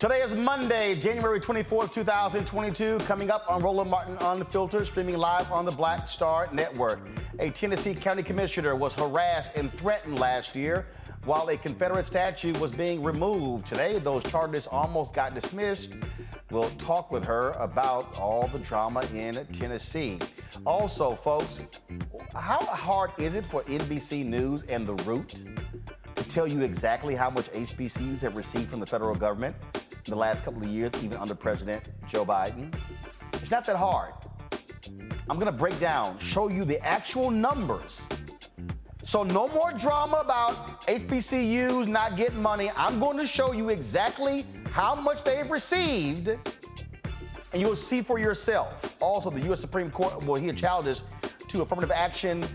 Today is Monday, January 24th, 2022. Coming up on Roland Martin Unfiltered, streaming live on the Black Star Network. A Tennessee county commissioner was harassed and threatened last year while a Confederate statue was being removed. Today, those charges almost got dismissed. We'll talk with her about all the drama in Tennessee. Also, folks, how hard is it for NBC News and The Root to tell you exactly how much HBCUs have received from the federal government in the last couple of years, even under President Joe Biden? It's not that hard. I'm gonna break down, show you the actual numbers. So no more drama about HBCUs not getting money. I'm going to show you exactly how much they've received, and you'll see for yourself. Also, the U.S. Supreme Court will hear challenges to affirmative action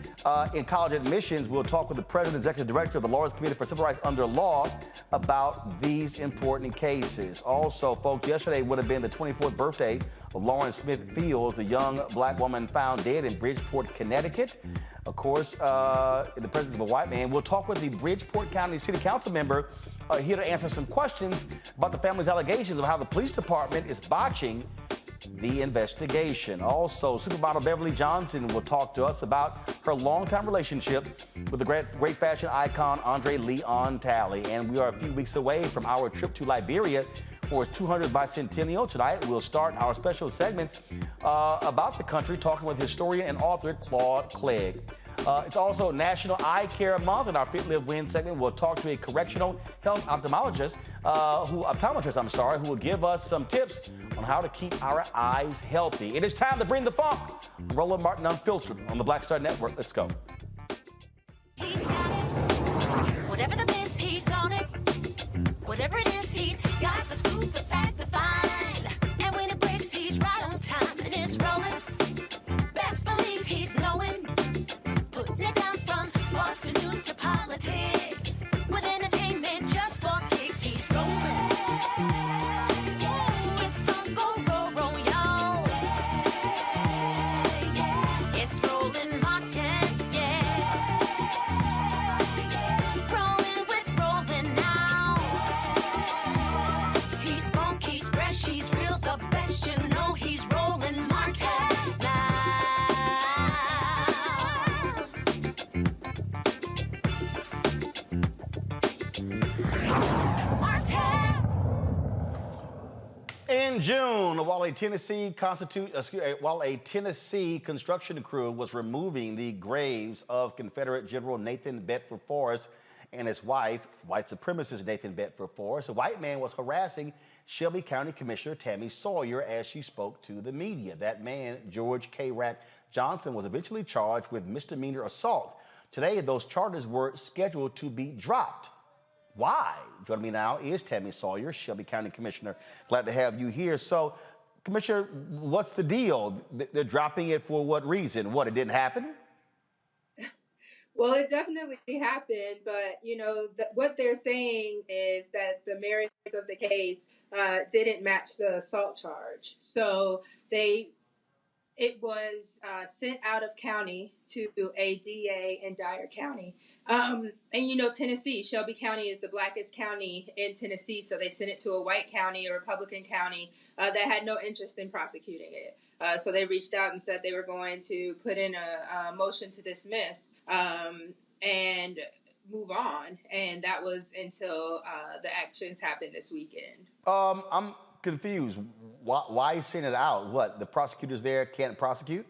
in college admissions. We'll talk with the President and Executive Director of the Lawyers Committee for Civil Rights Under Law about these important cases. Also, folks, yesterday would have been the 24th birthday of Lauren Smith Fields, the young black woman found dead in Bridgeport, Connecticut. Of course, in the presence of a white man. We'll talk with the Bridgeport County City Council member here to answer some questions about the family's allegations of how the police department is botching the investigation. Also, supermodel Beverly Johnson will talk to us about her longtime relationship with the great fashion icon Andre Leon Talley. And we are a few weeks away from our trip to Liberia for its 200th bicentennial. Tonight, we'll start our special segments about the country, talking with historian and author Claude Clegg. It's also National Eye Care Month. In our Fit Live Win segment, we'll talk to a correctional health optometrist, who will give us some tips on how to keep our eyes healthy. It is time to bring the funk. Roland Martin Unfiltered on the Black Star Network. Let's go. He's got it. Whatever the biz, he's on it. Whatever it is, he's got the scoop, the fact, the find. And when it breaks, he's right on time and it's rolling. Best believe he's knowing. Putting it down from sports to news to politics. With entertainment just for kicks, he's rolling. It's on go, roll, roll, y'all. It's Roland Martin, yeah. Rolling with Roland now. He's funk, he's fresh, he's real, the best, you know he's Roland Martin now. Martin. In June, while a Tennessee construction crew was removing the graves of Confederate General Nathan Bedford Forrest and his wife, white supremacist Nathan Bedford Forrest, a white man was harassing Shelby County Commissioner Tammy Sawyer as she spoke to the media. That man, George K. Rack Johnson, was eventually charged with misdemeanor assault. Today, those charges were scheduled to be dropped. Why? Joining me now is Tammy Sawyer, Shelby County Commissioner. Glad to have you here. So, Commissioner, what's the deal? They're dropping it for what reason? What, it didn't happen? Well, it definitely happened, but what they're saying is that the merits of the case didn't match the assault charge. So it was sent out of county to a DA in Dyer County. And Tennessee, Shelby County is the blackest county in Tennessee, so they sent it to a white county, a Republican county that had no interest in prosecuting it. So they reached out and said they were going to put in a motion to dismiss and move on. And that was until the actions happened this weekend. I'm confused. Why send it out? What, the prosecutors there can't prosecute?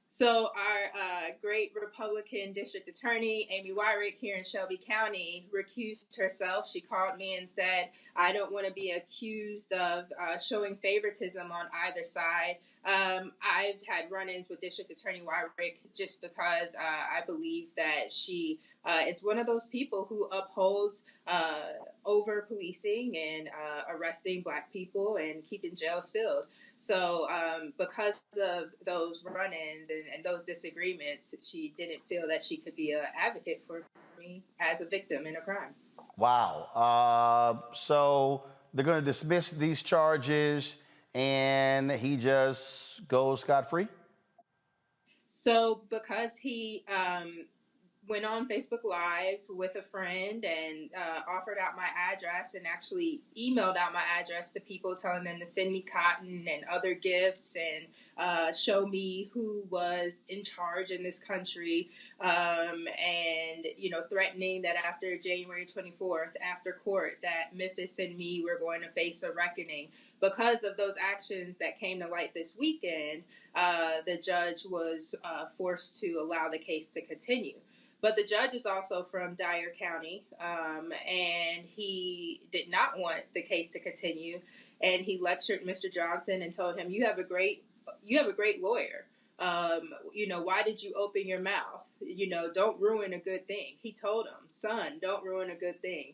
So our great Republican district attorney, Amy Wyrick, here in Shelby County, recused herself. She called me and said, I don't want to be accused of showing favoritism on either side. I've had run-ins with District Attorney Wyrick just because I believe that she is one of those people who upholds over policing and arresting Black people and keeping jails filled. So because of those run-ins and those disagreements, she didn't feel that she could be an advocate for me as a victim in a crime. Wow. So they're going to dismiss these charges and he just goes scot-free? So because he went on Facebook Live with a friend and offered out my address and actually emailed out my address to people, telling them to send me cotton and other gifts and show me who was in charge in this country, and threatening that after January 24th, after court, that Memphis and me were going to face a reckoning. Because of those actions that came to light this weekend, the judge was forced to allow the case to continue. But the judge is also from Dyer County, and he did not want the case to continue. And he lectured Mr. Johnson and told him, "You have a great lawyer. Why did you open your mouth? Don't ruin a good thing." He told him, "Son, don't ruin a good thing."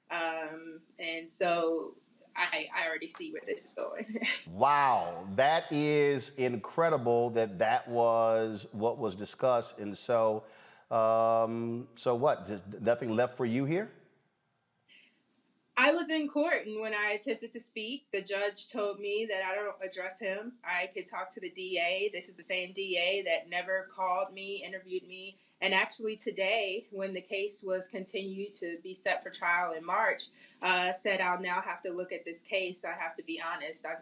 And so I already see where this is going. Wow, that is incredible that was what was discussed. And so what? There's nothing left for you here? I was in court, and when I attempted to speak, the judge told me that I don't address him. I could talk to the DA. This is the same DA that never called me, interviewed me. And actually today, when the case was continued to be set for trial in March, said I'll now have to look at this case. I have to be honest. I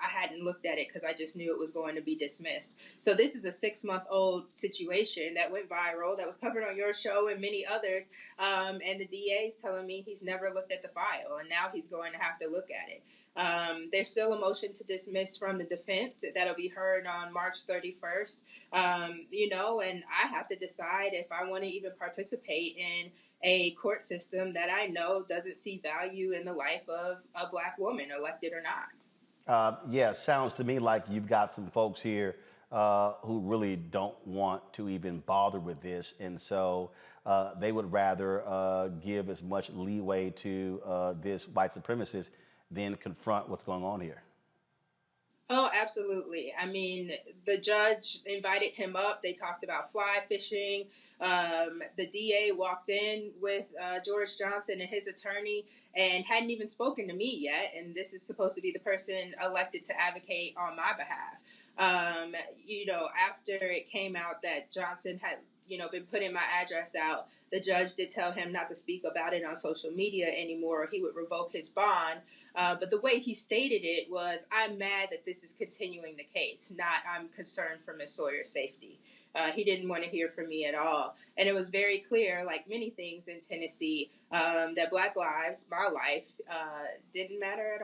I hadn't looked at it because I just knew it was going to be dismissed. So this is a 6-month-old situation that went viral, that was covered on your show and many others. And the DA is telling me he's never looked at the file, and now he's going to have to look at it. There's still a motion to dismiss from the defense that'll be heard on March 31st. And I have to decide if I want to even participate in a court system that I know doesn't see value in the life of a Black woman, elected or not. Yeah, sounds to me like you've got some folks here who really don't want to even bother with this, and so they would rather give as much leeway to this white supremacist than confront what's going on here. Oh, absolutely. I mean, the judge invited him up. They talked about fly fishing. The DA walked in with George Johnson and his attorney and hadn't even spoken to me yet. And this is supposed to be the person elected to advocate on my behalf. After it came out that Johnson had, been putting my address out, the judge did tell him not to speak about it on social media anymore, or he would revoke his bond. But the way he stated it was, I'm mad that this is continuing the case, not I'm concerned for Ms. Sawyer's safety. He didn't want to hear from me at all. And it was very clear, like many things in Tennessee, that Black lives, my life, didn't matter at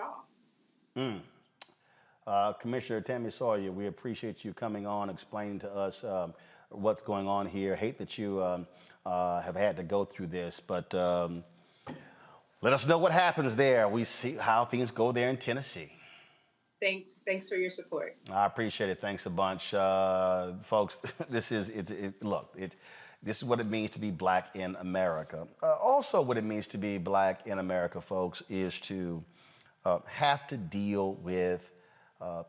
all. Commissioner Tammy Sawyer, we appreciate you coming on, explaining to us what's going on here. Hate that you have had to go through this, but let us know what happens there. We see how things go there in Tennessee. Thanks for your support. I appreciate it. Thanks a bunch, folks. This is what it means to be Black in America. Also, what it means to be Black in America, folks, is to have to deal with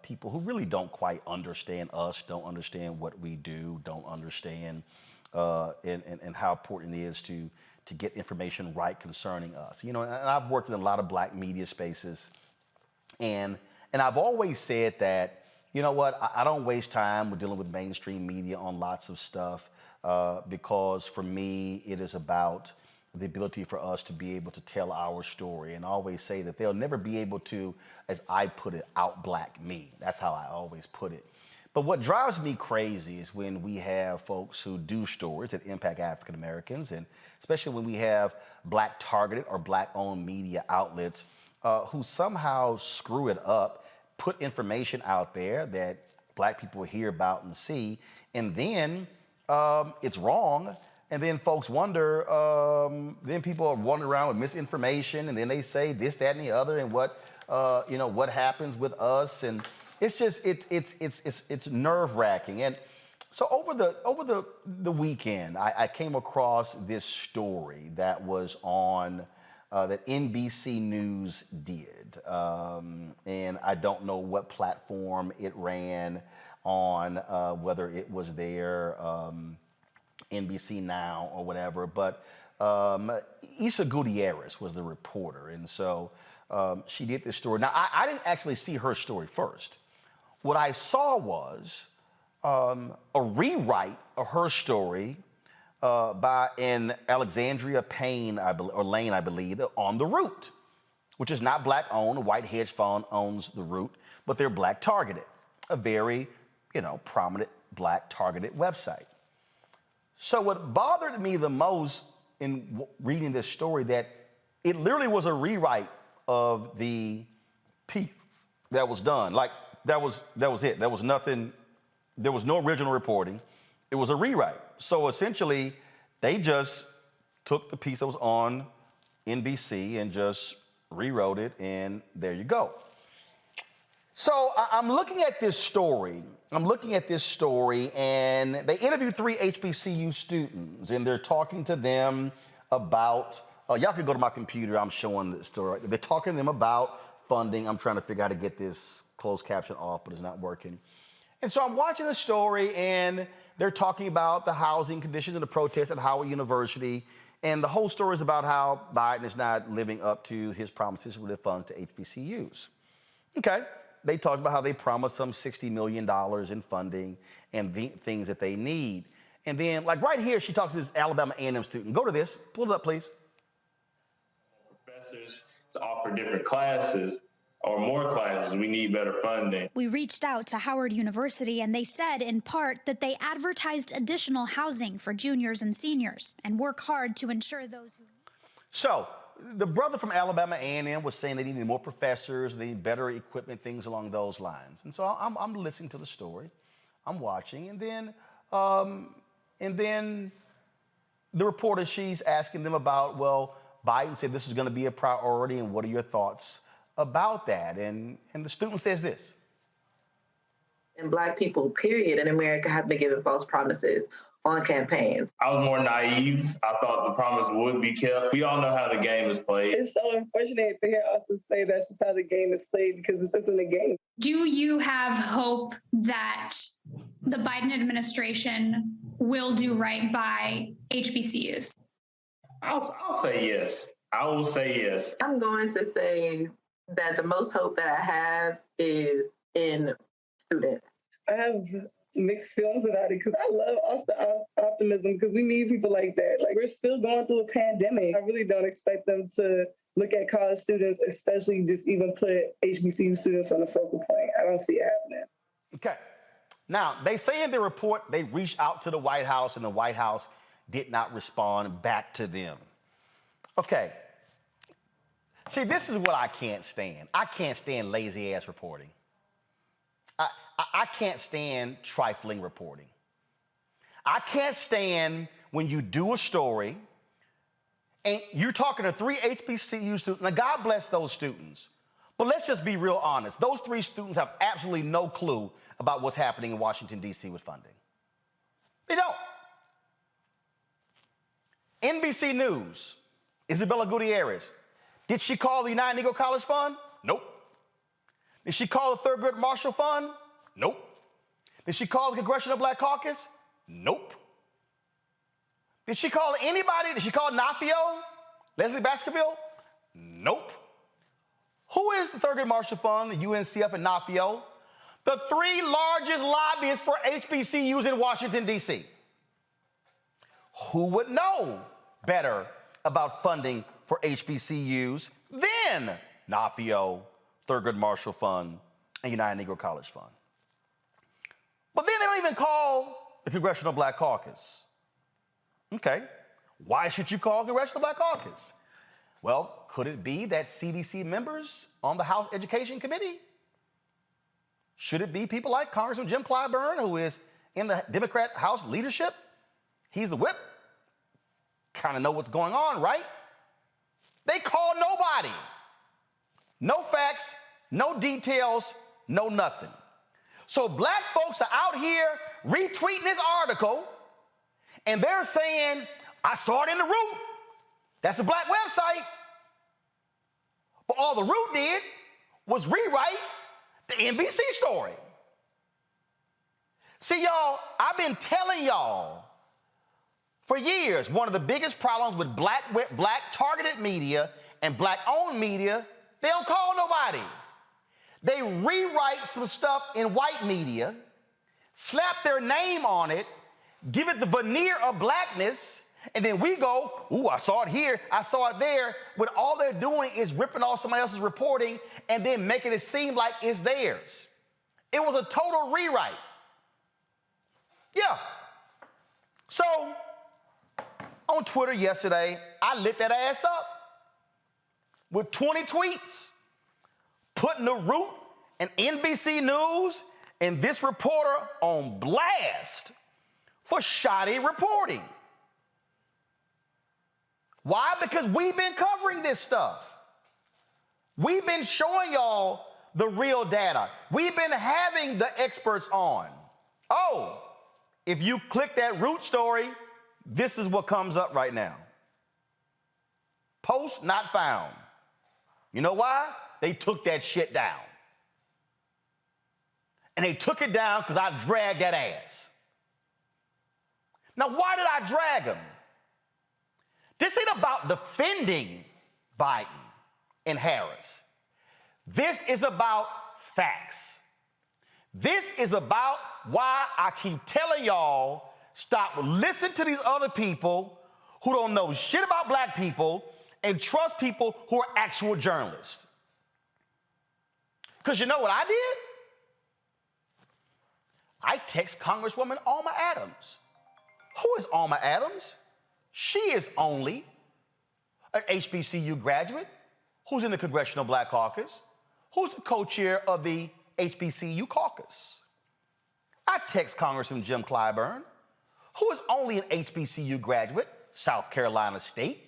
people who really don't quite understand us, don't understand what we do, don't understand and how important it is to get information right concerning us. And I've worked in a lot of Black media spaces, and I've always said that, I don't waste time with dealing with mainstream media on lots of stuff because for me, it is about the ability for us to be able to tell our story, and I always say that they'll never be able to, as I put it, out Black me. That's how I always put it. But what drives me crazy is when we have folks who do stories that impact African Americans, and especially when we have Black targeted or Black owned media outlets who somehow screw it up, put information out there that Black people hear about and see, and then it's wrong. And then folks wonder, then people are wandering around with misinformation, and then they say this, that, and the other, and what happens with us, and it's just it's nerve-wracking. And so over the weekend, I came across this story that was on that NBC News did, and I don't know what platform it ran on, whether it was their NBC Now or whatever, but Isa Gutierrez was the reporter, and so she did this story. Now, I didn't actually see her story first. What I saw was a rewrite of her story by an Alexandria Lane, I believe, on The Root, which is not Black owned. A white hedge fund owns The Root, but they're Black targeted, a very, prominent Black targeted website. So what bothered me the most in reading this story, that it literally was a rewrite of the piece that was done. Like that was it. There was nothing. There was no original reporting. It was a rewrite. So essentially, they just took the piece that was on NBC and just rewrote it, and there you go. So I'm looking at this story. And they interviewed 3 HBCU students, and they're talking to them about, y'all can go to my computer, I'm showing the story. They're talking to them about funding. I'm trying to figure out how to get this closed caption off, but it's not working. And so I'm watching the story, and they're talking about the housing conditions and the protests at Howard University. And the whole story is about how Biden is not living up to his promises with the funds to HBCUs. Okay. They talked about how they promised some $60 million in funding and the things that they need. And then, like right here, she talks to this Alabama A&M student. Go to this. Pull it up, please. Professors to offer different classes. or more classes. We need better funding. We reached out to Howard University, and they said, in part, that they advertised additional housing for juniors and seniors and work hard to ensure those who... So, the brother from Alabama A&M was saying they needed more professors, they need better equipment, things along those lines. And so I'm listening to the story, I'm watching, and then the reporter, she's asking them about, well, Biden said this is going to be a priority, and what are your thoughts about that? And the student says this. And Black people, period, in America have been given false promises on campaigns. I was more naive. I thought the promise would be kept. We all know how the game is played. It's so unfortunate to hear us say that's just how the game is played, because this isn't a game. Do you have hope that the Biden administration will do right by HBCUs? I'll say yes. I will say yes. I'm going to say that the most hope that I have is in students. I have mixed feelings about it because I love optimism, because we need people like that. Like, we're still going through a pandemic. I really don't expect them to look at college students, especially just even put HBCU students on the focal point. I don't see it happening. Okay. Now, they say in the report they reached out to the White House and the White House did not respond back to them. Okay. See, this is what I can't stand. I can't stand lazy-ass reporting. I can't stand trifling reporting. I can't stand when you do a story and you're talking to 3 HBCU students. Now, God bless those students, but let's just be real honest. Those 3 students have absolutely no clue about what's happening in Washington, D.C. with funding. They don't. NBC News, Isabella Gutierrez, did she call the United Negro College Fund? Nope. Did she call the Thurgood Marshall Fund? Nope. Did she call the Congressional Black Caucus? Nope. Did she call anybody? Did she call NAFIO? Leslie Baskerville? Nope. Who is the Thurgood Marshall Fund, the UNCF, and NAFIO? The 3 largest lobbyists for HBCUs in Washington, D.C. Who would know better about funding for HBCUs than NAFIO, Thurgood Marshall Fund, and United Negro College Fund? But then they don't even call the Congressional Black Caucus. Okay, why should you call Congressional Black Caucus? Well, could it be that CBC members on the House Education Committee? Should it be people like Congressman Jim Clyburn, who is in the Democrat House leadership? He's the whip. Kind of know what's going on, right? They call nobody. No facts, no details, no nothing. So Black folks are out here retweeting this article, and they're saying, I saw it in the Root. That's a Black website. But all the Root did was rewrite the NBC story. See, y'all, I've been telling y'all for years, one of the biggest problems with Black targeted media and Black-owned media, they don't call nobody. They rewrite some stuff in white media, slap their name on it, give it the veneer of Blackness, and then we go, ooh, I saw it here, I saw it there, when all they're doing is ripping off somebody else's reporting and then making it seem like it's theirs. It was a total rewrite. Yeah. So, on Twitter yesterday, I lit that ass up with 20 tweets, putting the Root and NBC News and this reporter on blast for shoddy reporting. Why? Because we've been covering this stuff. We've been showing y'all the real data. We've been having the experts on. Oh, if you click that Root story, this is what comes up right now. Post not found. You know why? They took that shit down. And they took it down because I dragged that ass. Now, why did I drag them? This ain't about defending Biden and Harris. This is about facts. This is about why I keep telling y'all, stop listening to these other people who don't know shit about Black people and trust people who are actual journalists. Because you know what I did? I text Congresswoman Alma Adams. Who is Alma Adams? She is only an HBCU graduate who's in the Congressional Black Caucus, who's the co-chair of the HBCU caucus. I text Congressman Jim Clyburn, who is only an HBCU graduate, South Carolina State,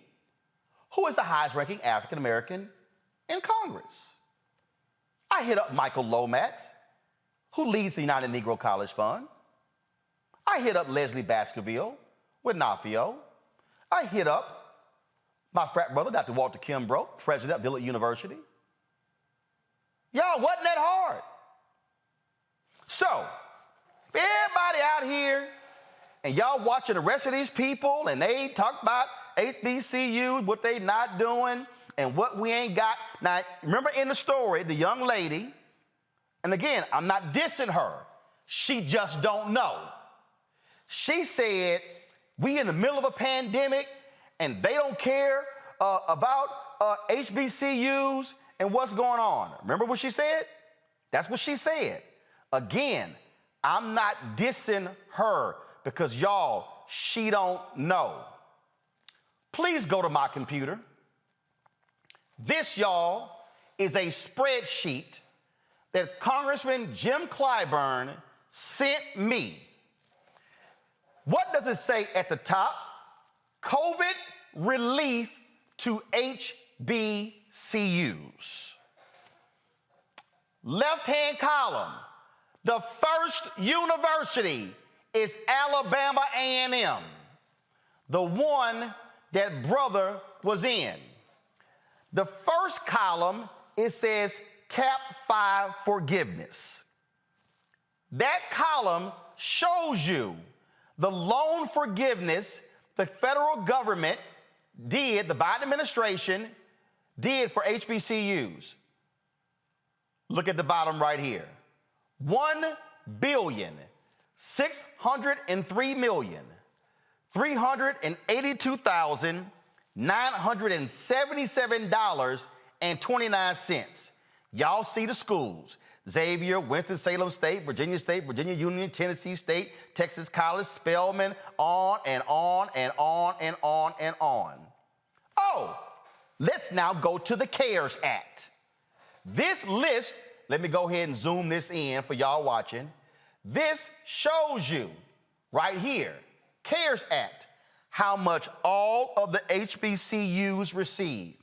who is the highest-ranking African-American in Congress. I hit up Michael Lomax, who leads the United Negro College Fund. I hit up Leslie Baskerville with NAFIO. I hit up my frat brother, Dr. Walter Kimbrough, president of Dillard University. Y'all, wasn't that hard? So, if everybody out here and y'all watching the rest of these people and they talk about HBCU, what they not doing and what we ain't got. Now, remember in the story, the young lady, and again, I'm not dissing her. She just don't know. She said, we in the middle of a pandemic and they don't care about HBCUs and what's going on. Remember what she said? That's what she said. Again, I'm not dissing her because y'all, she don't know. Please go to my computer. This, y'all, is a spreadsheet that Congressman Jim Clyburn sent me. What does it say at the top? COVID relief to HBCUs. Left-hand column, the first university is Alabama A&M, the one that brother was in. The first column, it says Cap 5 forgiveness. That column shows you the loan forgiveness the federal government did, the Biden administration did for HBCUs. Look at the bottom right here. $1,603,382,977.29. Y'all see the schools. Xavier, Winston-Salem State, Virginia Union, Tennessee State, Texas College, Spelman, on and on and on and on and on. Oh, let's now go to the CARES Act. This list, let me go ahead and zoom this in for y'all watching. This shows you right here, CARES Act, how much all of the HBCUs received.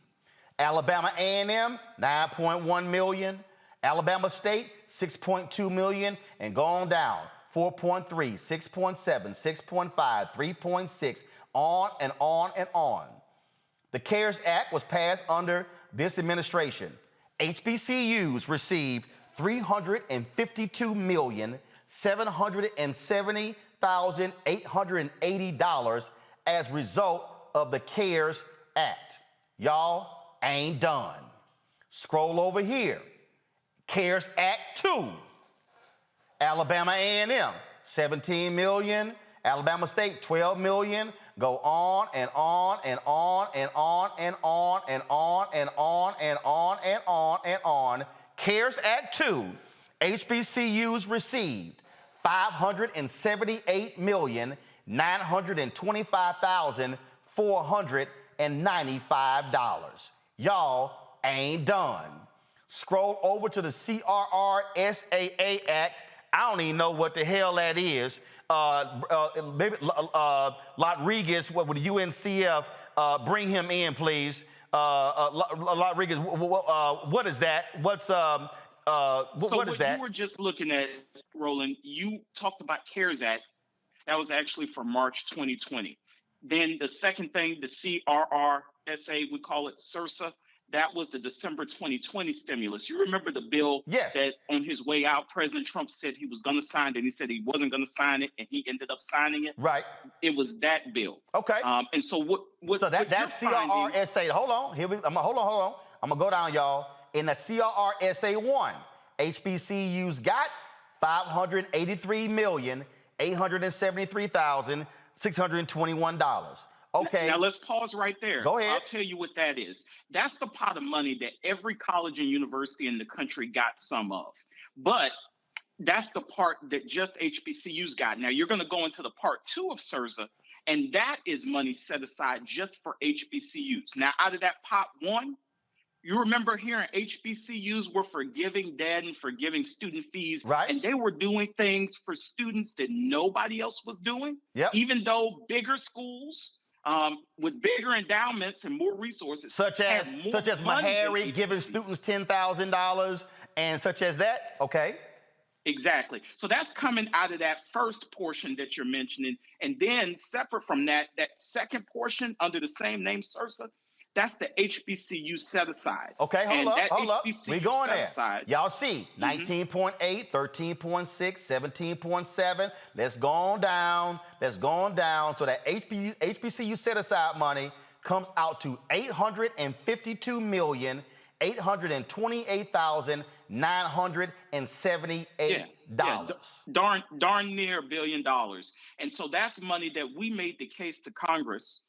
Alabama A&M, 9.1 million. Alabama State, 6.2 million, and go on down. 4.3, 6.7, 6.5, 3.6, on and on and on. The CARES Act was passed under this administration. HBCUs received $352,770,880 as a result of the CARES Act. Y'all ain't done. Scroll over here. CARES Act 2. Alabama A&M, 17 million. Alabama State, 12 million. Go on and on and on and on and on and on and on and on and on and on. CARES Act 2, HBCUs received $578,925,495. Y'all ain't done. Scroll over to the CRRSAA Act. I don't even know what the hell that is. Maybe Rodriguez, with the UNCF, bring him in, please. Rodriguez, what is that? What is that? You were just looking at, Roland, you talked about CARES Act. That was actually for March 2020. Then the second thing, the CRRSA, we call it CRSA, that was the December 2020 stimulus. You remember the bill that on his way out, President Trump said he was going to sign it, and he said he wasn't going to sign it, and he ended up signing it. Right. It was that bill. Okay. And so what so that's CRRSA. Hold on. Hold on. I'm going to go down, y'all. In the CRRSA 1, HBCUs got $583,873,621. Okay. Now let's pause right there. Go ahead. I'll tell you what that is. That's the pot of money that every college and university in the country got some of. But that's the part that just HBCUs got. Now you're going to go into the part 2 of SRSA, and that is money set aside just for HBCUs. Now, out of that pot 1, you remember hearing HBCUs were forgiving debt and forgiving student fees, right? And they were doing things for students that nobody else was doing, even though bigger schools with bigger endowments and more resources, such as Meharry giving students $10,000 and such as that. Okay. Exactly. So that's coming out of that first portion that you're mentioning. And then separate from that, that second portion under the same name, SRSA, that's the HBCU set aside. Okay, hold up. We going there. Aside, y'all see 19.8, 13.6, 17.7. Let's go on down. So that HBCU set aside money comes out to $852,828,978. Darn near $1 billion. And so that's money that we made the case to Congress.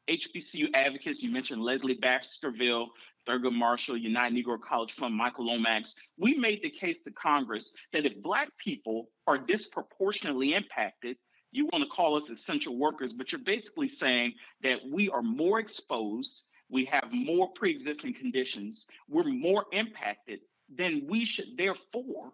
HBCU advocates, you mentioned Leslie Baxterville, Thurgood Marshall, United Negro College Fund, Michael Lomax. We made the case to Congress that if Black people are disproportionately impacted, you want to call us essential workers, but you're basically saying that we are more exposed, we have more pre-existing conditions, we're more impacted, then we should therefore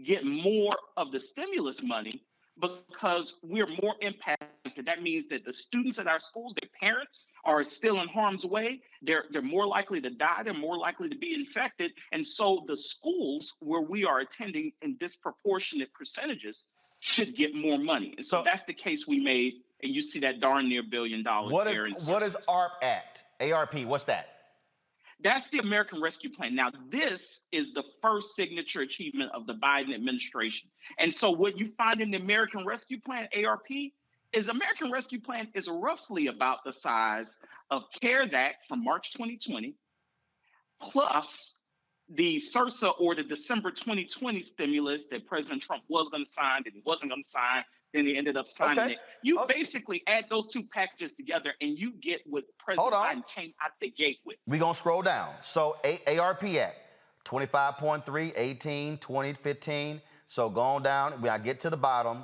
get more of the stimulus money because we're more impacted. That means that the students at our schools, their parents are still in harm's way. They're more likely to die. They're more likely to be infected. And so the schools where we are attending in disproportionate percentages should get more money. And so that's the case we made. And you see that darn near $1 billion. What is ARP Act? ARP, what's that? That's the American Rescue Plan. Now, this is the first signature achievement of the Biden administration. And so what you find in the American Rescue Plan, ARP, is American Rescue Plan is roughly about the size of CARES Act from March 2020, plus the SRSA or the December 2020 stimulus that President Trump was going to sign, that he wasn't going to sign, then he ended up signing it. You basically add those two packages together and you get what President Biden came out the gate with. We're going to scroll down. So ARP Act, 25.3, 18, 20, 15. So going down, when I get to the bottom,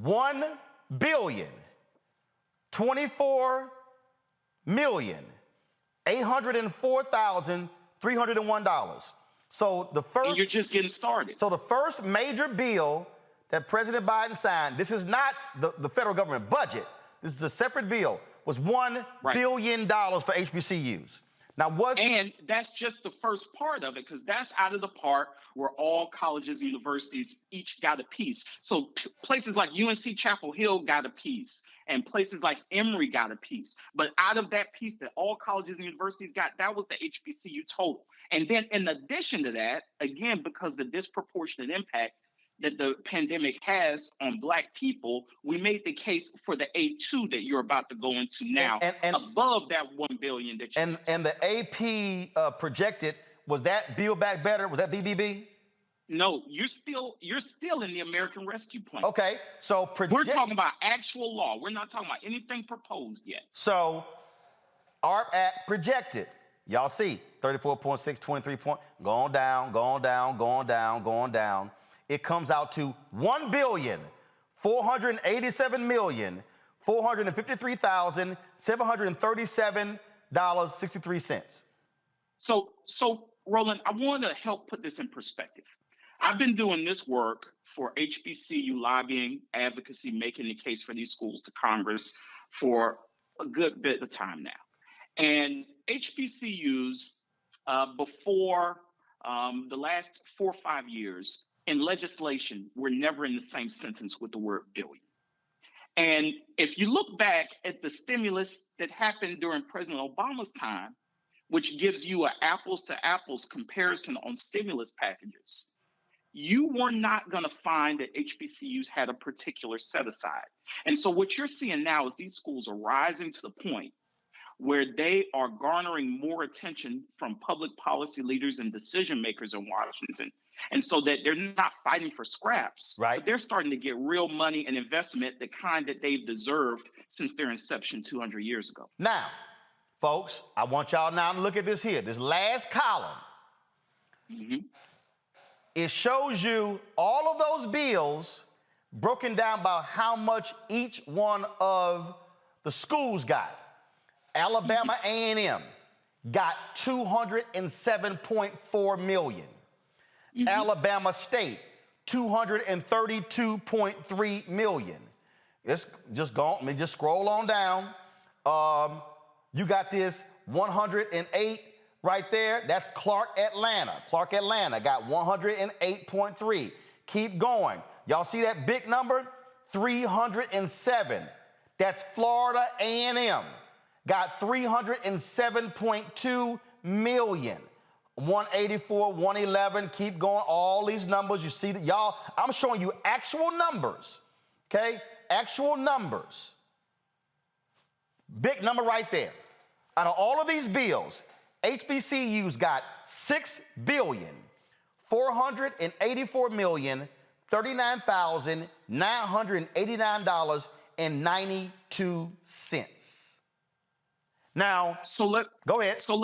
1,024,804,301. So the first. And you're just getting started. So the first major bill that President Biden signed, this is not the federal government budget, this is a separate bill, was $1 billion for HBCUs. Now, and that's just the first part of it, because that's out of the part where all colleges and universities each got a piece. So places like UNC Chapel Hill got a piece, and places like Emory got a piece. But out of that piece that all colleges and universities got, that was the HBCU total. And then in addition to that, again, because the disproportionate impact that the pandemic has on Black people, we made the case for the A2 that you're about to go into now, and above that $1 billion that you and the AP projected, was that Build Back Better? Was that BBB? No, you're still in the American Rescue Plan. Okay, so we're talking about actual law. We're not talking about anything proposed yet. So ARP Act projected. Y'all see 34.6, 23 point, going down, going down, going down, going down. It comes out to $1,487,453,737.63. So Roland, I want to help put this in perspective. I've been doing this work for HBCU lobbying, advocacy, making the case for these schools to Congress for a good bit of time now. And HBCUs, before the last 4 or 5 years, in legislation, we're never in the same sentence with the word billion. And if you look back at the stimulus that happened during President Obama's time, which gives you an apples to apples comparison on stimulus packages, you were not going to find that HBCUs had a particular set aside. And so what you're seeing now is these schools are rising to the point where they are garnering more attention from public policy leaders and decision makers in Washington. And so that they're not fighting for scraps, but they're starting to get real money and investment, the kind that they've deserved since their inception 200 years ago. Now, folks, I want y'all now to look at this here. This last column. It shows you all of those bills broken down by how much each one of the schools got. Alabama A&M got $207.4 million. Alabama State, $232.3 million. It's just gone. Let me just scroll on down. You got this 108 right there. That's Clark Atlanta. Clark Atlanta got 108.3. Keep going. Y'all see that big number? 307. That's Florida A&M. Got 307.2 million. 184, 111, keep going, all these numbers, you see that, y'all, I'm showing you actual numbers, okay? Actual numbers. Big number right there. Out of all of these bills, HBCUs got $6,484,039,989.92. Now, go ahead. So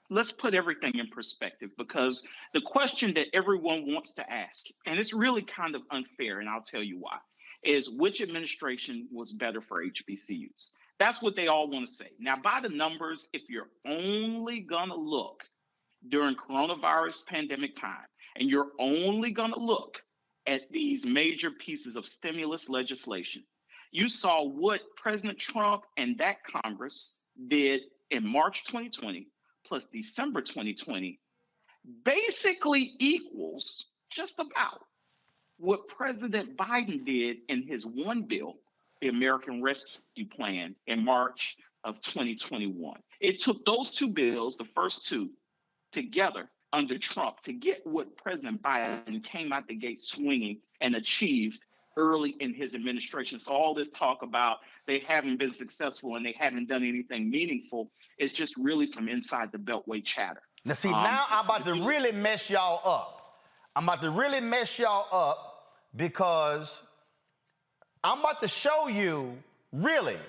let's put everything in perspective, because the question that everyone wants to ask, and it's really kind of unfair, and I'll tell you why, is which administration was better for HBCUs? That's what they all want to say. Now, by the numbers, if you're only going to look during coronavirus pandemic time, and you're only going to look at these major pieces of stimulus legislation, you saw what President Trump and that Congress did in March 2020 plus December 2020 basically equals just about what President Biden did in his one bill, the American Rescue Plan, in March of 2021. It took those two bills, the first two, together under Trump to get what President Biden came out the gate swinging and achieved early in his administration. So all this talk about they haven't been successful and they haven't done anything meaningful is just really some inside the beltway chatter. Now see, now I'm about to really mess y'all up. I'm about to really mess y'all up because I'm about to show you really,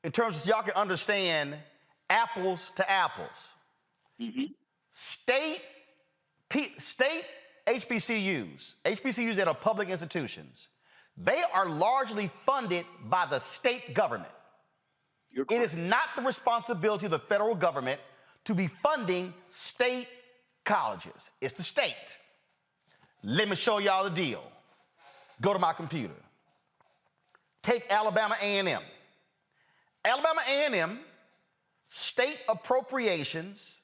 in terms of y'all can understand apples to apples. State HBCUs that are public institutions, they are largely funded by the state government. It is not the responsibility of the federal government to be funding state colleges. It's the state. Let me show y'all the deal. Go to my computer. Take Alabama A&M. Alabama A&M state appropriations,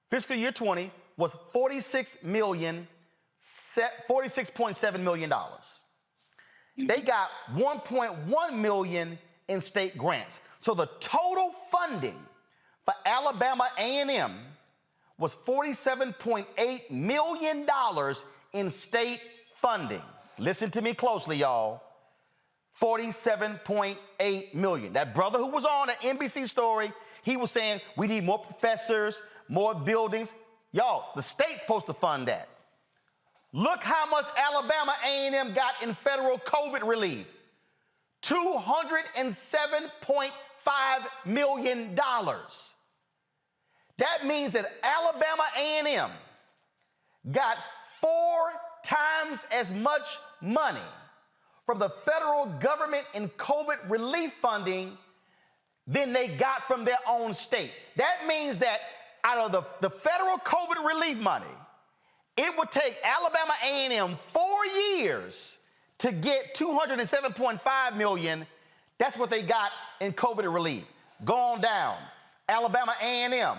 fiscal year 20, was $46.7 million. They got $1.1 million in state grants. So the total funding for Alabama A&M was $47.8 million in state funding. Listen to me closely, y'all. $47.8 million. That brother who was on the NBC story, he was saying we need more professors, more buildings. Y'all, the state's supposed to fund that. Look how much Alabama A&M got in federal COVID relief. $207.5 million. That means that Alabama A&M got 4 times as much money from the federal government in COVID relief funding than they got from their own state. That means that out of the federal COVID relief money, it would take Alabama A&M 4 years to get $207.5 million. That's what they got in COVID relief. Go on down. Alabama A&M,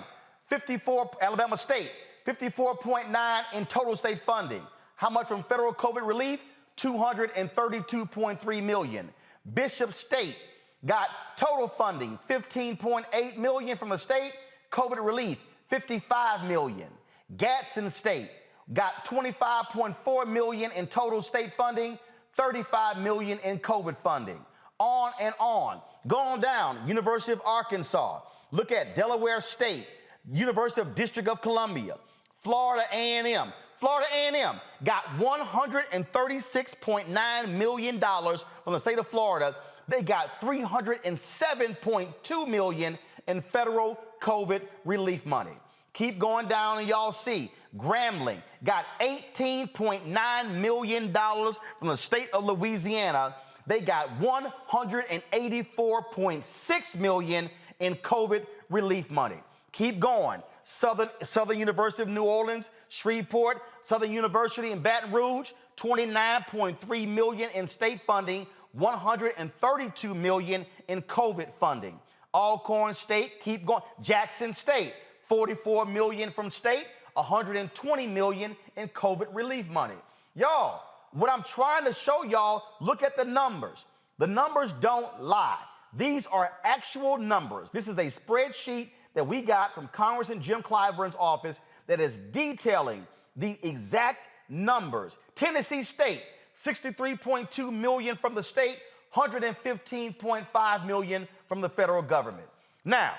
Alabama State, 54.9 in total state funding. How much from federal COVID relief? $232.3 million. Bishop State got total funding, $15.8 million from the state, COVID relief, $55 million. Gadsden State got $25.4 million in total state funding, $35 million in COVID funding. On and on. Go on down, University of Arkansas. Look at Delaware State, University of District of Columbia, Florida A&M. Florida A&M got $136.9 million from the state of Florida they got $307.2 million in federal COVID relief money. Keep going down and y'all see Grambling got $18.9 million from the state of Louisiana. They got $184.6 million in COVID relief money. Keep going. Southern University of New Orleans, Shreveport, Southern University in Baton Rouge, $29.3 million in state funding, $132 million in COVID funding. Alcorn State, keep going. Jackson State, $44 million from state, $120 million in COVID relief money. Y'all, what I'm trying to show y'all, look at the numbers. The numbers don't lie. These are actual numbers. This is a spreadsheet that we got from Congressman Jim Clyburn's office that is detailing the exact numbers. Tennessee State, $63.2 million from the state, $115.5 million from the federal government. Now,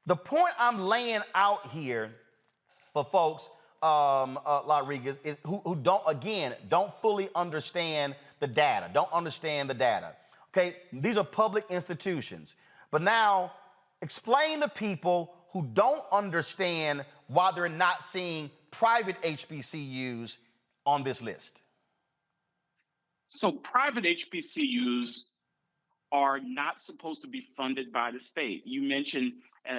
the point I'm laying out here for folks, Rodriguez, is who don't fully understand the data, Okay, these are public institutions. But now, explain to people who don't understand why they're not seeing private HBCUs on this list. So private HBCUs are not supposed to be funded by the state. You mentioned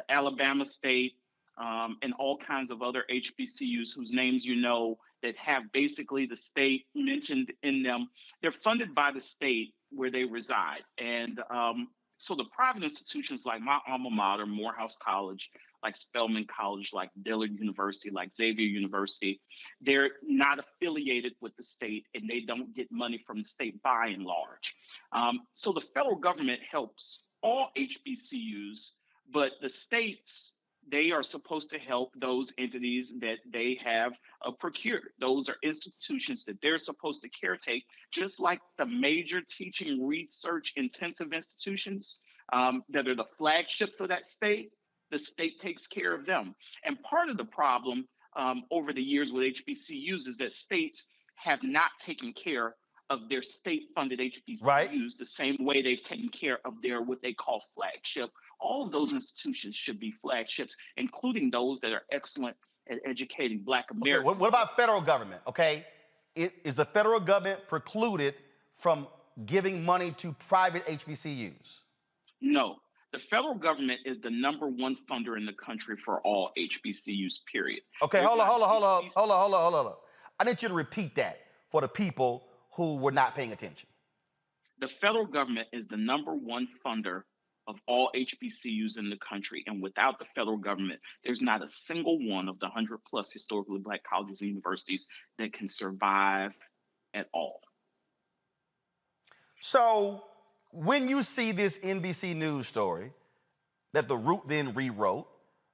Alabama State and all kinds of other HBCUs whose names you know that have basically the state mentioned in them. They're funded by the state where they reside. And so the private institutions like my alma mater, Morehouse College, like Spelman College, like Dillard University, like Xavier University, they're not affiliated with the state and they don't get money from the state by and large. So the federal government helps all HBCUs, but the states, they are supposed to help those entities that they have procured. Those are institutions that they're supposed to caretake, just like the major teaching research intensive institutions that are the flagships of that state. The state takes care of them. And part of the problem over the years with HBCUs is that states have not taken care of their state-funded HBCUs the same way they've taken care of their what they call flagship. All of those institutions should be flagships, including those that are excellent at educating Black Americans. Okay, what about federal government? Okay, is the federal government precluded from giving money to private HBCUs? No. The federal government is the #1 funder in the country for all HBCUs, period. Okay, hold on. I need you to repeat that for the people who were not paying attention. The federal government is the #1 funder of all HBCUs in the country. And without the federal government, there's not a single one of the 100+ historically Black colleges and universities that can survive at all. So when you see this NBC News story that The Root then rewrote,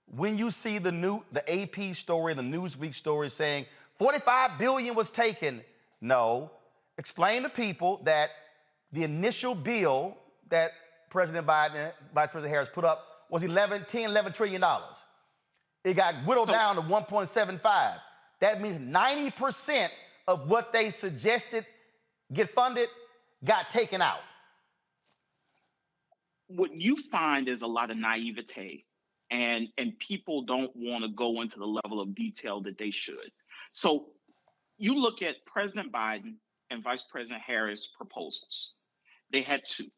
when you see the AP story, the Newsweek story saying $45 billion was taken, no, explain to people that the initial bill that President Biden and Vice President Harris put up was $11 trillion. It got whittled down to 1.75. That means 90% of what they suggested get funded got taken out. What you find is a lot of naivete, and people don't want to go into the level of detail that they should. So you look at President Biden and Vice President Harris' proposals. They had two.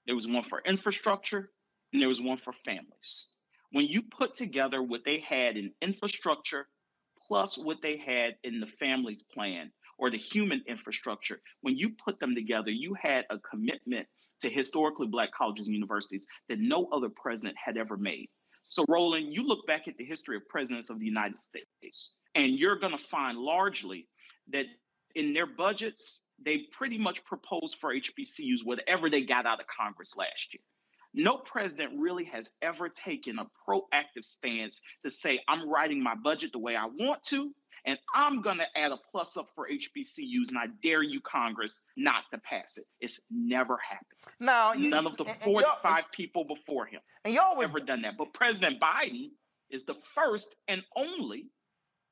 There was one for infrastructure and there was one for families. When you put together what they had in infrastructure plus what they had in the families plan or the human infrastructure, when you put them together, you had a commitment to historically Black colleges and universities that no other president had ever made. So Roland, you look back at the history of presidents of the United States, and you're going to find largely that in their budgets, they pretty much proposed for HBCUs whatever they got out of Congress last year. No president really has ever taken a proactive stance to say, I'm writing my budget the way I want to, and I'm going to add a plus up for HBCUs, and I dare you, Congress, not to pass it. It's never happened. Now, none of the 45 people before him ever done that. But President Biden is the first and only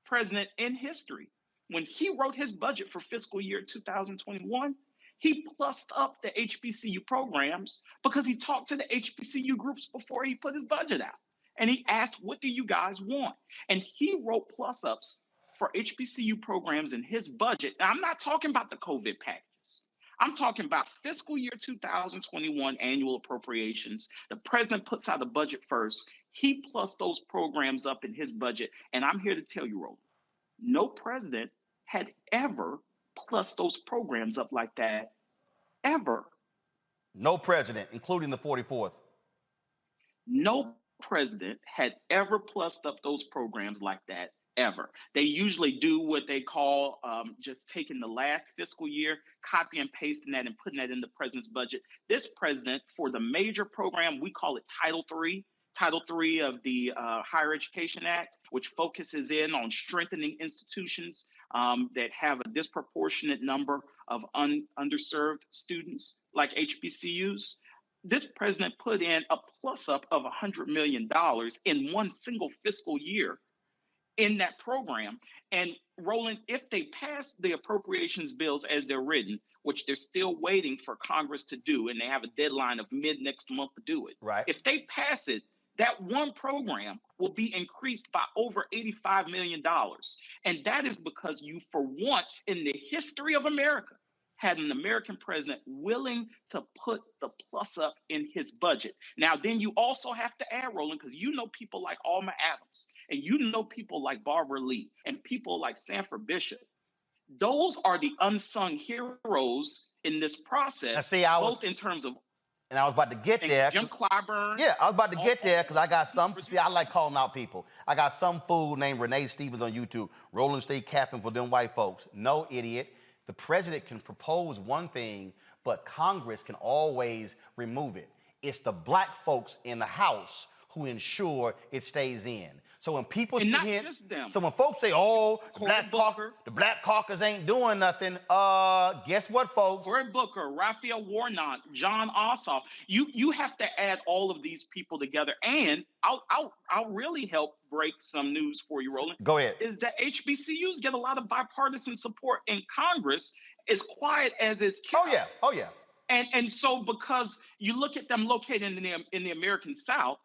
president in history. When he wrote his budget for fiscal year 2021, He plussed up the HBCU programs because he talked to the HBCU groups before he put his budget out. And he asked, what do you guys want? And he wrote plus ups for HBCU programs in his budget. Now, I'm not talking about the COVID packages. I'm talking about fiscal year 2021 annual appropriations. The president puts out a budget first. He plussed those programs up in his budget. And I'm here to tell you, Roland, no president had ever plussed those programs up like that, ever. No president, including the 44th. No president had ever plussed up those programs like that, ever. They usually do what they call just taking the last fiscal year, copy and pasting that and putting that in the president's budget. This president, for the major program, we call it Title III. Title III of the Higher Education Act, which focuses in on strengthening institutions that have a disproportionate number of underserved students like HBCUs. This president put in a plus up of $100 million in one single fiscal year in that program. And Roland, if they pass the appropriations bills as they're written, which they're still waiting for Congress to do, and they have a deadline of mid next month to do it. Right. If they pass it, that one program will be increased by over $85 million. And that is because you, for once in the history of America, had an American president willing to put the plus up in his budget. Now, then you also have to add, Roland, because you know people like Alma Adams, and you know people like Barbara Lee, and people like Sanford Bishop. Those are the unsung heroes in this process, see, both in terms of and I was about to get there. Jim Clyburn. Yeah, I was about to get there because I got some, see, I like calling out people. I got some fool named Renee Stevens on YouTube, Rolling State capping for them white folks. No, idiot. The president can propose one thing, but Congress can always remove it. It's the black folks in the House who ensure it stays in. So when people and see not him, just them. so when folks say, "Oh, the Cory black caucus ain't doing nothing," guess what, folks? Cory Booker, Raphael Warnock, John Ossoff. You have to add all of these people together, and I'll really help break some news for you, Roland. Go ahead. Is that HBCUs get a lot of bipartisan support in Congress, as quiet as is kept. Oh yeah. And so because you look at them located in the American South,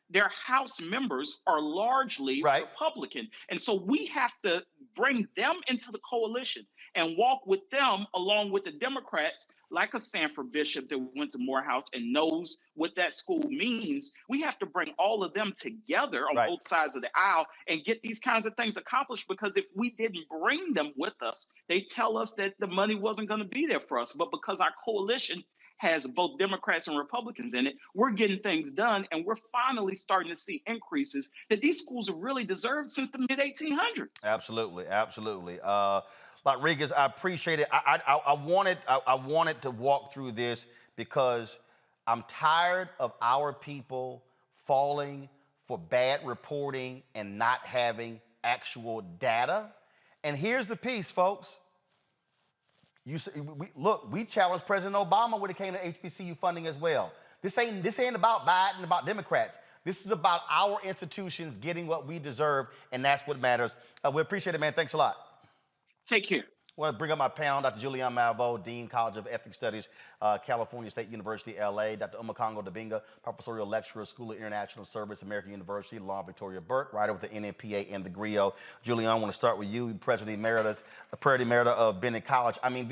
their House members are largely Republican. And so we have to bring them into the coalition and walk with them along with the Democrats, like a Sanford Bishop that went to Morehouse and knows what that school means. We have to bring all of them together on both sides of the aisle and get these kinds of things accomplished, because if we didn't bring them with us, they tell us that the money wasn't going to be there for us. But because our coalition has both Democrats and Republicans in it, we're getting things done, and we're finally starting to see increases that these schools have really deserved since the mid-1800s. Absolutely. Rodriguez, I appreciate it. I wanted to walk through this because I'm tired of our people falling for bad reporting and not having actual data. And here's the piece, folks. We challenged President Obama when it came to HBCU funding as well. This ain't about Biden, about Democrats. This is about our institutions getting what we deserve, and that's what matters. We appreciate it, man. Thanks a lot. Take care. I want to bring up my panel, Dr. Julian Malveaux, Dean, College of Ethnic Studies, California State University, LA, Dr. Umakongo Dabinga, Professorial Lecturer, School of International Service, American University, Law, Victoria Burke, writer with the NNPA and the GRIO. Julian, I want to start with you, President Emerita of Bennett College. I mean,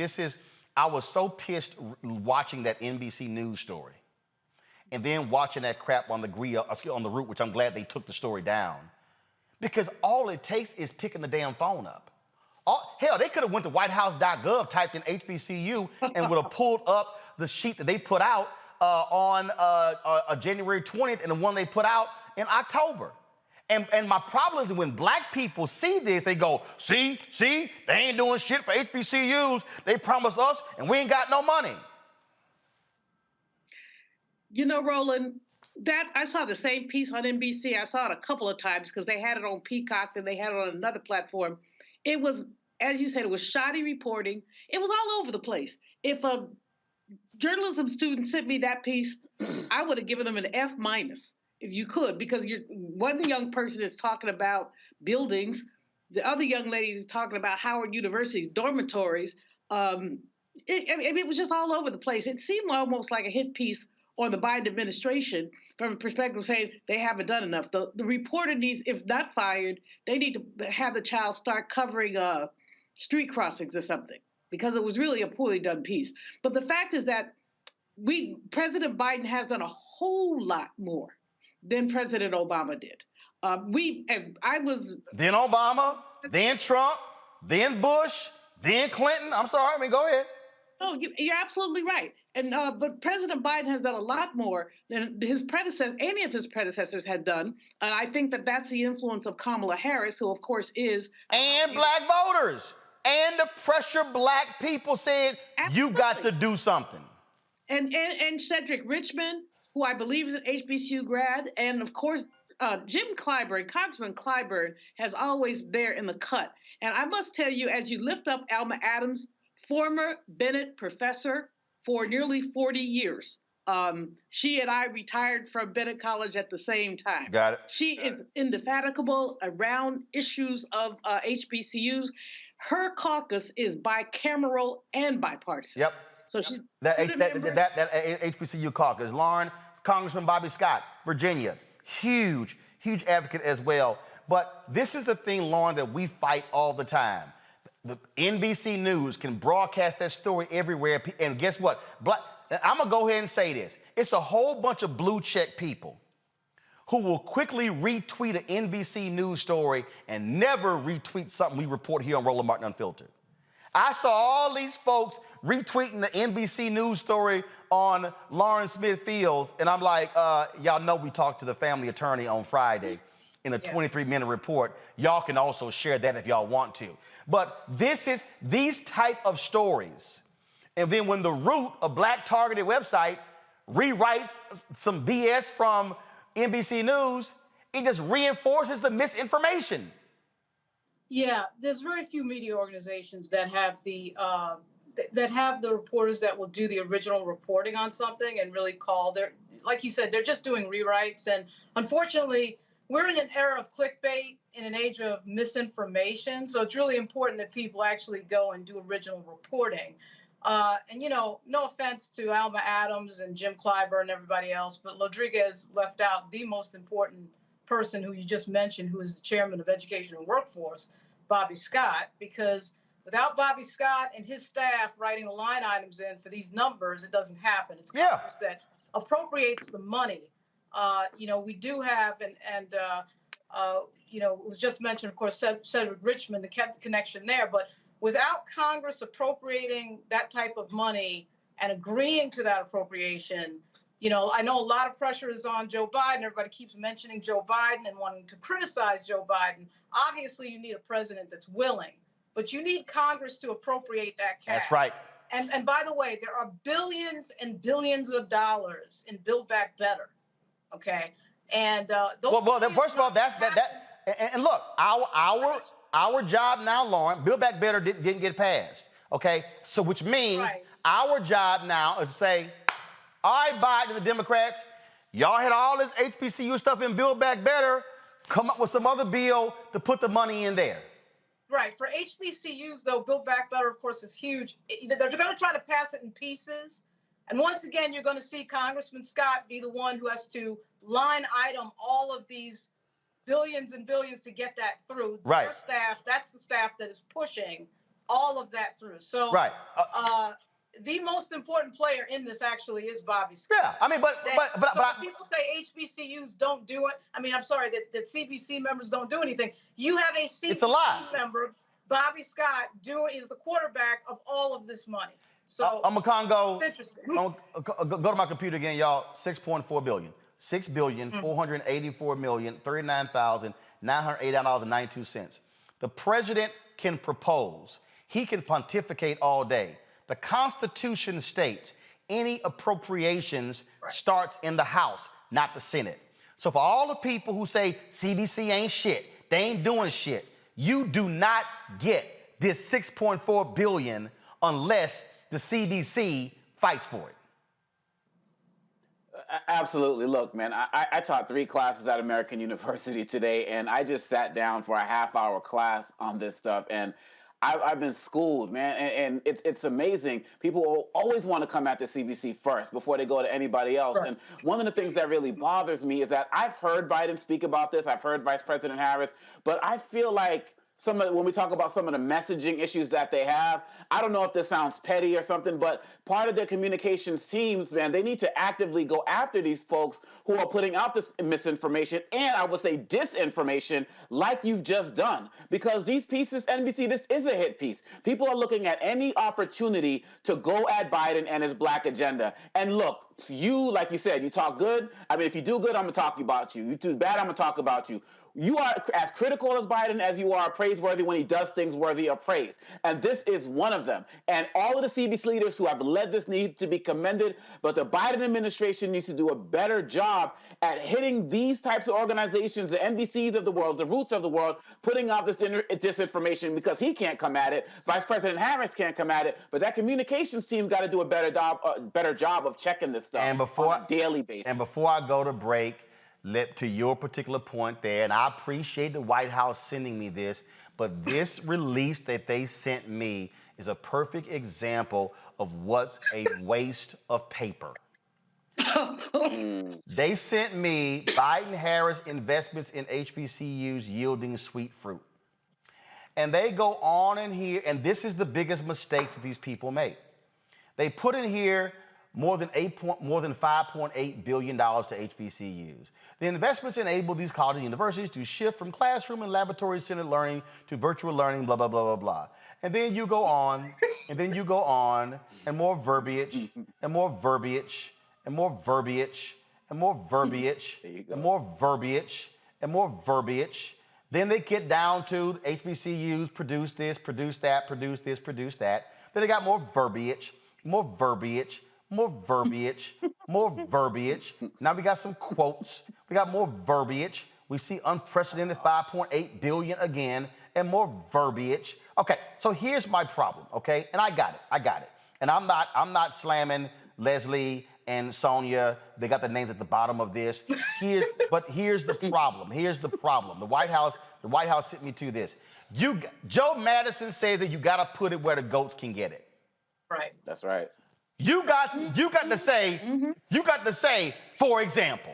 I was so pissed watching that NBC News story and then watching that crap on the GRIO, on the Root, which I'm glad they took the story down, because all it takes is picking the damn phone up. Hell, they could have went to whitehouse.gov, typed in HBCU, and would have pulled up the sheet that they put out on January 20th and the one they put out in October. And my problem is when black people see this, they go, see, they ain't doing shit for HBCUs. They promised us, and we ain't got no money. You know, Roland, that I saw the same piece on NBC. I saw it a couple of times because they had it on Peacock and they had it on another platform. It was, as you said, it was shoddy reporting. It was all over the place. If a journalism student sent me that piece, I would have given them an F-, if you could, because one young person is talking about buildings, the other young lady is talking about Howard University's dormitories. it was just all over the place. It seemed almost like a hit piece on the Biden administration from a perspective of saying they haven't done enough. The reporter needs, if not fired, they need to have the child start covering street crossings or something, because it was really a poorly done piece. But the fact is that President Biden has done a whole lot more than President Obama did. Then Obama, then Trump, then Bush, then Clinton. I'm sorry, go ahead. No, you're absolutely right. And but President Biden has done a lot more than any of his predecessors had done. And I think that that's the influence of Kamala Harris, who of course is and black voters, and the pressure black people said, absolutely, you got to do something. And Cedric Richmond, who I believe is an HBCU grad, and of course Jim Clyburn, Congressman Clyburn, has always there in the cut. And I must tell you, as you lift up Alma Adams, former Bennett professor for nearly 40 years. She and I retired from Bennett College at the same time. Got it. She is indefatigable around issues of HBCUs. Her caucus is bicameral and bipartisan. Yep. So she's that HBCU caucus. Lauren, Congressman Bobby Scott, Virginia, huge advocate as well. But this is the thing, Lauren, that we fight all the time. The NBC News can broadcast that story everywhere. And guess what? I'm going to go ahead and say this. It's a whole bunch of blue check people who will quickly retweet an NBC News story and never retweet something we report here on Roland Martin Unfiltered. I saw all these folks retweeting the NBC News story on Lauren Smith Fields, and I'm like, y'all know we talked to the family attorney on Friday in a 23-minute report. Y'all can also share that if y'all want to. But these type of stories, and then when the root, a black targeted website, rewrites some BS from NBC News, it just reinforces the misinformation. Yeah, there's very few media organizations that have the reporters that will do the original reporting on something and really call like you said, they're just doing rewrites. And unfortunately, we're in an era of clickbait, in an age of misinformation. So it's really important that people actually go and do original reporting. And, no offense to Alma Adams and Jim Clyburn and everybody else, but Rodriguez left out the most important person who you just mentioned, who is the chairman of Education and Workforce, Bobby Scott, because without Bobby Scott and his staff writing the line items in for these numbers, it doesn't happen. It's Congress that appropriates the money. We do have, it was just mentioned, of course, Cedric Richmond, the connection there, but without Congress appropriating that type of money and agreeing to that appropriation, I know a lot of pressure is on Joe Biden. Everybody keeps mentioning Joe Biden and wanting to criticize Joe Biden. Obviously, you need a president that's willing, but you need Congress to appropriate that cash. That's right. And by the way, there are billions and billions of dollars in Build Back Better. Okay. And first of all, and look, our job now, Lauren, Build Back Better didn't get passed. Okay. So which means our job now is to say, all right, Biden and the Democrats, y'all had all this HBCU stuff in Build Back Better. Come up with some other bill to put the money in there. Right. For HBCUs, though, Build Back Better, of course, is huge. They're going to try to pass it in pieces. And once again, you're going to see Congressman Scott be the one who has to line item all of these billions and billions to get that through. Right. Their staff, that's the staff that is pushing all of that through. So the most important player in this actually is Bobby Scott. Yeah, I mean, but when people say HBCUs don't do it, I'm sorry, that CBC members don't do anything. You have a CBC member, Bobby Scott, is the quarterback of all of this money. So I'm gonna go. It's interesting. Go to my computer again, y'all. 6.4 billion. 6,484,039,989.92. The president can propose. He can pontificate all day. The Constitution states any appropriations starts in the House, not the Senate. So for all the people who say CBC ain't shit, they ain't doing shit, you do not get this $6.4 billion unless the CBC fights for it. Absolutely. Look, man, I taught 3 classes at American University today, and I just sat down for a half-hour class on this stuff, and I've been schooled, man, and it's amazing. People always want to come at the CBC first before they go to anybody else. Right. And one of the things that really bothers me is that I've heard Biden speak about this. I've heard Vice President Harris, but I feel like when we talk about some of the messaging issues that they have, I don't know if this sounds petty or something, but part of their communications teams, man, they need to actively go after these folks who are putting out this misinformation and I would say disinformation like you've just done. Because these pieces, NBC, this is a hit piece. People are looking at any opportunity to go at Biden and his black agenda. And look, you, like you said, you talk good. I mean, if you do good, I'm going to talk about you. You do bad, I'm going to talk about you. You are as critical as Biden as you are praiseworthy when he does things worthy of praise. And this is one of them. And all of the CBC leaders who have led this need to be commended, but the Biden administration needs to do a better job at hitting these types of organizations, the NBCs of the world, the Roots of the world, putting out this disinformation because he can't come at it. Vice President Harris can't come at it, but that communications team got to do a better job of checking this stuff on a daily basis. And before I go to break, to your particular point there, and I appreciate the White House sending me this, but this release that they sent me is a perfect example of what's a waste of paper. They sent me Biden-Harris investments in HBCUs yielding sweet fruit. And they go on in here, and this is the biggest mistakes that these people make. They put in here more than $5.8 billion to HBCUs. The investments enable these colleges and universities to shift from classroom and laboratory-centered learning to virtual learning, blah, blah, blah, blah, blah. And then you go on, and then you go on, and more verbiage, and more verbiage, and more verbiage, and more verbiage, and more verbiage, and more verbiage. Then they get down to HBCUs, produce this, produce that, produce this, produce that. Then they got more verbiage, more verbiage, more verbiage, more verbiage. Now we got some quotes. We got more verbiage. We see unprecedented 5.8 billion again, and more verbiage. Okay, so here's my problem, okay? And I got it. And I'm not slamming Leslie and Sonia. They got the names at the bottom of this. But here's the problem. Here's the problem. The White House sent me to this. Joe Madison says that you got to put it where the goats can get it. Right. That's right. You got to say, for example,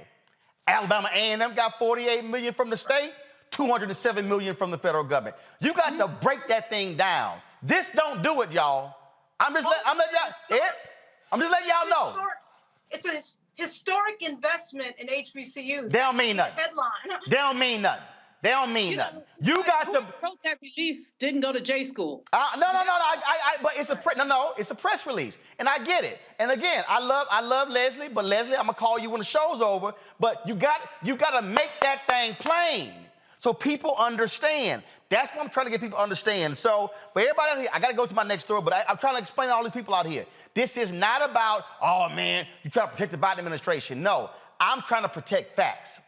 Alabama A&M got 48 million from the state, 207 million from the federal government. You got to break that thing down. This don't do it, y'all. I'm just letting y'all know. It's a historic investment in HBCUs. They don't mean nothing. Headline. They don't mean nothing. They don't mean nothing. You got to. Wrote that release didn't go to J school. No. But it's a press release, and I get it. And again, I love Leslie, but Leslie, I'm gonna call you when the show's over. But you got to make that thing plain so people understand. That's what I'm trying to get people to understand. So for everybody out here, I got to go to my next story, but I'm trying to explain to all these people out here. This is not about, oh man, you trying to protect the Biden administration. No, I'm trying to protect facts.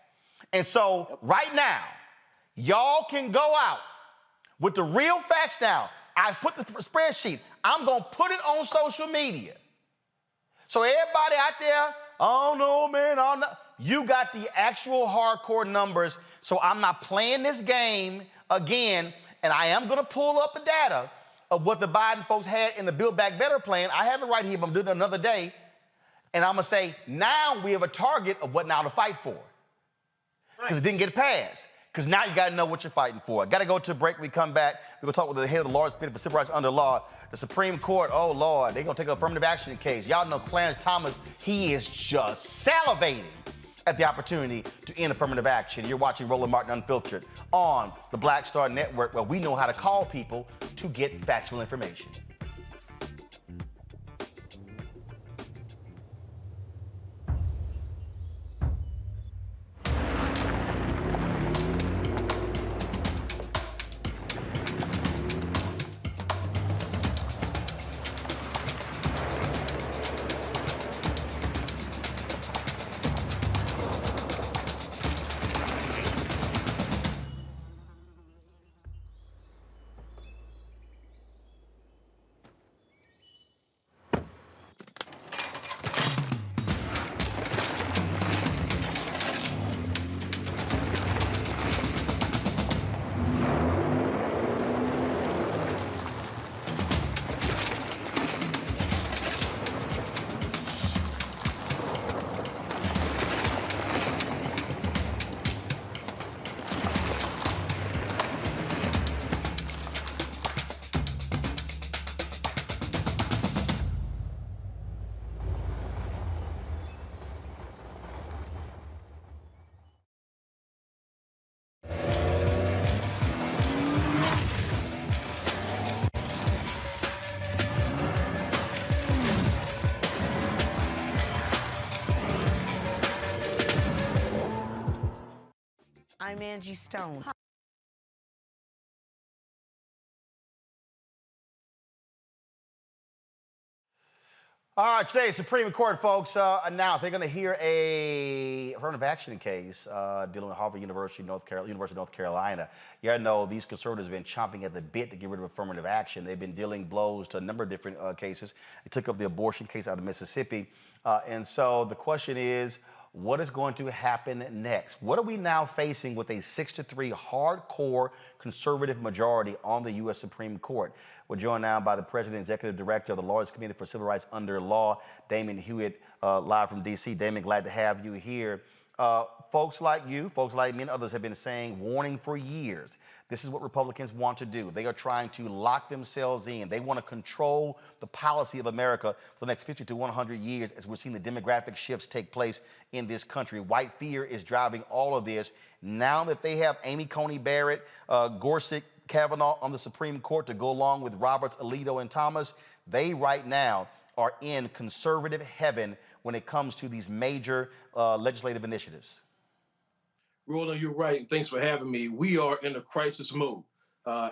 And so right now, y'all can go out with the real facts now. I put the spreadsheet. I'm going to put it on social media. So everybody out there, oh no, man, you got the actual hardcore numbers. So I'm not playing this game again, and I am going to pull up the data of what the Biden folks had in the Build Back Better plan. I have it right here, but I'm doing it another day. And I'm going to say, now we have a target of what now to fight for. Because it didn't get passed. Because now you got to know what you're fighting for. Got to go to a break. We come back. We're going to talk with the head of the largest committee for civil rights under law, the Supreme Court. Oh, Lord, they're going to take an affirmative action case. Y'all know Clarence Thomas, he is just salivating at the opportunity to end affirmative action. You're watching Roland Martin Unfiltered on the Black Star Network, where we know how to call people to get factual information. Angie Stone. All right, today, Supreme Court, folks, announced they're going to hear a affirmative action case dealing with Harvard University, University of North Carolina. You gotta know these conservatives have been chomping at the bit to get rid of affirmative action. They've been dealing blows to a number of different cases. They took up the abortion case out of Mississippi. And so the question is, what is going to happen next? What are we now facing with a 6-3 hardcore conservative majority on the U.S. Supreme Court? We're joined now by the President and Executive Director of the Lawyers Committee for Civil Rights Under Law, Damon Hewitt, live from D.C. Damon, glad to have you here. Folks like you, folks like me and others have been saying, warning for years, this is what Republicans want to do. They are trying to lock themselves in. They want to control the policy of America for the next 50 to 100 years as we're seeing the demographic shifts take place in this country. White fear is driving all of this. Now that they have Amy Coney Barrett, Gorsuch, Kavanaugh on the Supreme Court to go along with Roberts, Alito, and Thomas, they right now are in conservative heaven when it comes to these major legislative initiatives. Roland, you're right, and thanks for having me. We are in a crisis mode.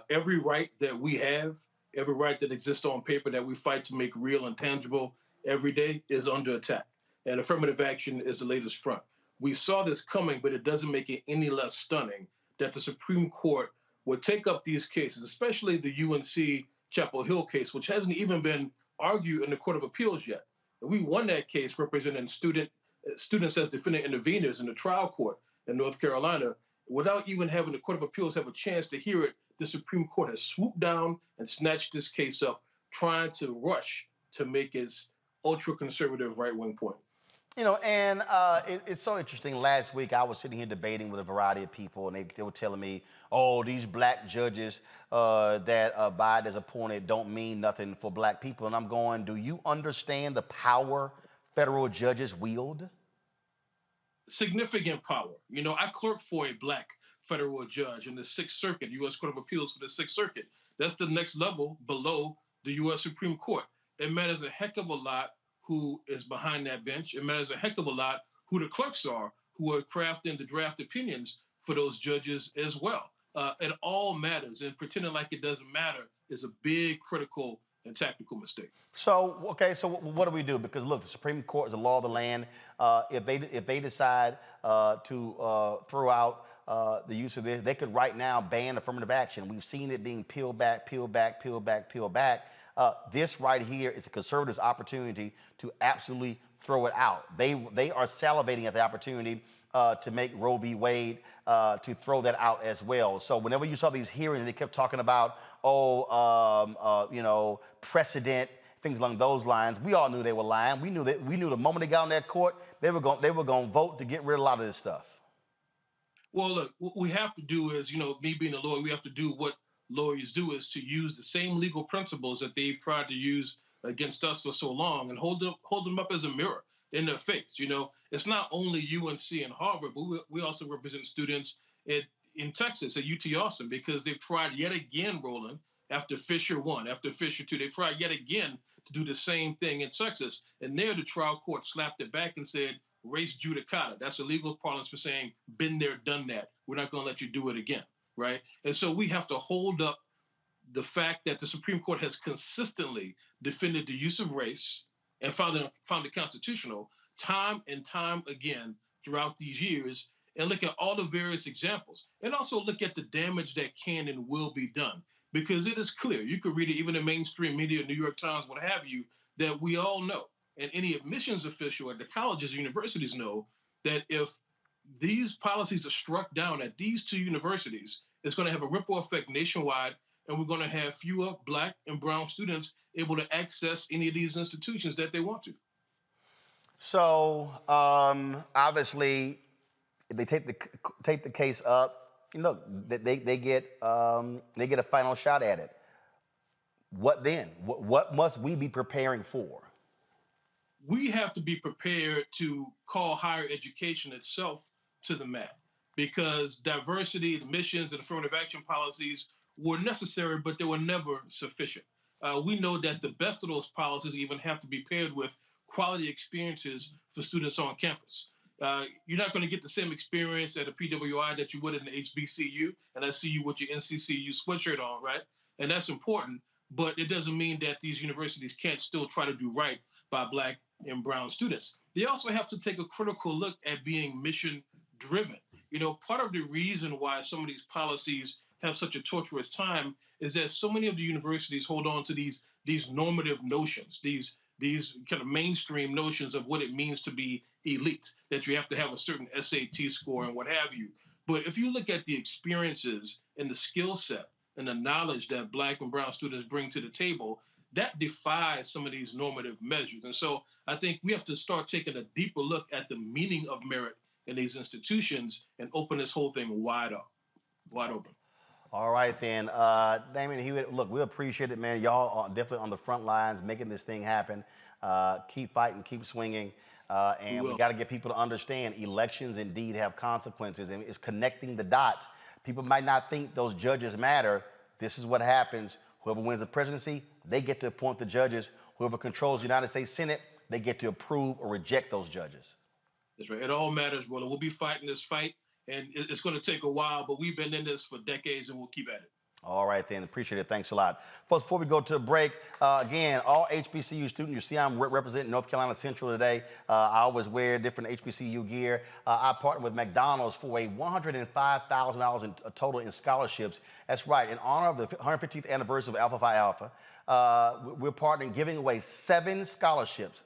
Every right that we have, every right that exists on paper that we fight to make real and tangible every day is under attack. And affirmative action is the latest front. We saw this coming, but it doesn't make it any less stunning that the Supreme Court would take up these cases, especially the UNC Chapel Hill case, which hasn't even been argued in the Court of Appeals yet. We won that case representing students as defendant interveners in the trial court in North Carolina. Without even having the Court of Appeals have a chance to hear it, the Supreme Court has swooped down and snatched this case up, trying to rush to make its ultra-conservative right-wing point. You know, and it's so interesting. Last week, I was sitting here debating with a variety of people, and they were telling me, oh, these black judges that Biden has appointed don't mean nothing for black people. And I'm going, do you understand the power federal judges wield? Significant power. You know, I clerked for a black federal judge in the Sixth Circuit, U.S. Court of Appeals for the Sixth Circuit. That's the next level below the U.S. Supreme Court. It matters a heck of a lot who is behind that bench. It matters a heck of a lot who the clerks are, who are crafting the draft opinions for those judges as well. It all matters, and pretending like it doesn't matter is a big, critical, and tactical mistake. So, okay, so what do we do? Because look, the Supreme Court is the law of the land. If they decide to throw out the use of this, they could right now ban affirmative action. We've seen it being peeled back, peeled back, peeled back, peeled back. This right here is a conservative's opportunity to absolutely throw it out. They are salivating at the opportunity to make Roe v. Wade, to throw that out as well. So whenever you saw these hearings, they kept talking about, you know, precedent, things along those lines. We all knew they were lying. We knew the moment they got on that court, they were going to vote to get rid of a lot of this stuff. Well, look, what we have to do is, you know, me being a lawyer, we have to do what lawyers do, is to use the same legal principles that they've tried to use against us for so long and hold them up as a mirror in their face. You know, it's not only UNC and Harvard, but we also represent students in Texas at UT Austin, because they've tried yet again, Roland, after Fisher 1, after Fisher 2, they tried yet again to do the same thing in Texas. And there the trial court slapped it back and said, race judicata. That's a legal parlance for saying, been there, done that. We're not going to let you do it again, right? And so we have to hold up the fact that the Supreme Court has consistently defended the use of race and found it constitutional time and time again throughout these years, and look at all the various examples, and also look at the damage that can and will be done. Because it is clear, you could read it even in mainstream media, New York Times, what have you, that we all know, and any admissions official at the colleges and universities know, that if these policies are struck down at these two universities, it's going to have a ripple effect nationwide, and we're going to have fewer black and brown students able to access any of these institutions that they want to. So obviously, if they take the case up, look, they get a final shot at it. What then? What must we be preparing for? We have to be prepared to call higher education itself to the mat, because diversity, admissions, and affirmative action policies were necessary, but they were never sufficient. We know that the best of those policies even have to be paired with quality experiences for students on campus. You're not going to get the same experience at a PWI that you would at an HBCU, and I see you with your NCCU sweatshirt on, right? And that's important, but it doesn't mean that these universities can't still try to do right by Black and brown students. They also have to take a critical look at being mission-driven. You know, part of the reason why some of these policies have such a torturous time is that so many of the universities hold on to these normative notions, these kind of mainstream notions of what it means to be elite, that you have to have a certain SAT score and what have you. But if you look at the experiences and the skill set and the knowledge that Black and brown students bring to the table, that defies some of these normative measures. And so I think we have to start taking a deeper look at the meaning of merit in these institutions and open this whole thing wide open. All right, then. Damon, Hewitt, look, we appreciate it, man. Y'all are definitely on the front lines making this thing happen. Keep fighting, keep swinging. And we got to get people to understand elections indeed have consequences, and it's connecting the dots. People might not think those judges matter. This is what happens. Whoever wins the presidency, they get to appoint the judges. Whoever controls the United States Senate, they get to approve or reject those judges. That's right. It all matters, brother. We'll be fighting this fight, and it's going to take a while, but we've been in this for decades, and we'll keep at it. All right, then. Appreciate it. Thanks a lot. Folks, before we go to a break, again, all HBCU students, you see I'm representing North Carolina Central today. I always wear different HBCU gear. I partnered with McDonald's for a $105,000 in total in scholarships. That's right. In honor of the 150th anniversary of Alpha Phi Alpha, we're partnering, giving away 7 scholarships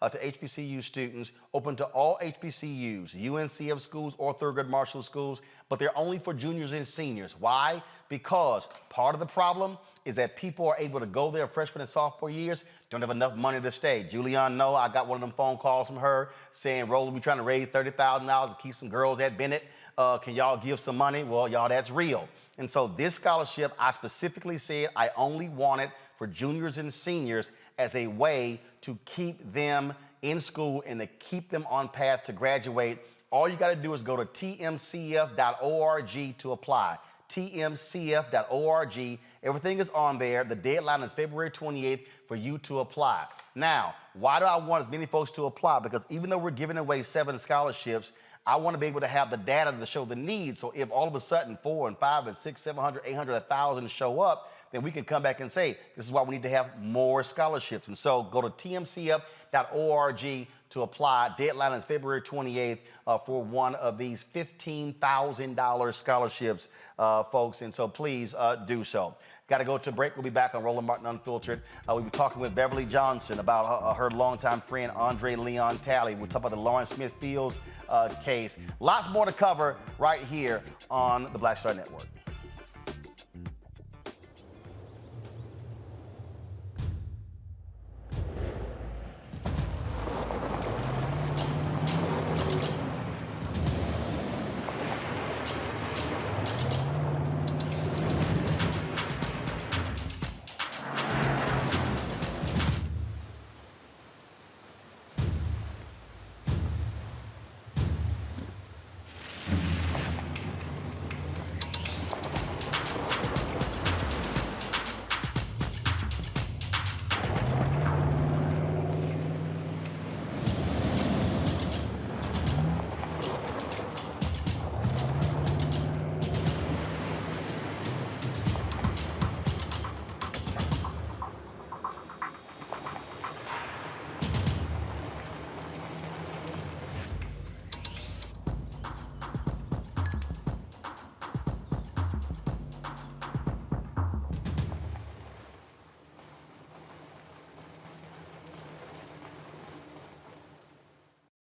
to HBCU students, open to all HBCUs, UNCF schools or Thurgood Marshall schools, but they're only for juniors and seniors. Why? Because part of the problem is that people are able to go there freshman and sophomore years, don't have enough money to stay. Julianne, no, I got one of them phone calls from her saying, Roland, we're trying to raise $30,000 to keep some girls at Bennett. Can y'all give some money? Well, y'all, that's real. And so this scholarship, I specifically said I only want it for juniors and seniors as a way to keep them in school and to keep them on path to graduate. All you got to do is go to tmcf.org to apply. tmcf.org. Everything is on there. The deadline is February 28th for you to apply. Now, why do I want as many folks to apply? Because even though we're giving away 7 scholarships, I want to be able to have the data to show the need. So if all of a sudden 4 and 5 and 6, 700, 800, 1,000 show up, then we can come back and say, this is why we need to have more scholarships. And so go to tmcf.org to apply. Deadline is February 28th for one of these $15,000 scholarships, folks. And so please do so. Got to go to break. We'll be back on Roland Martin Unfiltered. We'll be talking with Beverly Johnson about her longtime friend, Andre Leon Talley. We'll talk about the Lawrence Smith Fields case. Lots more to cover right here on the Black Star Network.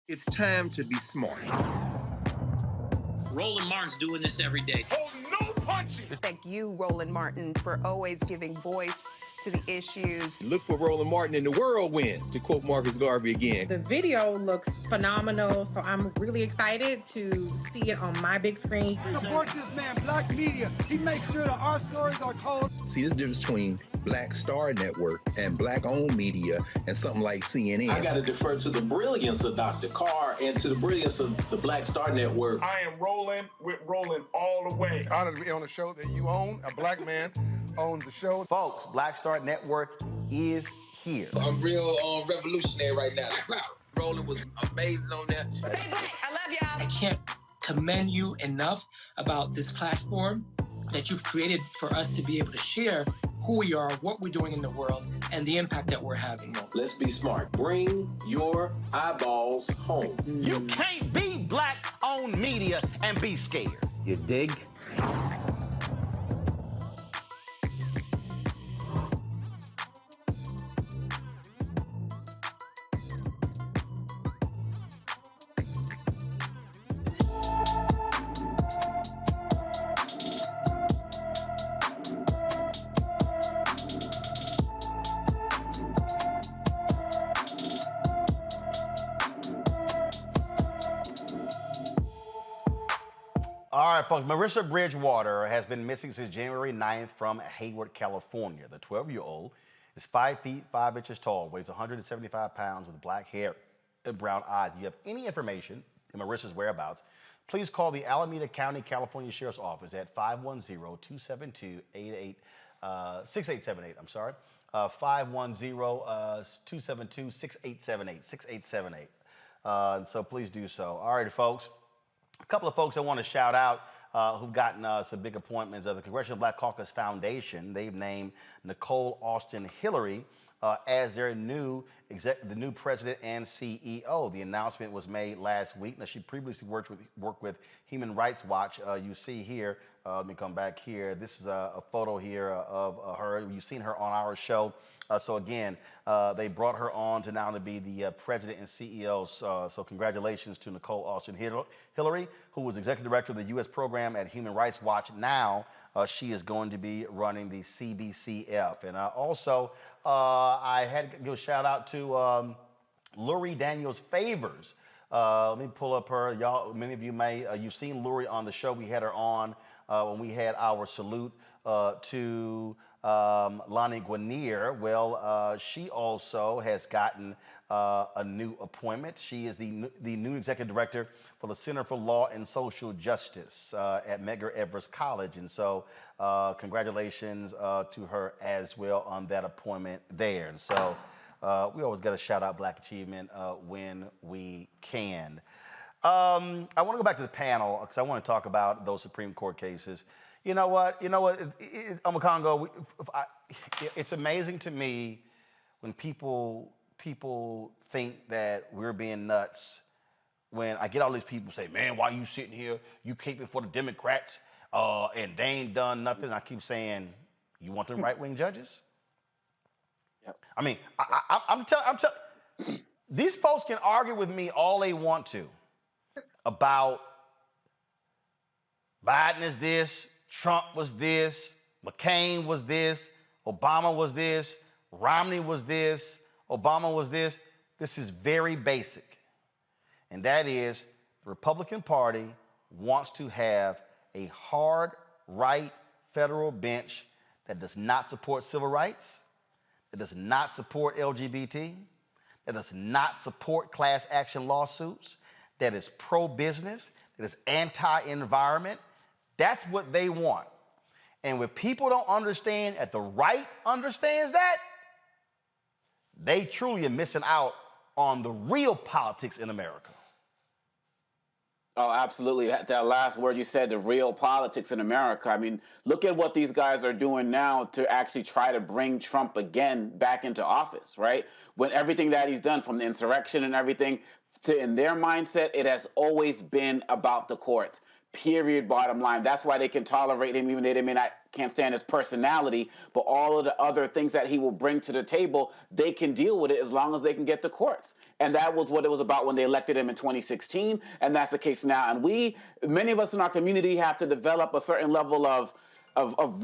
It's time to be smart. Roland Martin's doing this every day. Oh, no punches! Thank you, Roland Martin, for always giving voice to the issues. Look for Roland Martin in the whirlwind, to quote Marcus Garvey again. The video looks phenomenal, so I'm really excited to see it on my big screen. Support this man, Black Media. He makes sure that our stories are told. See, there's a difference between Black Star Network and Black-owned media and something like CNN. I got to defer to the brilliance of Dr. Carr and to the brilliance of the Black Star Network. I am rolling with Roland all the way. Honored to be on a show that you own. A Black man owns the show. Folks, Black Star Network is here. I'm real revolutionary right now. Roland was amazing on there. Stay black. I love y'all. I can't commend you enough about this platform that you've created for us to be able to share who we are, what we're doing in the world, and the impact that we're having. Let's be smart. Bring your eyeballs home. You can't be black-owned media and be scared. You dig? All right, folks. Marissa Bridgewater has been missing since January 9th from Hayward, California. The 12-year-old is 5 feet 5 inches tall, weighs 175 pounds, with black hair and brown eyes. If you have any information on Marissa's whereabouts, please call the Alameda County, California Sheriff's Office at 510-272-6878. I'm sorry, 510-272-6878. 6878. And so please do so. All right, folks. A couple of folks I want to shout out who've gotten some big appointments. The Congressional Black Caucus Foundation, they've named Nicole Austin Hillary as their the new president and CEO. The announcement was made last week. Now, she previously worked with Human Rights Watch. You see here, let me come back here. This is a photo here of her. You've seen her on our show. So again, they brought her on to now to be the president and CEO. So congratulations to Nicole Austin Hillary, who was executive director of the U.S. program at Human Rights Watch. Now she is going to be running the CBCF. And also, I had to give a shout out to Lurie Daniels Favors. Let me pull up her. Y'all, many of you may, you've seen Lurie on the show. We had her on when we had our salute to Lonnie Guinier. Well, she also has gotten a new appointment. She is the new executive director for the Center for Law and Social Justice at Medgar Evers College. And so congratulations to her as well on that appointment there. And so we always got to shout out Black achievement when we can. I want to go back to the panel because I want to talk about those Supreme Court cases. You know what, Omakongo, it's amazing to me when people think that we're being nuts. When I get all these people say, man, why you sitting here? You caping for the Democrats and they ain't done nothing. I keep saying, you want them right-wing judges? Yep. I mean, I'm telling, these folks can argue with me all they want to about Biden is this, Trump was this, McCain was this, Obama was this, Romney was this, Obama was this. This is very basic. And that is the Republican Party wants to have a hard right federal bench that does not support civil rights, that does not support LGBT, that does not support class action lawsuits, that is pro-business, that is anti-environment. That's what they want. And when people don't understand that the right understands that, they truly are missing out on the real politics in America. Oh, absolutely. That last word you said, the real politics in America. I mean, look at what these guys are doing now to actually try to bring Trump again back into office, right? When everything that he's done from the insurrection and everything, in their mindset, it has always been about the courts. Period, bottom line. That's why they can tolerate him, even though they can't stand his personality, but all of the other things that he will bring to the table, they can deal with it as long as they can get to courts. And that was what it was about when they elected him in 2016, and that's the case now. And many of us in our community have to develop a certain level of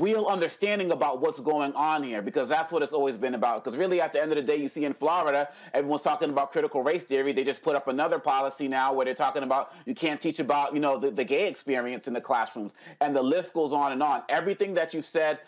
real understanding about what's going on here, because that's what it's always been about. Because really, at the end of the day, you see in Florida, everyone's talking about critical race theory. They just put up another policy now where they're talking about you can't teach about, the gay experience in the classrooms. And the list goes on and on. Everything that you said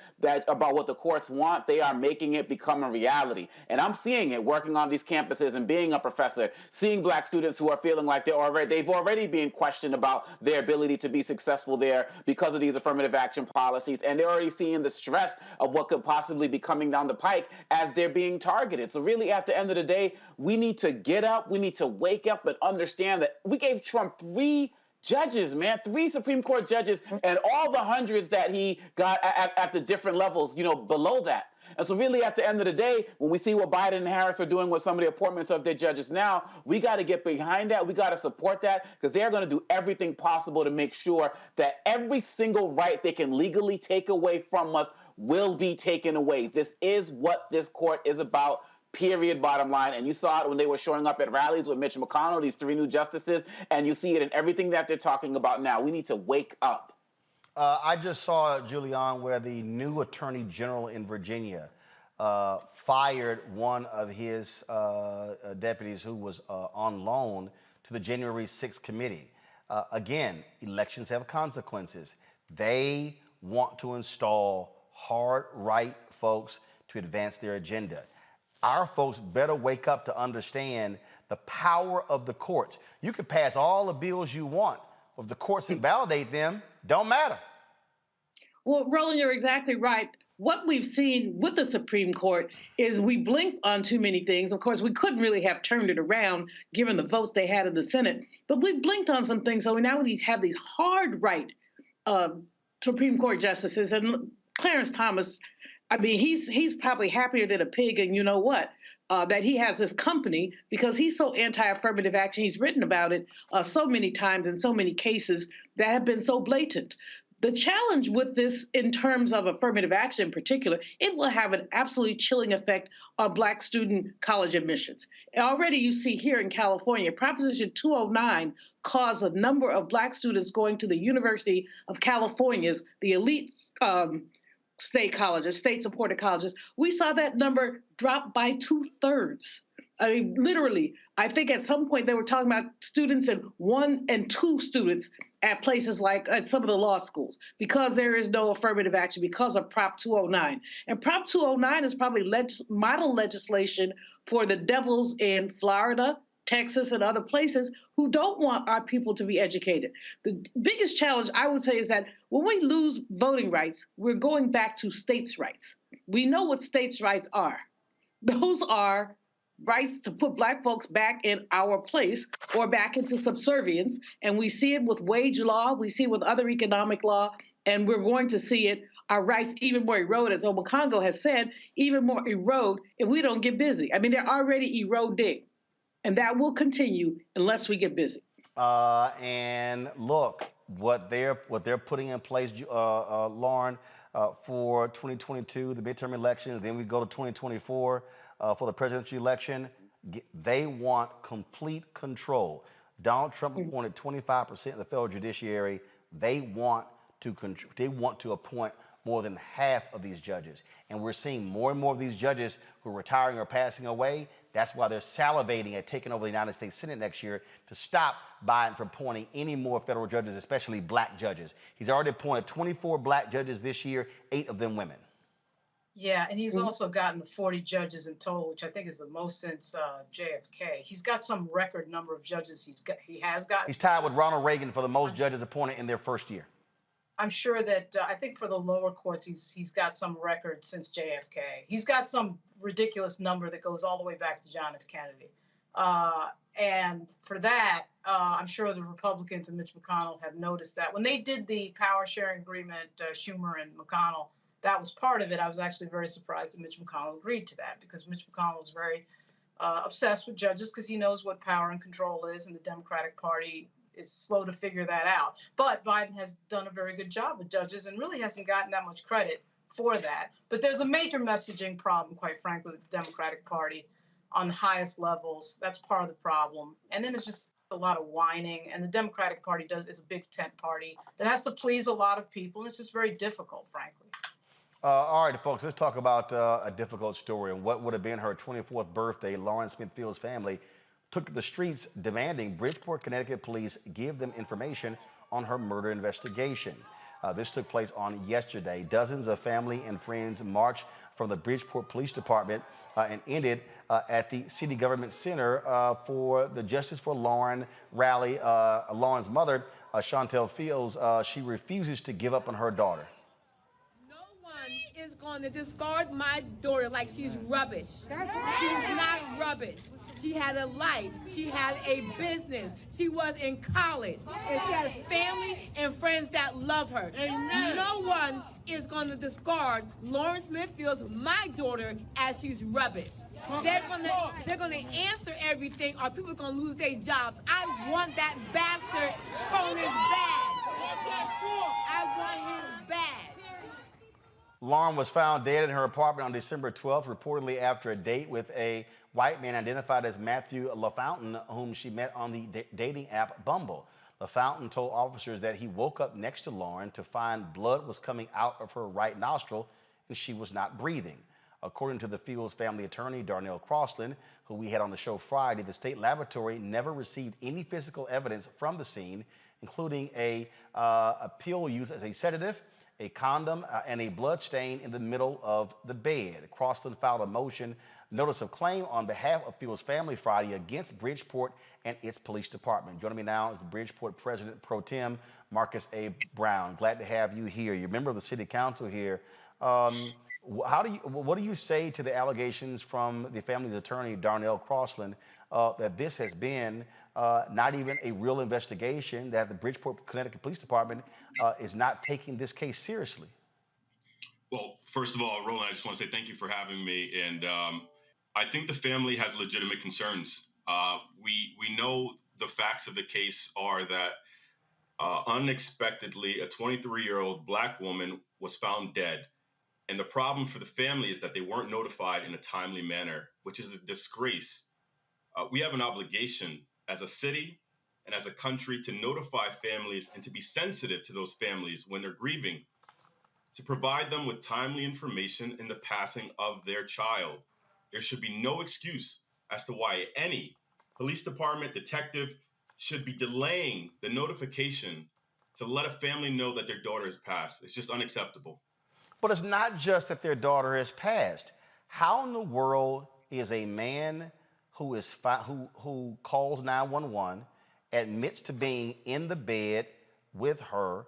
about what the courts want, they are making it become a reality. And I'm seeing it working on these campuses and being a professor, seeing Black students who are feeling like they've already been questioned about their ability to be successful there because of these affirmative action policies. policies, and they're already seeing the stress of what could possibly be coming down the pike as they're being targeted. So really, at the end of the day, we need to get up, we need to wake up and understand that we gave Trump 3 judges, man, 3 Supreme Court judges, and all the hundreds that he got at the different levels, you know, below that. And so really, at the end of the day, when we see what Biden and Harris are doing with some of the appointments of their judges now, we got to get behind that. We got to support that, because they're going to do everything possible to make sure that every single right they can legally take away from us will be taken away. This is what this court is about. Period, bottom line. And you saw it when they were showing up at rallies with Mitch McConnell, these 3 new justices, and you see it in everything that they're talking about now. We need to wake up. I just saw, Julian, where the new attorney general in Virginia fired one of his deputies who was on loan to the January 6th committee. Again, elections have consequences. They want to install hard right folks to advance their agenda. Our folks better wake up to understand the power of the courts. You can pass all the bills you want, but if the courts invalidate them, don't matter. Well, Roland, you're exactly right. What we've seen with the Supreme Court is we blinked on too many things. Of course, we couldn't really have turned it around given the votes they had in the Senate, but we blinked on some things. So now we have these hard right Supreme Court justices. And Clarence Thomas, I mean, he's probably happier than a pig. And you know what? That he has this company because he's so anti-affirmative action. He's written about it so many times in so many cases that have been so blatant. The challenge with this in terms of affirmative action in particular, it will have an absolutely chilling effect on Black student college admissions. Already you see here in California, Proposition 209 caused a number of Black students going to the University of California's, the elite state colleges, state-supported colleges. We saw that number drop by 2/3. I mean, literally, I think at some point they were talking about students and 1 and 2 students at places like at some of the law schools because there is no affirmative action because of Prop 209. And Prop 209 is probably model legislation for the devils in Florida, Texas, and other places who don't want our people to be educated. The biggest challenge, I would say, is that when we lose voting rights, we're going back to states' rights. We know what states' rights are. Those are rights to put Black folks back in our place or back into subservience. And we see it with wage law, we see it with other economic law, and we're going to see it, our rights even more erode, as Obakongo has said, even more erode if we don't get busy. I mean, they're already eroding, and that will continue unless we get busy. And look, what they're putting in place, Lauren, for 2022, the midterm elections, then we go to 2024 for the presidential election. They want complete control. Donald Trump appointed 25% of the federal judiciary. They want to appoint more than half of these judges. And we're seeing more and more of these judges who are retiring or passing away. That's why they're salivating at taking over the United States Senate next year to stop Biden from appointing any more federal judges, especially Black judges. He's already appointed 24 Black judges this year, 8 of them women. Yeah, and he's also gotten 40 judges in total, which I think is the most since JFK. He's got some record number of judges he has gotten. He's tied with Ronald Reagan for the most judges appointed in their first year. I'm sure that I think for the lower courts, he's got some record since JFK. He's got some ridiculous number that goes all the way back to John F. Kennedy. And for that, I'm sure the Republicans and Mitch McConnell have noticed that. When they did the power sharing agreement, Schumer and McConnell, that was part of it. I was actually very surprised that Mitch McConnell agreed to that because Mitch McConnell is very obsessed with judges because he knows what power and control is, and the Democratic Party is slow to figure that out. But Biden has done a very good job with judges and really hasn't gotten that much credit for that. But there's a major messaging problem, quite frankly, with the Democratic Party on the highest levels. That's part of the problem. And then it's just a lot of whining. And the Democratic Party is a big tent party that has to please a lot of people. And it's just very difficult, frankly. All right, folks, let's talk about a difficult story and what would have been her 24th birthday. Lauren Smithfield's family took to the streets demanding Bridgeport, Connecticut police give them information on her murder investigation. This took place on yesterday. Dozens of family and friends marched from the Bridgeport Police Department and ended at the City Government Center for the Justice for Lauren rally. Lauren's mother, Chantel Fields, she refuses to give up on her daughter. is going to discard my daughter like she's rubbish. She's not rubbish. She had a life. She had a business. She was in college. And she had family and friends that love her. Amen. No one is going to discard Lauren Smith-Fields, my daughter, as she's rubbish. They're gonna answer everything, or people are gonna lose their jobs. I want that bastard on his badge. I want his badge. Lauren was found dead in her apartment on December 12th, reportedly after a date with a white man identified as Matthew LaFountain, whom she met on the dating app Bumble. LaFountain told officers that he woke up next to Lauren to find blood was coming out of her right nostril and she was not breathing. According to the Fields family attorney, Darnell Crossland, who we had on the show Friday, the state laboratory never received any physical evidence from the scene, including a pill used as a sedative, a condom, and a blood stain in the middle of the bed. Crossland filed a notice of claim on behalf of Fields' family Friday against Bridgeport and its police department. Joining me now is the Bridgeport President Pro Tem, Marcus A. Brown. Glad to have you here. You're a member of the City Council here. What do you say to the allegations from the family's attorney, Darnell Crossland, that this has been not even a real investigation, that the Bridgeport, Connecticut Police Department is not taking this case seriously? Well, first of all, Roland, I just want to say thank you for having me. And I think the family has legitimate concerns. We know the facts of the case are that unexpectedly, a 23-year-old Black woman was found dead. And the problem for the family is that they weren't notified in a timely manner, which is a disgrace. We have an obligation as a city and as a country to notify families and to be sensitive to those families when they're grieving, to provide them with timely information in the passing of their child. There should be no excuse as to why any police department detective should be delaying the notification to let a family know that their daughter has passed. It's just unacceptable. But it's not just that their daughter has passed. How in the world is a man who calls 911, admits to being in the bed with her,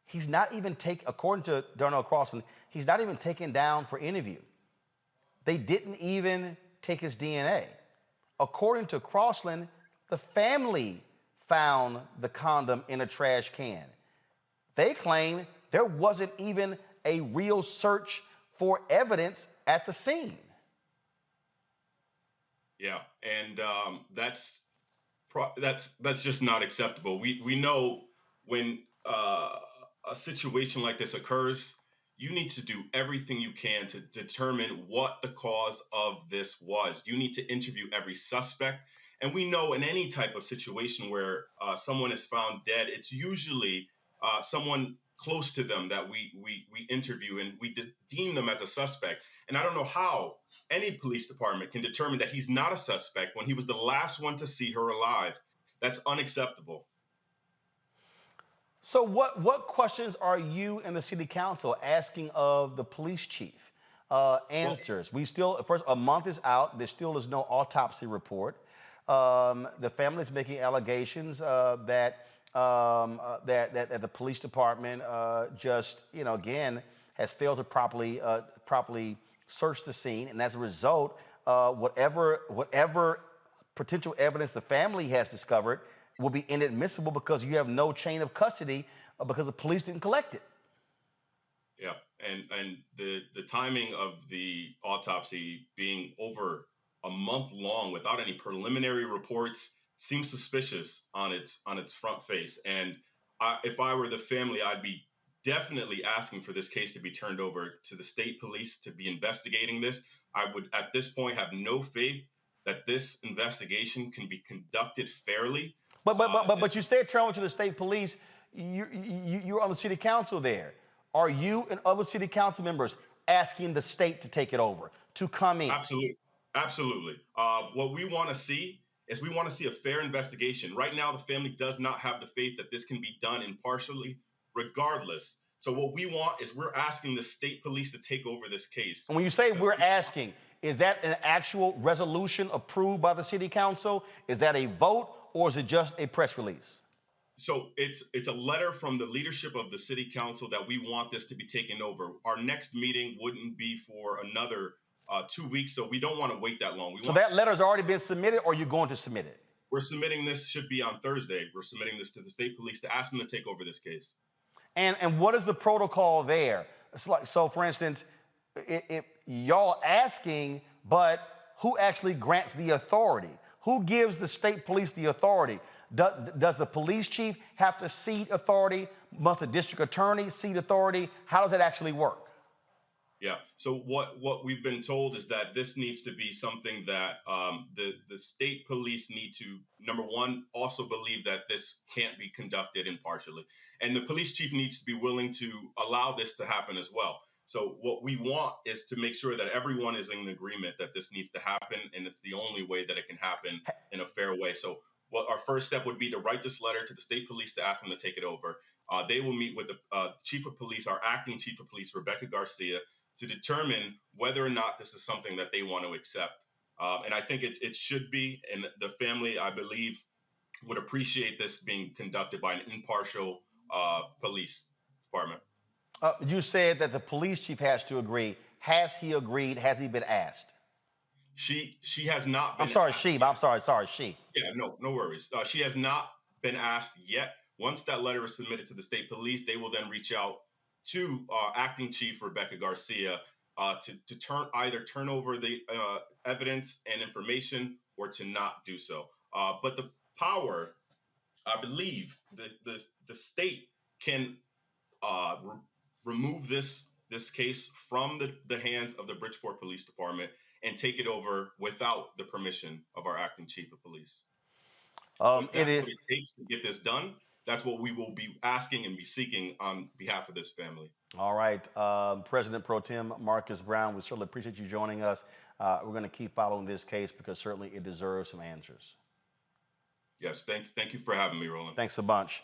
he's not even according to Darnell Crossland, he's not even taken down for interview. They didn't even take his DNA. According to Crossland, the family found the condom in a trash can. They claim there wasn't even a real search for evidence at the scene. Yeah, and that's just not acceptable. We know when a situation like this occurs, you need to do everything you can to determine what the cause of this was. You need to interview every suspect. And we know in any type of situation where someone is found dead, it's usually someone close to them that we interview and we deem them as a suspect. And I don't know how any police department can determine that he's not a suspect when he was the last one to see her alive. That's unacceptable. So what questions are you and the city council asking of the police chief? Answers. We still, first, a month is out. There still is no autopsy report. The family is making allegations that the police department just, again, has failed to properly search the scene, and as a result, whatever potential evidence the family has discovered will be inadmissible because you have no chain of custody because the police didn't collect it. Yeah, and the timing of the autopsy being over a month long without any preliminary reports seems suspicious on its front face. And if I were the family, I'd be definitely asking for this case to be turned over to the state police to be investigating this. I would, at this point, have no faith that this investigation can be conducted fairly. But you said turn over to the state police. You're on the city council there. Are you and other city council members asking the state to take it over, to come in? Absolutely. What we want to see is we want to see a fair investigation. Right now, the family does not have the faith that this can be done impartially, regardless. So what we want is we're asking the state police to take over this case. And when you say we're asking, is that an actual resolution approved by the city council? Is that a vote, or is it just a press release? So it's a letter from the leadership of the city council that we want this to be taken over. Our next meeting wouldn't be for another 2 weeks, so we don't want to wait that long. So that letter's already been submitted, or you're going to submit it? We're submitting this, should be on Thursday. We're submitting this to the state police to ask them to take over this case. And what is the protocol there? It's like, so for instance, y'all asking, but who actually grants the authority? Who gives the state police the authority? Does the police chief have to cede authority? Must the district attorney cede authority? How does that actually work? Yeah. So what we've been told is that this needs to be something that the state police need to, number one, also believe that this can't be conducted impartially. And the police chief needs to be willing to allow this to happen as well. So what we want is to make sure that everyone is in agreement that this needs to happen, and it's the only way that it can happen in a fair way. So what our first step would be to write this letter to the state police to ask them to take it over. They will meet with the chief of police, our acting chief of police, Rebecca Garcia, to determine whether or not this is something that they want to accept. And I think it should be, and the family, I believe, would appreciate this being conducted by an impartial police department. You said that the police chief has to agree. Has he agreed? Has he been asked? She has not been I'm sorry, asked. she. Yeah, no worries. She has not been asked yet. Once that letter is submitted to the state police, they will then reach out to acting chief Rebecca Garcia to either turn over the evidence and information or to not do so. But the power, I believe, the state can remove this case from the hands of the Bridgeport Police Department and take it over without the permission of our acting chief of police. What it takes to get this done. That's what we will be asking and be seeking on behalf of this family. All right. President Pro Tem Marcus Brown, we certainly appreciate you joining us. We're going to keep following this case because certainly it deserves some answers. Yes, thank you for having me, Roland. Thanks a bunch.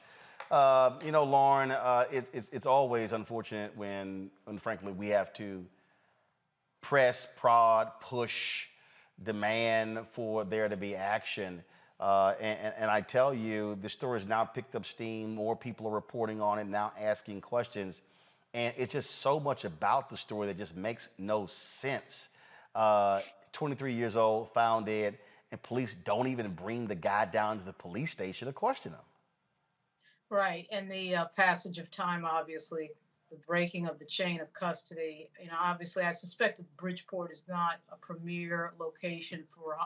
You know, Lauren, it's always unfortunate when frankly, we have to press, prod, push, demand for there to be action. And I tell you, this story has now picked up steam. More people are reporting on it, now asking questions. And it's just so much about the story that just makes no sense. 23 years old, found dead, and police don't even bring the guy down to the police station to question him. Right. And the passage of time, obviously, the breaking of the chain of custody. You know, obviously, I suspect that Bridgeport is not a premier location for,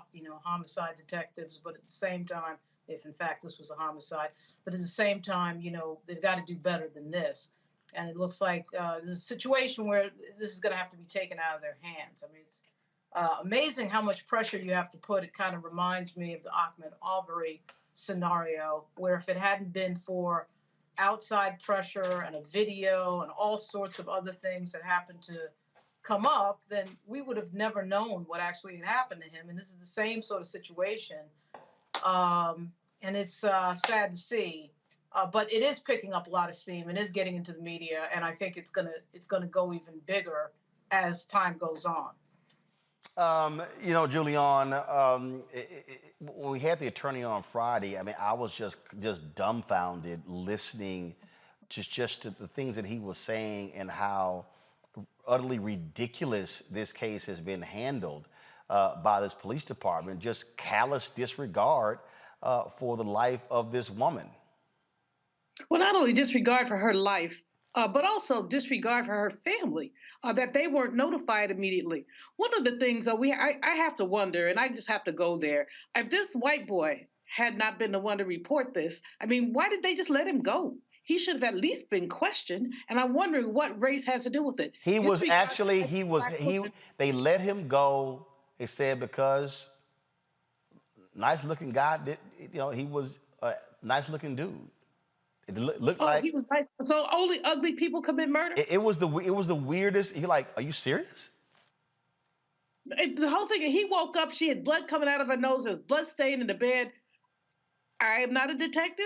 homicide detectives. But at the same time, if in fact this was a homicide, but at the same time, they've got to do better than this. And it looks like there's a situation where this is going to have to be taken out of their hands. I mean, it's amazing how much pressure you have to put. It kind of reminds me of the Ahmaud Arbery scenario, where if it hadn't been for outside pressure and a video and all sorts of other things that happened to come up, then we would have never known what actually had happened to him. And this is the same sort of situation. And it's sad to see. But it is picking up a lot of steam and is getting into the media, and I think it's gonna go even bigger as time goes on. Julian, when we had the attorney on Friday, I mean, I was just dumbfounded listening just to the things that he was saying and how utterly ridiculous this case has been handled by this police department. Just callous disregard for the life of this woman. Well, not only disregard for her life, but also disregard for her family, that they weren't notified immediately. One of the things I have to wonder, and I just have to go there, if this white boy had not been the one to report this, I mean, why did they just let him go? He should have at least been questioned, and I'm wondering what race has to do with it. They let him go, they said, because nice looking guy, he was a nice looking dude. It looked like he was nice. So only ugly people commit murder? It was the weirdest. You're like, are you serious? The whole thing, he woke up, she had blood coming out of her nose, there's blood stain in the bed. I am not a detective.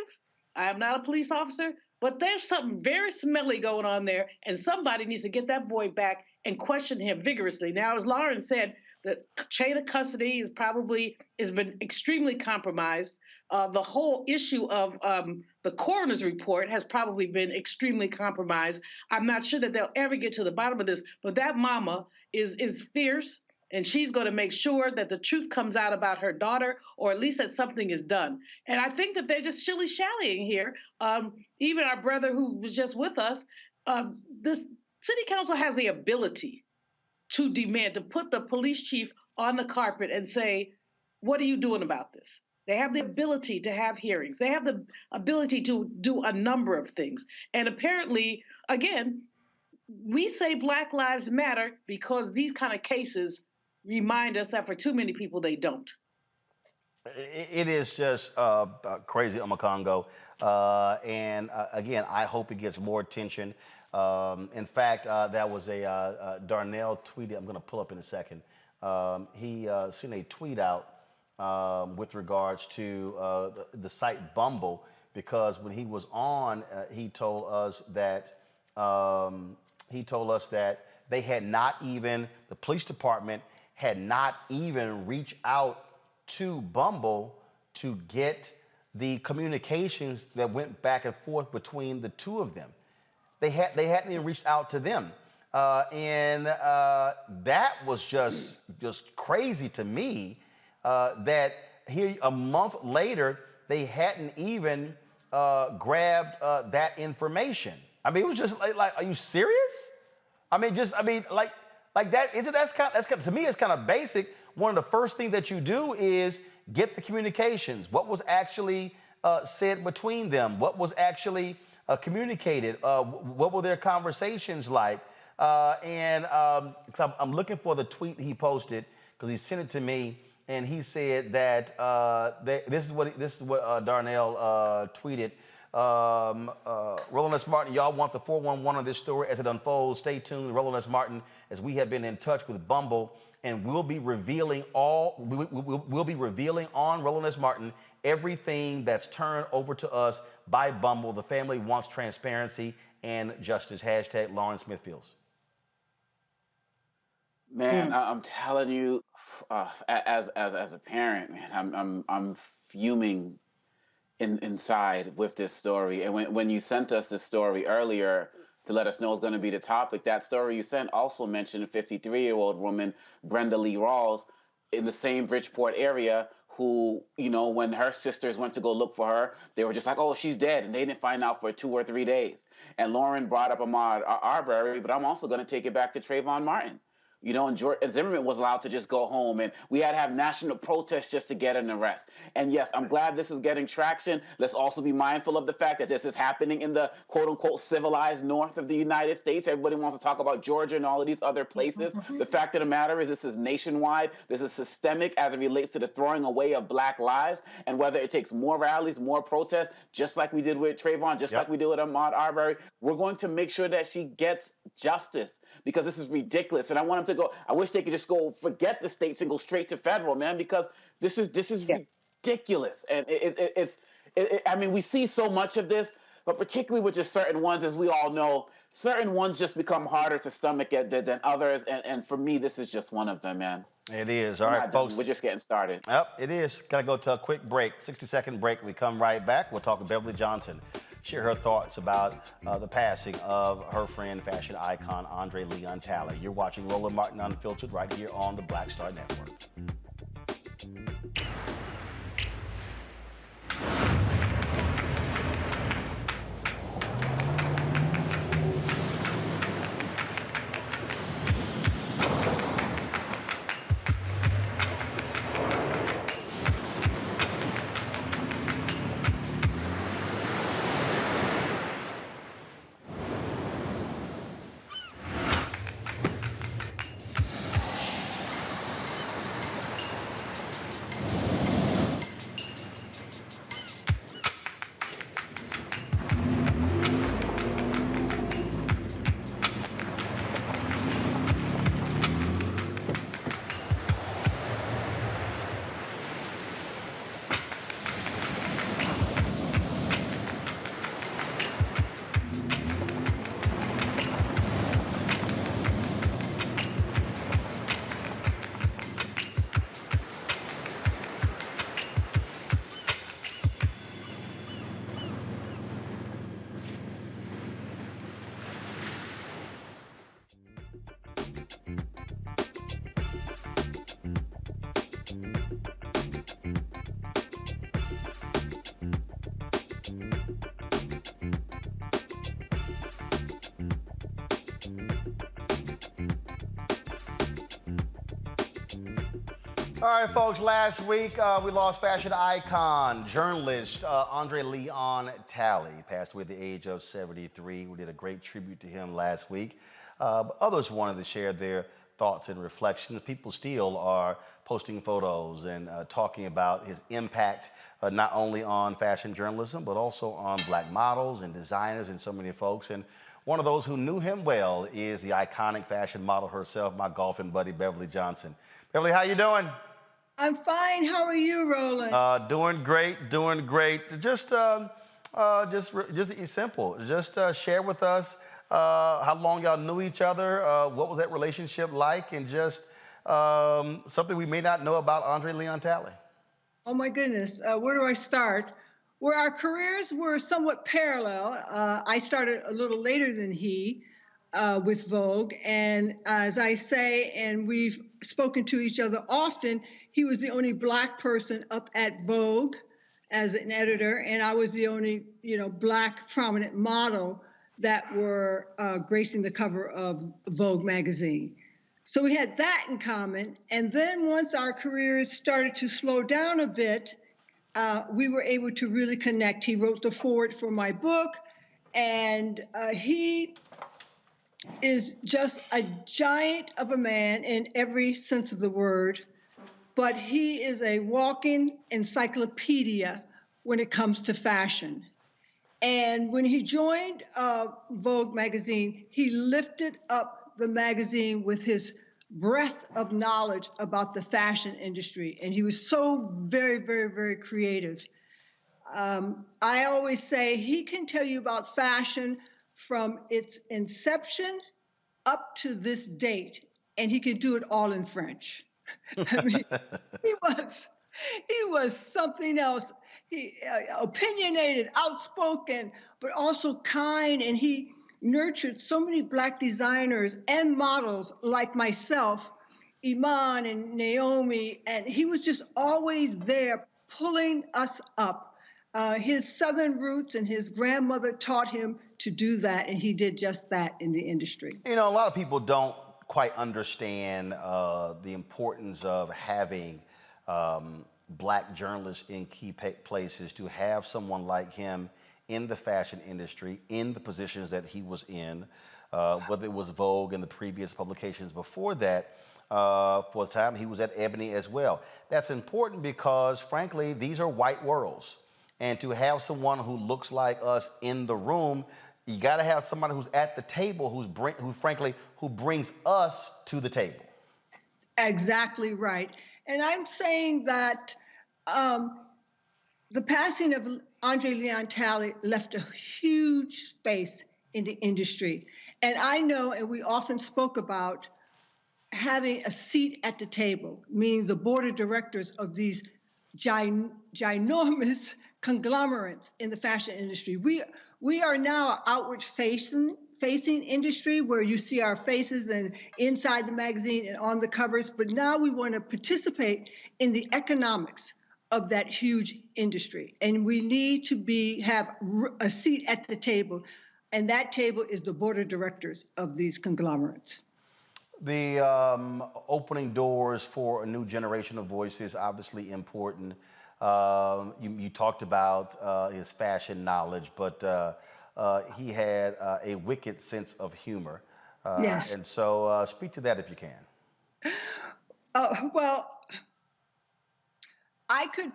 I am not a police officer, but there's something very smelly going on there, and somebody needs to get that boy back and question him vigorously. Now, as Lauren said, the chain of custody has been extremely compromised. The whole issue of the coroner's report has probably been extremely compromised. I'm not sure that they'll ever get to the bottom of this, but that mama is fierce, and she's going to make sure that the truth comes out about her daughter, or at least that something is done. And I think that they're just shilly-shallying here. Even our brother who was just with us, this city council has the ability to demand, to put the police chief on the carpet and say, what are you doing about this? They have the ability to have hearings. They have the ability to do a number of things. And apparently, again, we say Black Lives Matter because these kind of cases remind us that for too many people, they don't. It is just crazy, Omakongo. And again, I hope it gets more attention. In fact, that was a Darnell tweet. I'm going to pull up in a second. He sent a tweet out with regards to the site Bumble, because when he was on, he told us that they had not even, the police department had not even reached out to Bumble to get the communications that went back and forth between the two of them. They hadn't even reached out to them. And that was just crazy to me, that here a month later, they hadn't even grabbed that information. I mean, it was just like, are you serious? I mean, like that, that's kind of, to me, it's kind of basic. One of the first things that you do is get the communications. What was actually said between them? What was actually communicated? What were their conversations like? And I'm looking for the tweet he posted, because he sent it to me, and he said that this is what Darnell tweeted. Roland S. Martin, y'all want the 411 on this story as it unfolds. Stay tuned, Roland S. Martin, as we have been in touch with Bumble, and we'll be revealing we'll be revealing on Roland S. Martin everything that's turned over to us by Bumble. The family wants transparency and justice. # Lauren Smithfields. Man, I'm telling you, as a parent, man, I'm fuming inside with this story. And when you sent us this story earlier to let us know it's going to be the topic, that story you sent also mentioned a 53-year-old woman, Brenda Lee Rawls, in the same Bridgeport area, who, you know, when her sisters went to go look for her, they were just like, oh, she's dead. And they didn't find out for 2 or 3 days. And Lauren brought up Ahmaud Arbery, but I'm also going to take it back to Trayvon Martin. You know, and Zimmerman was allowed to just go home, and we had to have national protests just to get an arrest. And yes, I'm glad this is getting traction. Let's also be mindful of the fact that this is happening in the quote-unquote civilized north of the United States. Everybody wants to talk about Georgia and all of these other places. The fact of the matter is this is nationwide. This is systemic as it relates to the throwing away of Black lives, and whether it takes more rallies, more protests, just like we did with Trayvon, just like we did with Ahmaud Arbery, we're going to make sure that she gets justice, because this is ridiculous. And I want them to go, I wish they could just go forget the states and go straight to federal, man, because this is ridiculous. And I mean, we see so much of this, but particularly with just certain ones, as we all know, certain ones just become harder to stomach than others. And for me, this is just one of them, man. It is. All right, folks. We're just getting started. Yep, it is. Got to go to a quick break, 60-second break. We come right back. We'll talk to Beverly Johnson, share her thoughts about the passing of her friend, fashion icon, Andre Leon Talley. You're watching Roland Martin Unfiltered right here on the Black Star Network. All right, folks, last week we lost fashion icon, journalist Andre Leon Talley. He passed away at the age of 73. We did a great tribute to him last week. But others wanted to share their thoughts and reflections. People still are posting photos and talking about his impact not only on fashion journalism, but also on black models and designers and so many folks. And one of those who knew him well is the iconic fashion model herself, my golfing buddy, Beverly Johnson. Beverly, how you doing? I'm fine. How are you, Roland? Doing great, doing great. Just simple. Just share with us how long y'all knew each other, what was that relationship like, and just something we may not know about Andre Leon Talley. Oh my goodness, where do I start? Well, our careers were somewhat parallel. I started a little later than he with Vogue, and as I say, and we've spoken to each other often, he was the only Black person up at Vogue as an editor, and I was the only, Black prominent model that were gracing the cover of Vogue magazine. So we had that in common. And then once our careers started to slow down a bit, we were able to really connect. He wrote the foreword for my book, and he is just a giant of a man in every sense of the word, but he is a walking encyclopedia when it comes to fashion. And when he joined Vogue magazine, he lifted up the magazine with his breadth of knowledge about the fashion industry. And he was so very, very, very creative. I always say he can tell you about fashion from its inception up to this date, and he can do it all in French. I mean, he was something else. He opinionated, outspoken, but also kind, and he nurtured so many Black designers and models like myself, Iman and Naomi, and he was just always there pulling us up. His Southern roots and his grandmother taught him to do that, and he did just that in the industry. A lot of people don't quite understand the importance of having Black journalists in key places, to have someone like him in the fashion industry, in the positions that he was in, whether it was Vogue and the previous publications before that. For the time he was at Ebony as well. That's important because, frankly, these are white worlds. And to have someone who looks like us in the room, you got to have somebody who's at the table, who brings us to the table. Exactly right. And I'm saying that the passing of Andre Leon Talley left a huge space in the industry. And I know, and we often spoke about having a seat at the table, meaning the board of directors of these ginormous conglomerates in the fashion industry. We are now an outward facing industry where you see our faces and inside the magazine and on the covers, but now we want to participate in the economics of that huge industry. And we need to have a seat at the table, and that table is the board of directors of these conglomerates. The opening doors for a new generation of voices, obviously important. You talked about his fashion knowledge, but he had a wicked sense of humor. Yes. And so speak to that if you can. Well, I could,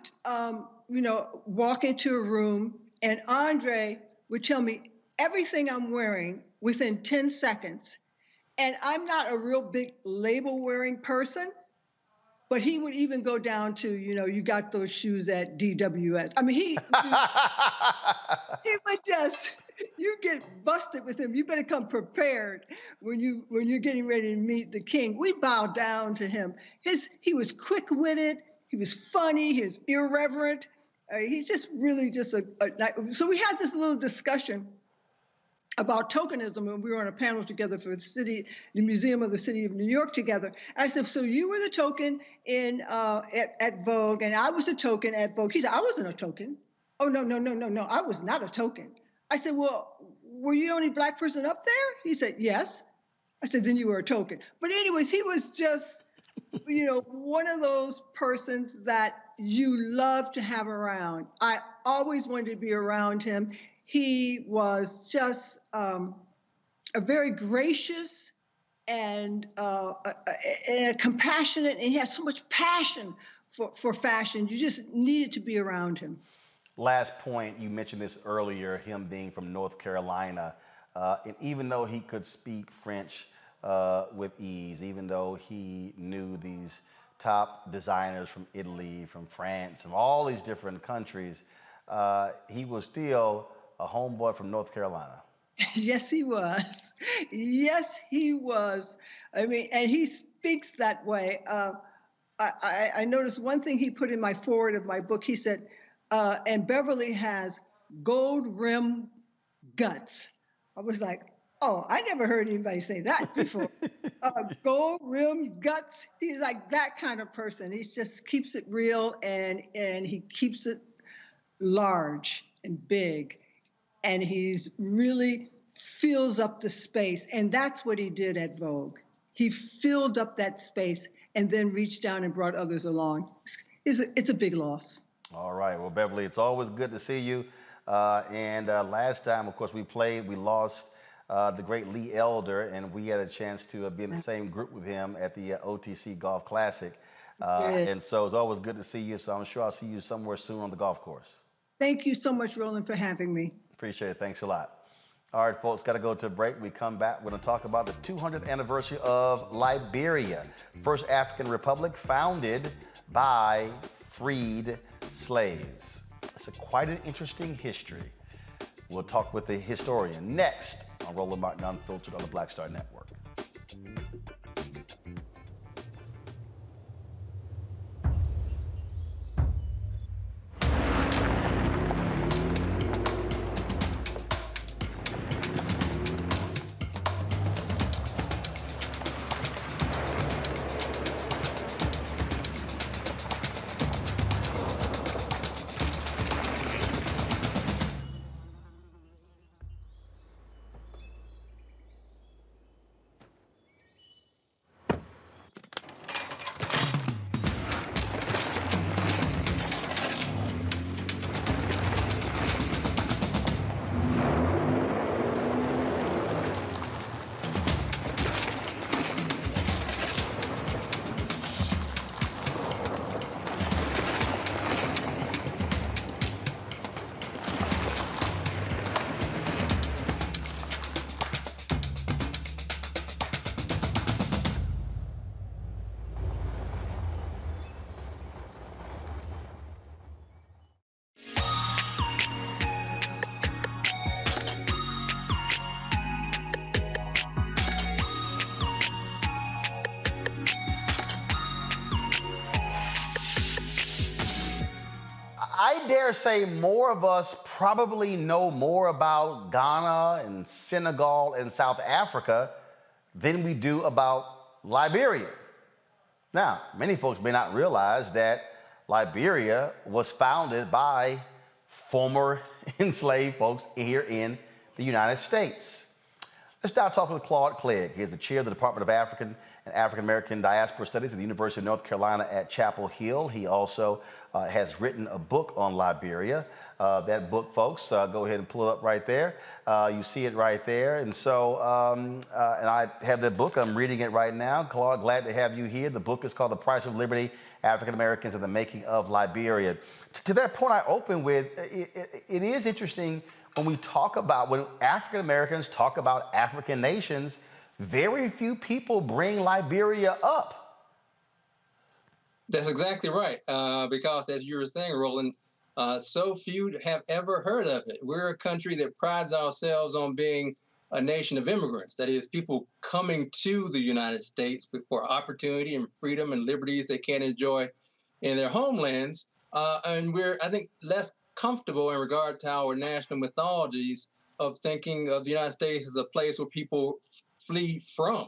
walk into a room and Andre would tell me everything I'm wearing within 10 seconds. And I'm not a real big label wearing person, but he would even go down to, you got those shoes at DWS. I mean, he would just, you get busted with him. You better come prepared when you're getting ready to meet the king. We bow down to him. He was quick-witted. He was funny. He was irreverent. He's just really so we had this little discussion about tokenism, and we were on a panel together for the Museum of the City of New York together. I said, so you were the token at Vogue, and I was a token at Vogue. He said, I wasn't a token. Oh, no, I was not a token. I said, well, were you the only Black person up there? He said, yes. I said, then you were a token. But anyways, he was just one of those persons that you love to have around. I always wanted to be around him. He was just a very gracious and compassionate, and he has so much passion for fashion. You just needed to be around him. Last point, you mentioned this earlier, him being from North Carolina. And even though he could speak French with ease, even though he knew these top designers from Italy, from France, from all these different countries, he was still a homeboy from North Carolina. Yes, he was. Yes, he was. I mean, and he speaks that way. I noticed one thing he put in my foreword of my book. He said, and Beverly has gold rim guts. I was like, oh, I never heard anybody say that before. Gold rim guts. He's like that kind of person. He just keeps it real, and he keeps it large and big. And he's really fills up the space. And that's what he did at Vogue. He filled up that space and then reached down and brought others along. It's a big loss. All right. Well, Beverly, it's always good to see you. And last time, of course, we lost the great Lee Elder, and we had a chance to be in the same group with him at the OTC Golf Classic. And so it's always good to see you. So I'm sure I'll see you somewhere soon on the golf course. Thank you so much, Roland, for having me. Appreciate it. Thanks a lot. All right, folks, got to go to a break. We come back. We're going to talk about the 200th anniversary of Liberia, first African republic founded by freed slaves. It's quite an interesting history. We'll talk with the historian next on Roland Martin Unfiltered on the Black Star Network. I dare say more of us probably know more about Ghana and Senegal and South Africa than we do about Liberia. Now, many folks may not realize that Liberia was founded by former enslaved folks here in the United States. Let's now talk with Claude Clegg. He is the chair of the Department of African and African American Diaspora Studies at the University of North Carolina at Chapel Hill. He also has written a book on Liberia. That book, folks, go ahead and pull it up right there. You see it right there. And so, and I have that book. I'm reading it right now. Claude, glad to have you here. The book is called The Price of Liberty, African Americans and the Making of Liberia. To that point I opened with, it is interesting when we talk about, when African Americans talk about African nations, very few people bring Liberia up. That's exactly right. Because as you were saying, Roland, so few have ever heard of it. We're a country that prides ourselves on being a nation of immigrants. That is, people coming to the United States for opportunity and freedom and liberties they can't enjoy in their homelands. And we're, I think, less comfortable in regard to our national mythologies of thinking of the United States as a place where people flee from.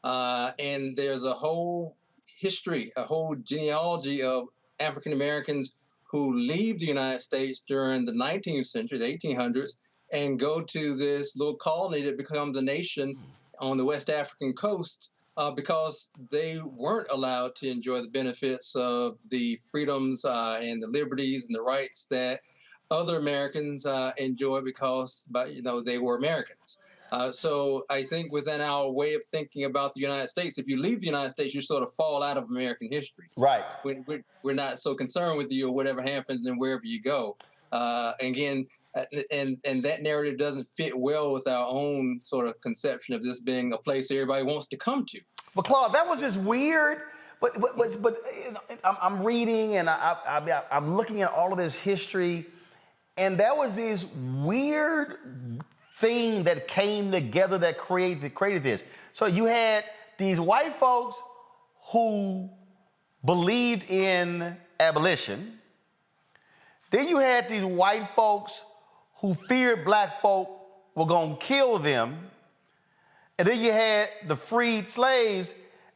And there's a whole history, a whole genealogy of African Americans who leave the United States during the 19th century, the 1800s, and go to this little colony that becomes a nation on the West African coast because they weren't allowed to enjoy the benefits of the freedoms and the liberties and the rights that other Americans enjoy because, they were Americans. So I think within our way of thinking about the United States, if you leave the United States, you sort of fall out of American history. Right. We're not so concerned with you or whatever happens and wherever you go. Again, and that narrative doesn't fit well with our own sort of conception of this being a place everybody wants to come to. But Claude, that was this weird. But I'm reading and I'm looking at all of this history, and that was this weird thing that came together that created this. So you had these white folks who believed in abolition. Then you had these white folks who feared black folk were going to kill them. And then you had the freed slaves,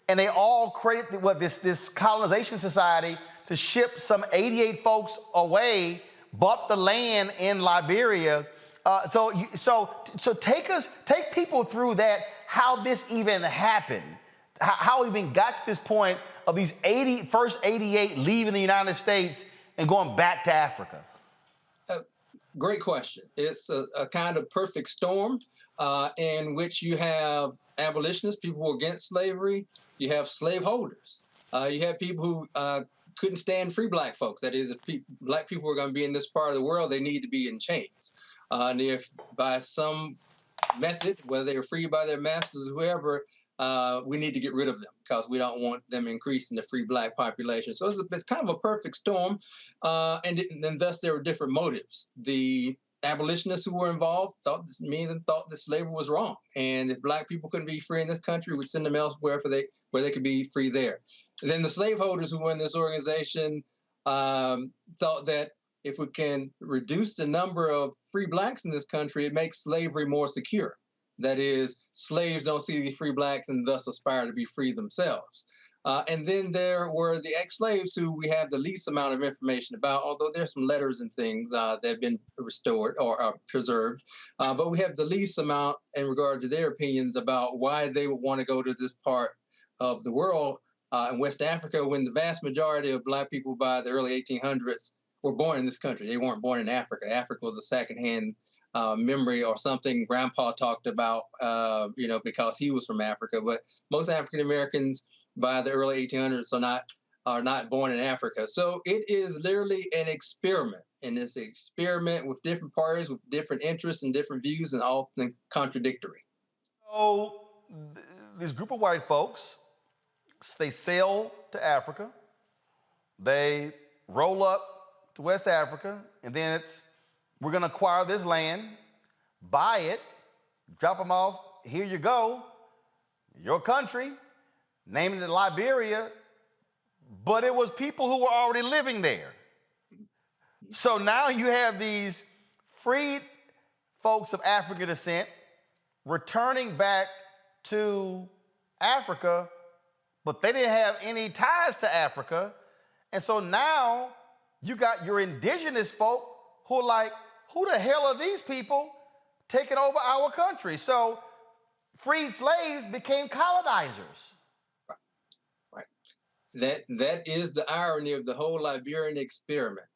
and they all created this colonization society to ship some 88 folks away, bought the land in Liberia. So take people through that, how this even happened, how we even got to this point of these first 88 leaving the United States and going back to Africa. Great question. It's a kind of perfect storm in which you have abolitionists, people who are against slavery. You have slaveholders. You have people who couldn't stand free black folks. That is, if black people are going to be in this part of the world, they need to be in chains. And if by some method, whether they were freed by their masters or whoever, we need to get rid of them because we don't want them increasing the free black population. So it's kind of a perfect storm, and thus there were different motives. The abolitionists who were involved thought that slavery was wrong, and if black people couldn't be free in this country, we'd send them elsewhere where they could be free there. And then the slaveholders who were in this organization thought that if we can reduce the number of free blacks in this country, it makes slavery more secure. That is, slaves don't see the free blacks and thus aspire to be free themselves. And then there were the ex-slaves who we have the least amount of information about, although there's some letters and things that have been restored or preserved. But we have the least amount in regard to their opinions about why they would want to go to this part of the world in West Africa when the vast majority of black people by the early 1800s were born in this country. They weren't born in Africa. Africa was a secondhand memory or something Grandpa talked about, because he was from Africa. But most African Americans by the early 1800s are not born in Africa. So it is literally an experiment, and it's an experiment with different parties, with different interests and different views, and often contradictory. So this group of white folks, they sail to Africa. They roll up to West Africa, and then we're going to acquire this land, buy it, drop them off, here you go, your country, named it Liberia, but it was people who were already living there. So now you have these freed folks of African descent returning back to Africa, but they didn't have any ties to Africa. And so now you got your indigenous folk who are like, who the hell are these people taking over our country? So freed slaves became colonizers. Right. That is the irony of the whole Liberian experiment.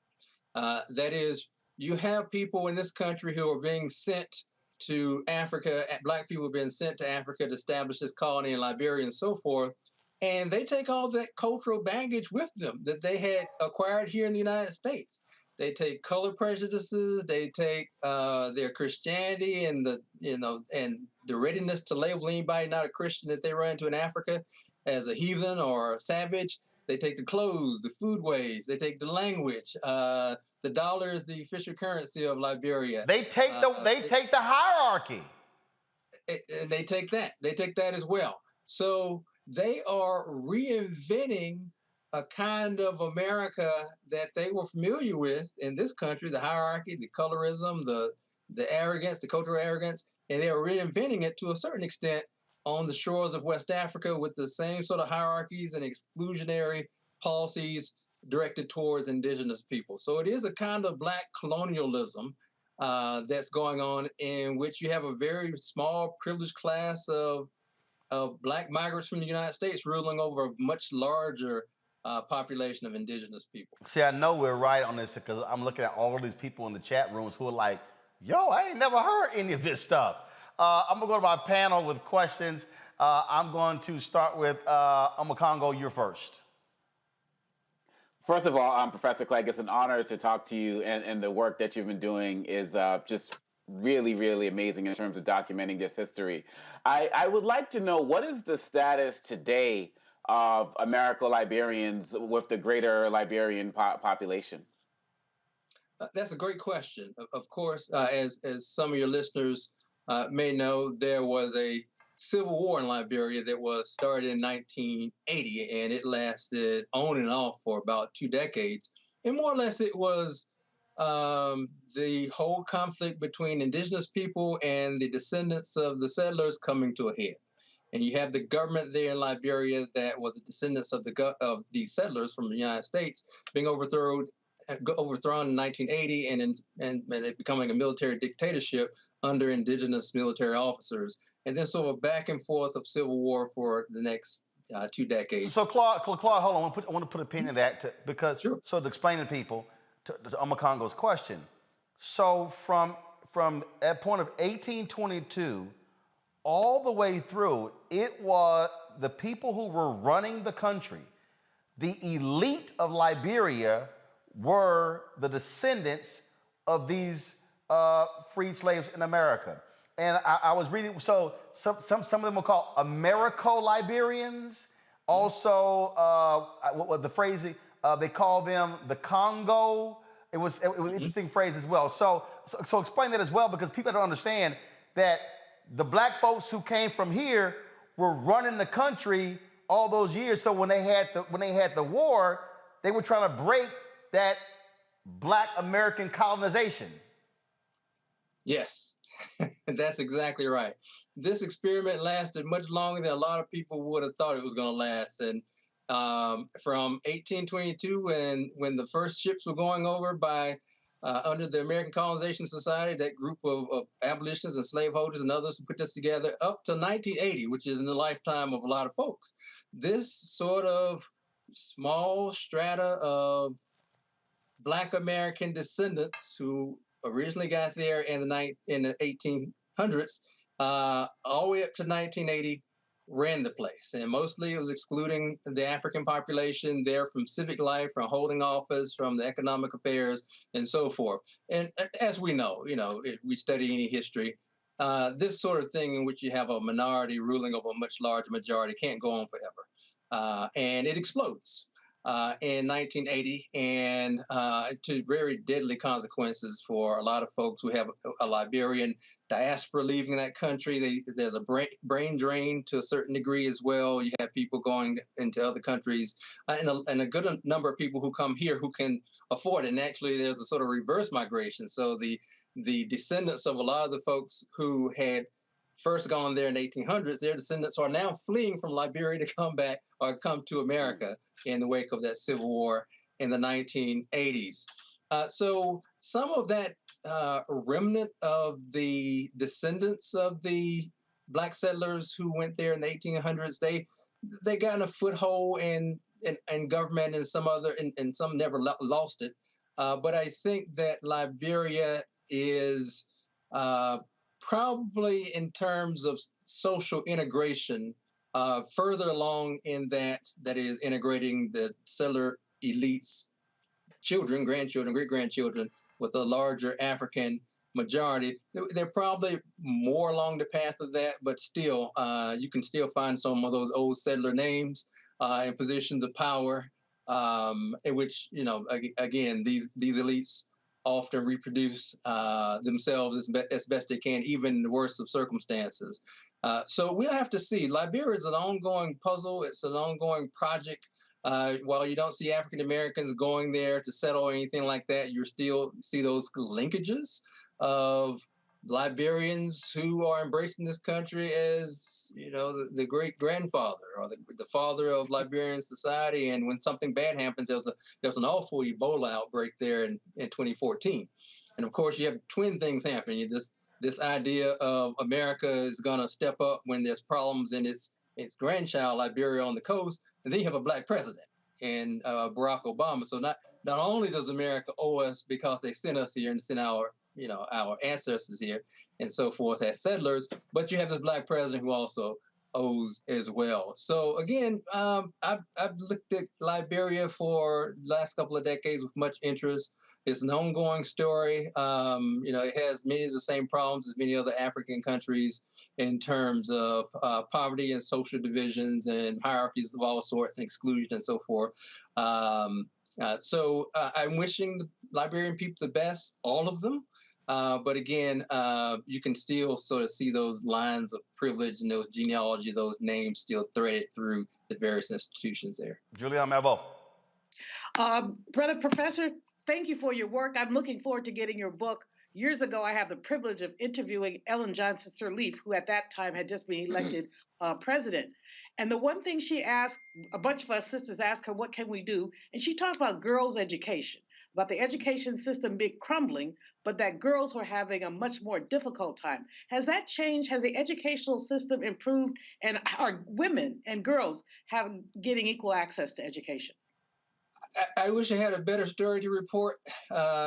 That is, you have people in this country who are being sent to Africa, black people being sent to Africa to establish this colony in Liberia and so forth, and they take all that cultural baggage with them that they had acquired here in the United States. They take color prejudices, they take their Christianity and the readiness to label anybody not a Christian that they run into in Africa as a heathen or a savage. They take the clothes, the foodways, they take the language. The dollar is the official currency of Liberia. They take the hierarchy. And they take that. They take that as well. So they are reinventing a kind of America that they were familiar with in this country, the hierarchy, the colorism, the arrogance, the cultural arrogance, and they are reinventing it to a certain extent on the shores of West Africa with the same sort of hierarchies and exclusionary policies directed towards indigenous people. So it is a kind of black colonialism that's going on, in which you have a very small privileged class of of Black migrants from the United States ruling over a much larger population of indigenous people. See, I know we're right on this because I'm looking at all of these people in the chat rooms who are like, yo, I ain't never heard any of this stuff. I'm going to go to my panel with questions. I'm going to start with Omekongo, you're first. First of all, Professor Clegg, it's an honor to talk to you, and the work that you've been doing is just really, really amazing in terms of documenting this history. I would like to know, what is the status today of Americo-Liberians with the greater Liberian population? That's a great question. Of course, as some of your listeners may know, there was a civil war in Liberia that was started in 1980, and it lasted on and off for about 2 decades. And more or less, it was the whole conflict between indigenous people and the descendants of the settlers coming to a head. And you have the government there in Liberia that was the descendants of the settlers from the United States being overthrown in 1980 and it becoming a military dictatorship under indigenous military officers. And then sort of back and forth of civil war for the next 2 decades. So Claude, hold on. I want to put a pin in that because so to explain to people to Omekongo's question. So from that point of 1822 all the way through, it was the people who were running the country, the elite of Liberia, were the descendants of these freed slaves in America. And I was reading, so some of them were called Americo-Liberians. Also, what was the phrasing? They call them the Congo. It was an interesting phrase as well. So explain that as well, because people don't understand that the black folks who came from here were running the country all those years. So when they had the war, they were trying to break that Black American colonization. Yes, that's exactly right. This experiment lasted much longer than a lot of people would have thought it was going to last. And from 1822, when the first ships were going over by under the American Colonization Society, that group of abolitionists and slaveholders and others who put this together, up to 1980, which is in the lifetime of a lot of folks. This sort of small strata of Black American descendants who originally got there in the 1800s, all the way up to 1980, ran the place. And mostly it was excluding the African population there from civic life, from holding office, from the economic affairs, and so forth. And as we know, if we study any history, this sort of thing in which you have a minority ruling over a much larger majority can't go on forever. And it explodes in 1980, and to very deadly consequences for a lot of folks who have a Liberian diaspora leaving that country. There's a brain drain to a certain degree as well. You have people going into other countries, and a good number of people who come here who can afford it. And actually, there's a sort of reverse migration. So the descendants of a lot of the folks who had first gone there in the 1800s, their descendants are now fleeing from Liberia to come back or come to America in the wake of that civil war in the 1980s. So some of that remnant of the descendants of the Black settlers who went there in the 1800s, they got a foothold in government, and some never lost it. But I think that Liberia is probably, in terms of social integration, further along in that is integrating the settler elites, children, grandchildren, great-grandchildren, with a larger African majority. They're probably more along the path of that, but still, you can still find some of those old settler names in positions of power, in which, again, these elites often reproduce themselves as best they can, even in the worst of circumstances. So we'll have to see. Liberia is an ongoing puzzle. It's an ongoing project. While you don't see African Americans going there to settle or anything like that, you still see those linkages of Liberians who are embracing this country as, the great grandfather or the father of Liberian society. And when something bad happens, there was an awful Ebola outbreak there in 2014. And of course, you have twin things happening. This idea of America is going to step up when there's problems in its its grandchild, Liberia, on the coast, and then you have a black president in Barack Obama. So not only does America owe us because they sent us here and sent our ancestors here and so forth as settlers, but you have this black president who also owes as well. So again, I've looked at Liberia for the last couple of decades with much interest. It's an ongoing story. It has many of the same problems as many other African countries in terms of poverty and social divisions and hierarchies of all sorts and exclusion and so forth. So I'm wishing the Liberian people the best, all of them. But again, you can still sort of see those lines of privilege and those genealogy, those names still threaded through the various institutions there. Julian Melvo. Brother Professor, thank you for your work. I'm looking forward to getting your book. Years ago, I had the privilege of interviewing Ellen Johnson Sirleaf, who at that time had just been elected president. And the one thing she asked, a bunch of us sisters asked her, what can we do? And she talked about girls' education, about the education system being crumbling, but that girls were having a much more difficult time. Has that changed? Has the educational system improved? And are women and girls getting equal access to education? I wish I had a better story to report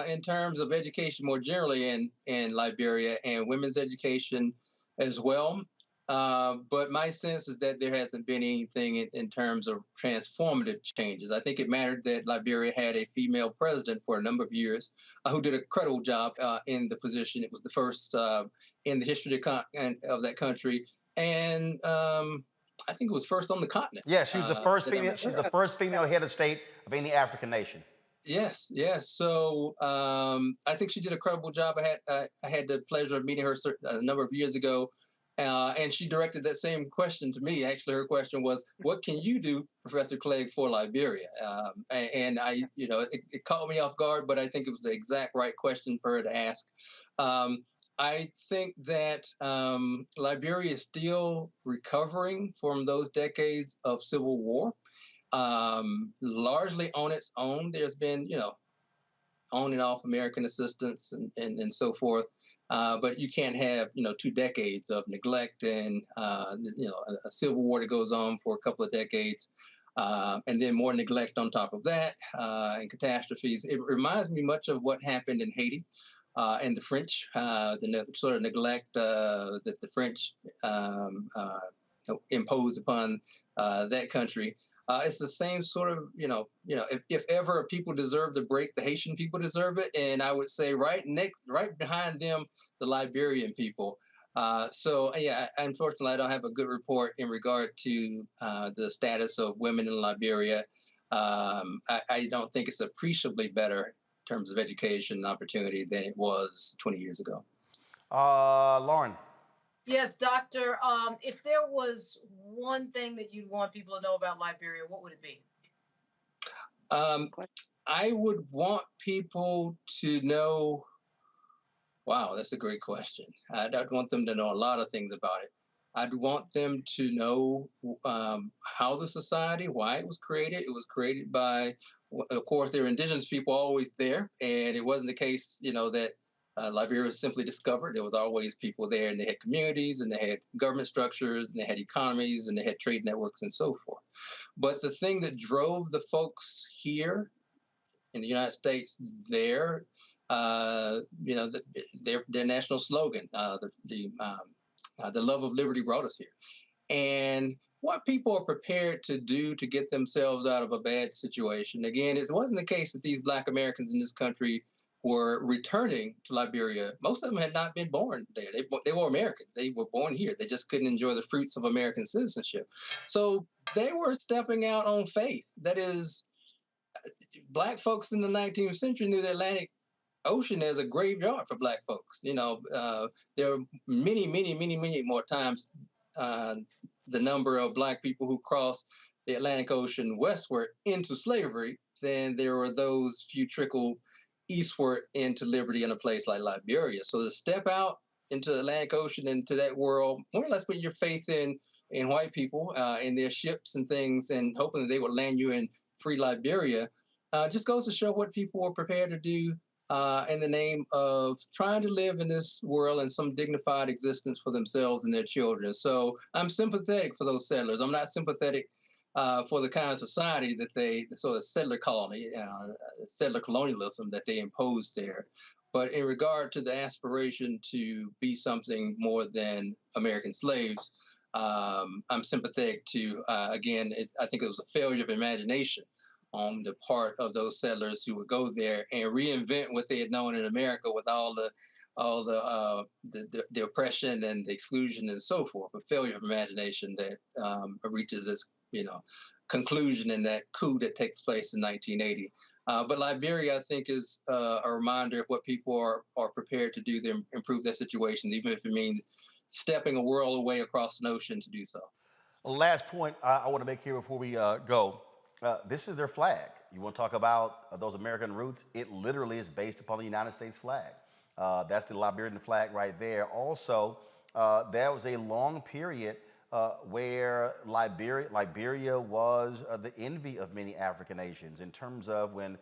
in terms of education more generally in Liberia and women's education as well. But my sense is that there hasn't been anything in terms of transformative changes. I think it mattered that Liberia had a female president for a number of years who did a credible job in the position. It was the first in the history of that country. And I think it was first on the continent. Yeah, she was the first female. She's the first female head of state of any African nation. Yes. So I think she did a credible job. I had the pleasure of meeting her a number of years ago. And she directed that same question to me. Actually, her question was, what can you do, Professor Clegg, for Liberia? And I, it caught me off guard, but I think it was the exact right question for her to ask. I think that Liberia is still recovering from those decades of civil war, largely on its own. There's been, on and off American assistance and so forth. But you can't have, 2 decades of neglect and, a civil war that goes on for a couple of decades, and then more neglect on top of that, and catastrophes. It reminds me much of what happened in Haiti and the French, the sort of neglect that the French imposed upon that country. It's the same sort of, if ever people deserve the break, the Haitian people deserve it. And I would say right behind them, the Liberian people. So, unfortunately, I don't have a good report in regard to the status of women in Liberia. I don't think it's appreciably better in terms of education and opportunity than it was 20 years ago. Lauren. Yes, Doctor. If there was one thing that you'd want people to know about Liberia, what would it be? I would want people to know. Wow, that's a great question. I'd want them to know a lot of things about it. I'd want them to know how the society, why it was created. It was created by, of course, there were indigenous people always there, and it wasn't the case, that Liberia was simply discovered. There was always people there, and they had communities, and they had government structures, and they had economies, and they had trade networks, and so forth. But the thing that drove the folks here in the United States there, their national slogan, the love of liberty brought us here, and what people are prepared to do to get themselves out of a bad situation. Again, it wasn't the case that these Black Americans in this country were returning to Liberia. Most of them had not been born there. They were Americans. They were born here. They just couldn't enjoy the fruits of American citizenship. So they were stepping out on faith. That is, Black folks in the 19th century knew the Atlantic Ocean as a graveyard for Black folks. There are many, many, many, many more times the number of Black people who crossed the Atlantic Ocean westward into slavery than there were those few trickle eastward into liberty in a place like Liberia. So to step out into the Atlantic Ocean, into that world, more or less putting your faith in white people, in their ships and things, and hoping that they would land you in free Liberia, just goes to show what people were prepared to do in the name of trying to live in this world and some dignified existence for themselves and their children. So I'm sympathetic for those settlers. I'm not sympathetic for the kind of society that the sort of settler colony, settler colonialism that they imposed there. But in regard to the aspiration to be something more than American slaves, I'm sympathetic to, again, I think it was a failure of imagination on the part of those settlers who would go there and reinvent what they had known in America with all the oppression and the exclusion and so forth. A failure of imagination that reaches this, conclusion in that coup that takes place in 1980. But Liberia, I think, is a reminder of what people are prepared to do to improve their situations, even if it means stepping a world away across an ocean to do so. Last point I want to make here before we go. This is their flag. You want to talk about those American roots? It literally is based upon the United States flag. That's the Liberian flag right there. Also, there was a long period where Liberia was the envy of many African nations in terms of when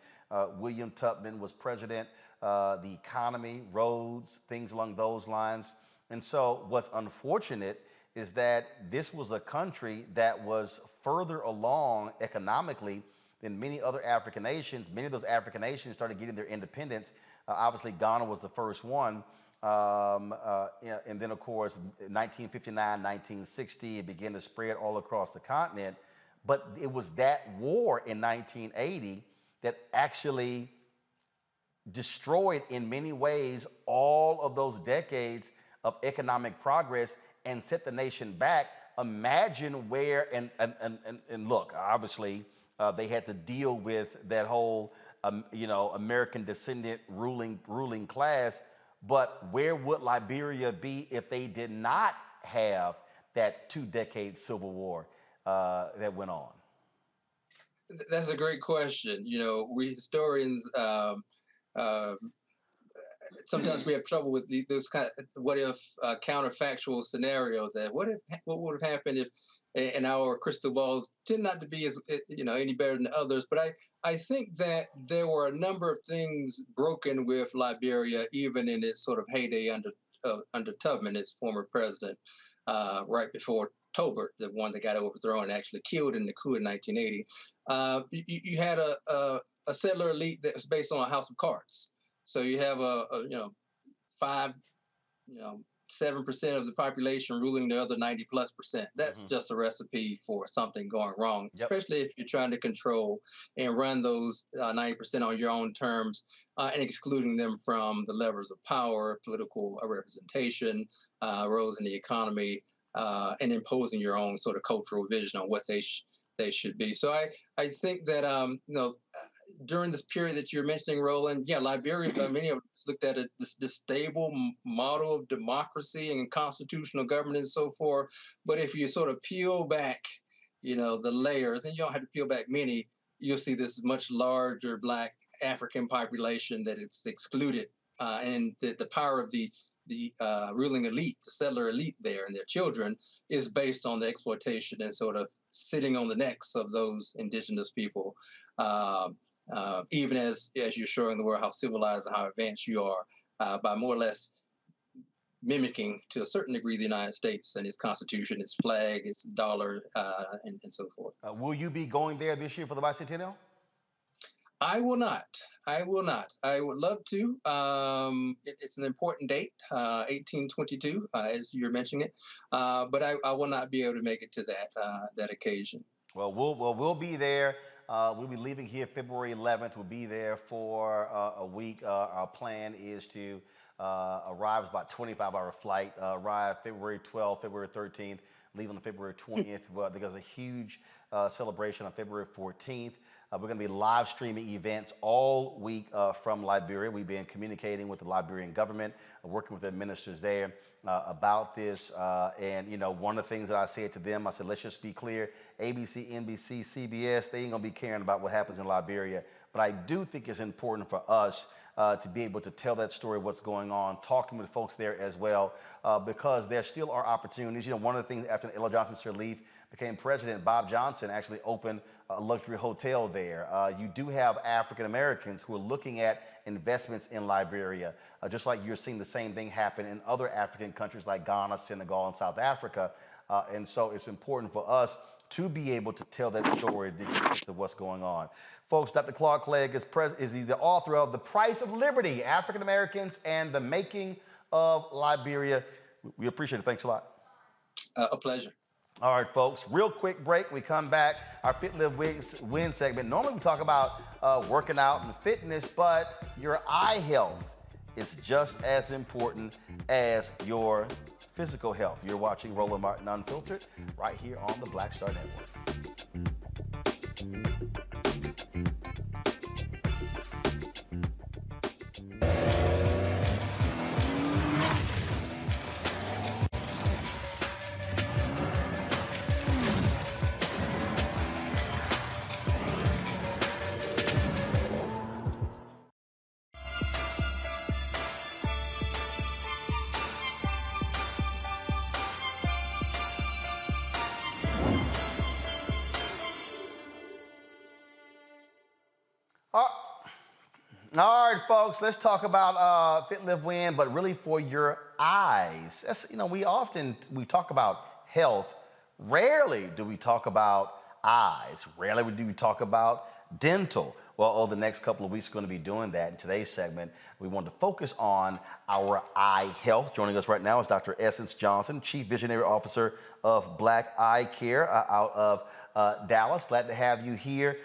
William Tubman was president, the economy, roads, things along those lines. And so what's unfortunate is that this was a country that was further along economically than many other African nations. Many of those African nations started getting their independence. Obviously, Ghana was the first one. And then, of course, 1959, 1960, it began to spread all across the continent. But it was that war in 1980 that actually destroyed, in many ways, all of those decades of economic progress and set the nation back. Imagine where, and look, obviously, they had to deal with that whole, American descendant ruling class. But where would Liberia be if they did not have that 2-decade civil war that went on? That's a great question. We historians, sometimes we have trouble with those kind of what if counterfactual scenarios. That what would have happened if, and our crystal balls tend not to be as any better than others. But I think that there were a number of things broken with Liberia, even in its sort of heyday under Tubman, its former president, right before Tobert, the one that got overthrown and actually killed in the coup in 1980. You had a settler elite that was based on a house of cards. So you have a 7% of the population ruling the other 90+%. That's just a recipe for something going wrong, especially if you're trying to control and run those 90% on your own terms and excluding them from the levers of power, political representation, roles in the economy, and imposing your own sort of cultural vision on what they should be. So I think that during this period that you're mentioning, Roland, Liberia, many of us looked at this stable model of democracy and constitutional governance and so forth. But if you sort of peel back, the layers, and you don't have to peel back many, you'll see this much larger Black African population that it's excluded, and the power of the ruling elite, the settler elite there and their children, is based on the exploitation and sort of sitting on the necks of those indigenous people. Even as you're showing the world how civilized and how advanced you are, by more or less mimicking to a certain degree the United States and its constitution, its flag, its dollar, and so forth. Will you be going there this year for the bicentennial? I will not. I would love to. It's an important date, 1822, as you're mentioning it. But I will not be able to make it to that occasion. Well, we'll be there. We'll be leaving here February 11th. We'll be there for a week. Our plan is to arrive. It's about a 25-hour flight. Arrive February 12th, February 13th. Leave on February 20th. There's a huge celebration on February 14th. We're going to be live streaming events all week from Liberia. We've been communicating with the Liberian government, working with the ministers there about this. And, one of the things that I said to them, I said, let's just be clear, ABC, NBC, CBS, they ain't going to be caring about what happens in Liberia. But I do think it's important for us to be able to tell that story, what's going on, talking with folks there as well, because there still are opportunities. One of the things after Ella Johnson Sirleaf, became president, Bob Johnson actually opened a luxury hotel there. You do have African Americans who are looking at investments in Liberia, just like you're seeing the same thing happen in other African countries like Ghana, Senegal, and South Africa. And so it's important for us to be able to tell that story to get a sense of what's going on. Folks, Dr. Claude Clegg is the author of The Price of Liberty, African Americans and the Making of Liberia. We appreciate it. Thanks a lot. A pleasure. All right, folks, real quick break. We come back, our Fit, Live, Win segment. Normally we talk about working out and fitness, but your eye health is just as important as your physical health. You're watching Roland Martin Unfiltered right here on the Black Star Network. All right, folks, let's talk about Fit, Live, Win, but really for your eyes. That's, we talk about health. Rarely do we talk about eyes. Rarely do we talk about dental. Well, over the next couple of weeks, we're going to be doing that. In today's segment, we want to focus on our eye health. Joining us right now is Dr. Essence Johnson, Chief Visionary Officer of Black Eye Care out of Dallas. Glad to have you here.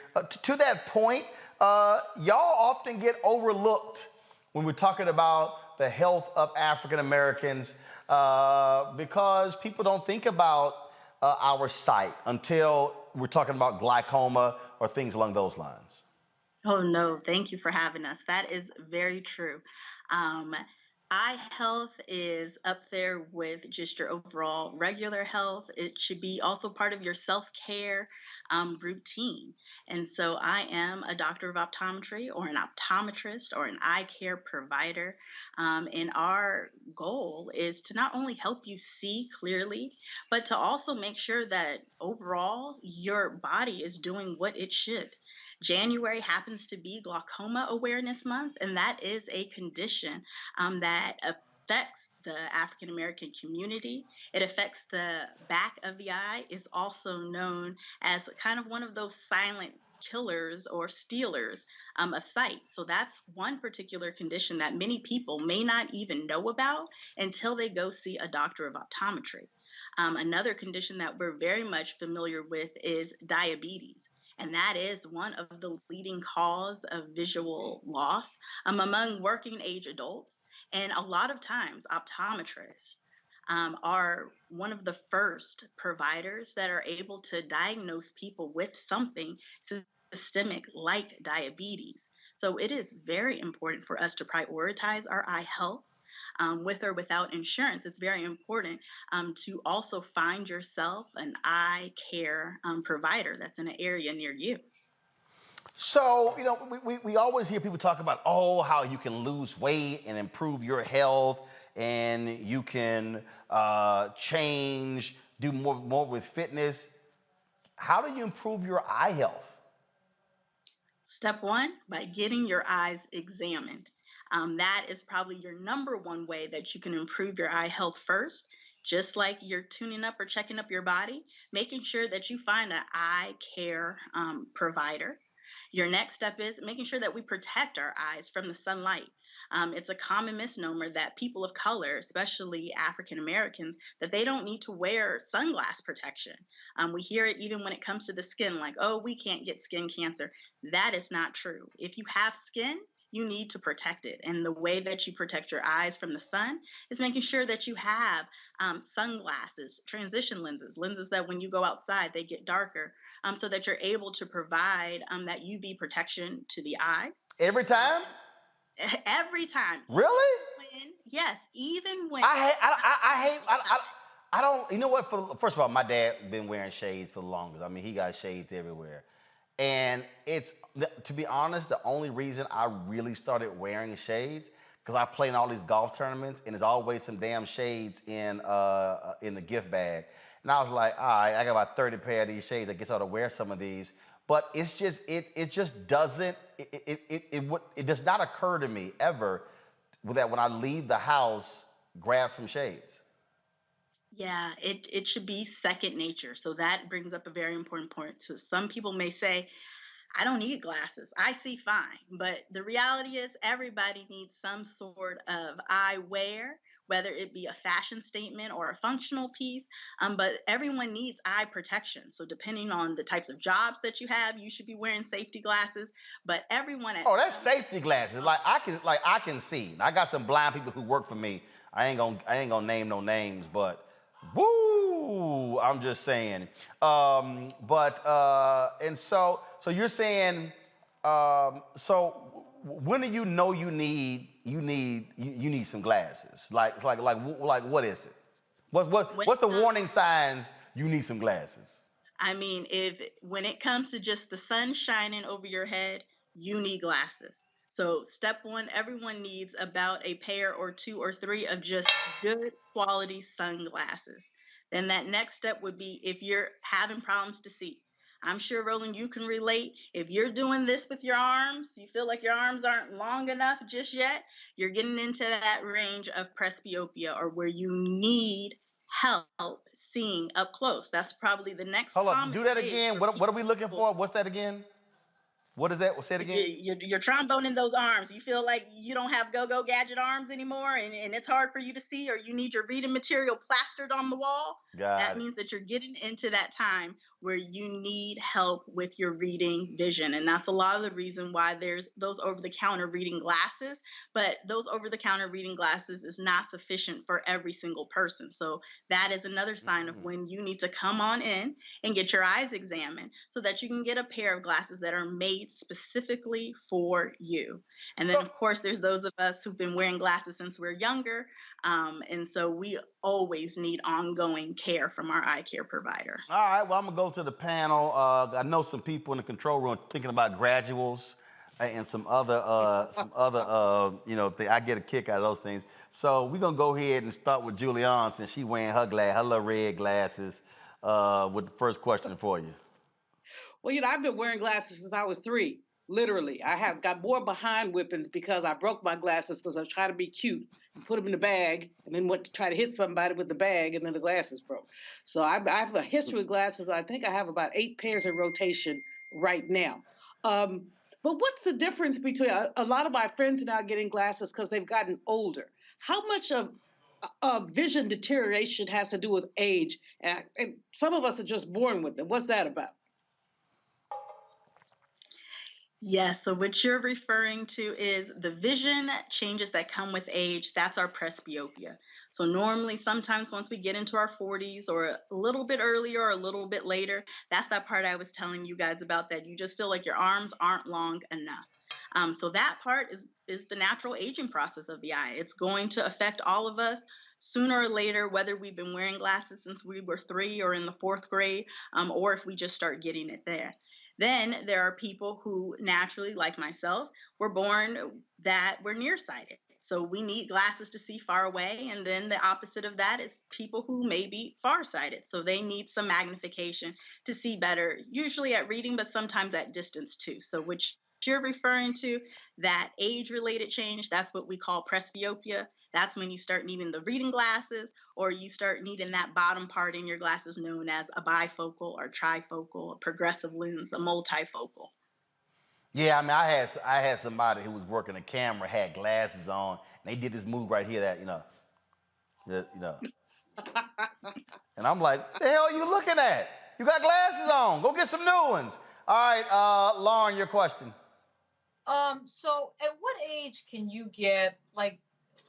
To that point, y'all often get overlooked when we're talking about the health of African Americans because people don't think about our sight until we're talking about glaucoma or things along those lines. Oh, no, thank you for having us. That is very true. Eye health is up there with just your overall regular health. It should be also part of your self-care routine. And so I am a doctor of optometry or an optometrist or an eye care provider. And our goal is to not only help you see clearly, but to also make sure that overall your body is doing what it should. January happens to be Glaucoma Awareness Month, and that is a condition that affects the African American community. It affects the back of the eye, is also known as kind of one of those silent killers or stealers of sight. So that's one particular condition that many people may not even know about until they go see a doctor of optometry. Another condition that we're very much familiar with is diabetes. And that is one of the leading cause of visual loss among working age adults. And a lot of times optometrists are one of the first providers that are able to diagnose people with something systemic like diabetes. So it is very important for us to prioritize our eye health. With or without insurance, it's very important to also find yourself an eye care provider that's in an area near you. So, we always hear people talk about, how you can lose weight and improve your health and you can change, do more with fitness. How do you improve your eye health? Step one, by getting your eyes examined. That is probably your number one way that you can improve your eye health first. Just like you're tuning up or checking up your body, making sure that you find an eye care provider. Your next step is making sure that we protect our eyes from the sunlight. It's a common misnomer that people of color, especially African Americans, that they don't need to wear sunglass protection. We hear it even when it comes to the skin, like, we can't get skin cancer. That is not true. If you have skin, you need to protect it. And the way that you protect your eyes from the sun is making sure that you have sunglasses, transition lenses that when you go outside, they get darker so that you're able to provide that UV protection to the eyes. Every time? Every time. Really? Yes, even when. I don't, you know what? First of all, my dad been wearing shades for the longest. I mean, he got shades everywhere. And it's, to be honest, the only reason I really started wearing shades, because I play in all these golf tournaments, and there's always some damn shades in the gift bag. And I was like, all right, I got about 30 pair of these shades. I guess I ought to wear some of these. But it's just, it just doesn't, it does not occur to me ever that when I leave the house, grab some shades. Yeah, it should be second nature. So that brings up a very important point. So some people may say, I don't need glasses. I see fine. But the reality is everybody needs some sort of eyewear, whether it be a fashion statement or a functional piece. But everyone needs eye protection. So depending on the types of jobs that you have, you should be wearing safety glasses. But everyone Oh, that's safety glasses. Like I can see. I got some blind people who work for me. I ain't gonna name no names, but woo, I'm just saying. And so you're saying, so when do you know you need some glasses? Like what is it? What's the warning signs you need some glasses? I mean, when it comes to just the sun shining over your head, you need glasses. So step one, everyone needs about a pair or two or three of just good quality sunglasses. Then that next step would be if you're having problems to see. I'm sure, Roland, you can relate. If you're doing this with your arms, you feel like your arms aren't long enough just yet, you're getting into that range of presbyopia, or where you need help seeing up close. That's probably the next. Hold up, do that again. What are we looking for? What's that again? What is that? Say it again. You're tromboning those arms. You feel like you don't have go-go gadget arms anymore, and it's hard for you to see, or you need your reading material plastered on the wall. That means that you're getting into that time where you need help with your reading vision. And that's a lot of the reason why there's those over-the-counter reading glasses. But those over-the-counter reading glasses is not sufficient for every single person. So that is another sign of when you need to come on in and get your eyes examined so that you can get a pair of glasses that are made specifically for you. And then, of course, there's those of us who've been wearing glasses since we're younger. And so we always need ongoing care from our eye care provider. All right, well, I'm going to go to the panel. I know some people in the control room thinking about graduals and some other, I get a kick out of those things. So we're going to go ahead and start with Julianne, since she's wearing her little red glasses, with the first question for you. Well, I've been wearing glasses since I was 3. Literally, I have got more behind whippings because I broke my glasses because I was trying to be cute and put them in the bag and then went to try to hit somebody with the bag and then the glasses broke. So I have a history of glasses. I think I have about 8 pairs in rotation right now. But what's the difference between a lot of my friends are now getting glasses because they've gotten older? How much of vision deterioration has to do with age? And some of us are just born with it. What's that about? Yes, so what you're referring to is the vision changes that come with age. That's our presbyopia. So normally, sometimes once we get into our 40s or a little bit earlier or a little bit later, that's that part I was telling you guys about, that you just feel like your arms aren't long enough. So that part is the natural aging process of the eye. It's going to affect all of us sooner or later, whether we've been wearing glasses since we were 3 or in the 4th grade, or if we just start getting it there. Then there are people who naturally, like myself, were born that we're nearsighted. So we need glasses to see far away. And then the opposite of that is people who may be farsighted. So they need some magnification to see better, usually at reading, but sometimes at distance too. So which you're referring to, that age-related change, that's what we call presbyopia. That's when you start needing the reading glasses, or you start needing that bottom part in your glasses known as a bifocal or trifocal, a progressive lens, a multifocal. Yeah, I mean, I had somebody who was working a camera, had glasses on, and they did this move right here that, And I'm like, the hell are you looking at? You got glasses on. Go get some new ones. All right, Lauren, your question. So at what age can you get, like,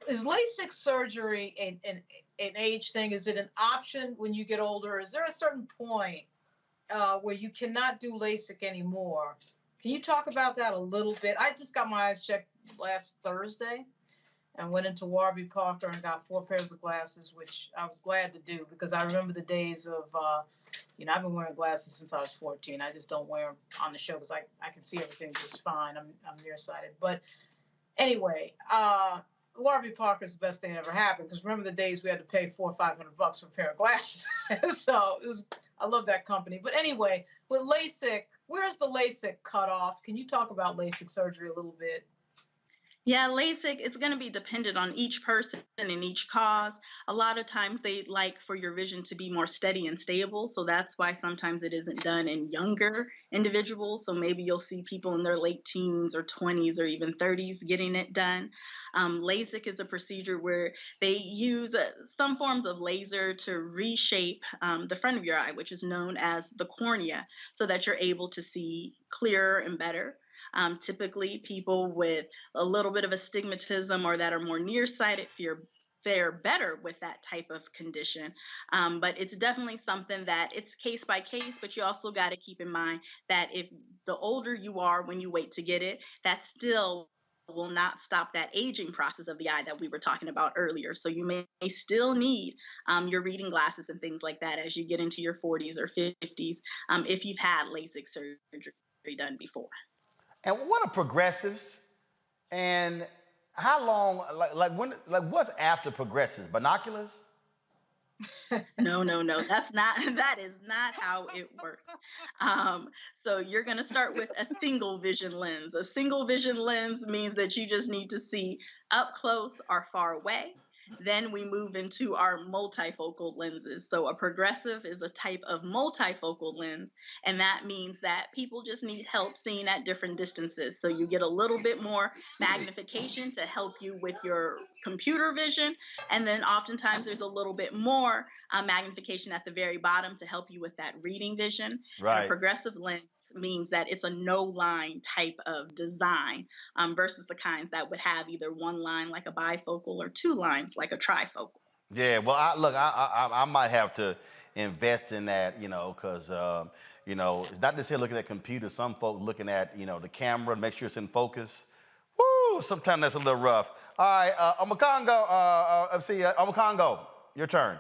is LASIK surgery an age thing? Is it an option when you get older? Is there a certain point where you cannot do LASIK anymore? Can you talk about that a little bit? I just got my eyes checked last Thursday and went into Warby Parker and got 4 pairs of glasses, which I was glad to do because I remember the days of, I've been wearing glasses since I was 14. I just don't wear them on the show because I can see everything just fine. I'm nearsighted. But anyway, Warby Parker's the best thing that ever happened, because remember the days we had to pay $400 or $500 for a pair of glasses. So I love that company. But anyway, with LASIK, where's the LASIK cutoff? Can you talk about LASIK surgery a little bit? Yeah, LASIK, it's going to be dependent on each person and each cause. A lot of times they like for your vision to be more steady and stable. So that's why sometimes it isn't done in younger individuals. So maybe you'll see people in their late teens or 20s or even 30s getting it done. LASIK is a procedure where they use some forms of laser to reshape the front of your eye, which is known as the cornea, so that you're able to see clearer and better. Typically, people with a little bit of astigmatism or that are more nearsighted fare better with that type of condition. But it's definitely something that it's case by case, but you also got to keep in mind that if the older you are when you wait to get it, that still will not stop that aging process of the eye that we were talking about earlier. So you may still need your reading glasses and things like that as you get into your 40s or 50s if you've had LASIK surgery done before. And what are progressives? And how long, what's after progressives? Binoculars? No. That is not how it works. So you're going to start with a single vision lens. A single vision lens means that you just need to see up close or far away. Then we move into our multifocal lenses. So a progressive is a type of multifocal lens, and that means that people just need help seeing at different distances. So you get a little bit more magnification to help you with your computer vision, and then oftentimes there's a little bit more magnification at the very bottom to help you with that reading vision. Right. And a progressive lens means that it's a no line type of design versus the kinds that would have either one line like a bifocal or two lines like a trifocal. Yeah, well, I might have to invest in that, because, it's not necessarily looking at computers. Some folks looking at, the camera to make sure it's in focus. Woo, sometimes that's a little rough. All right, Omakongo, your turn.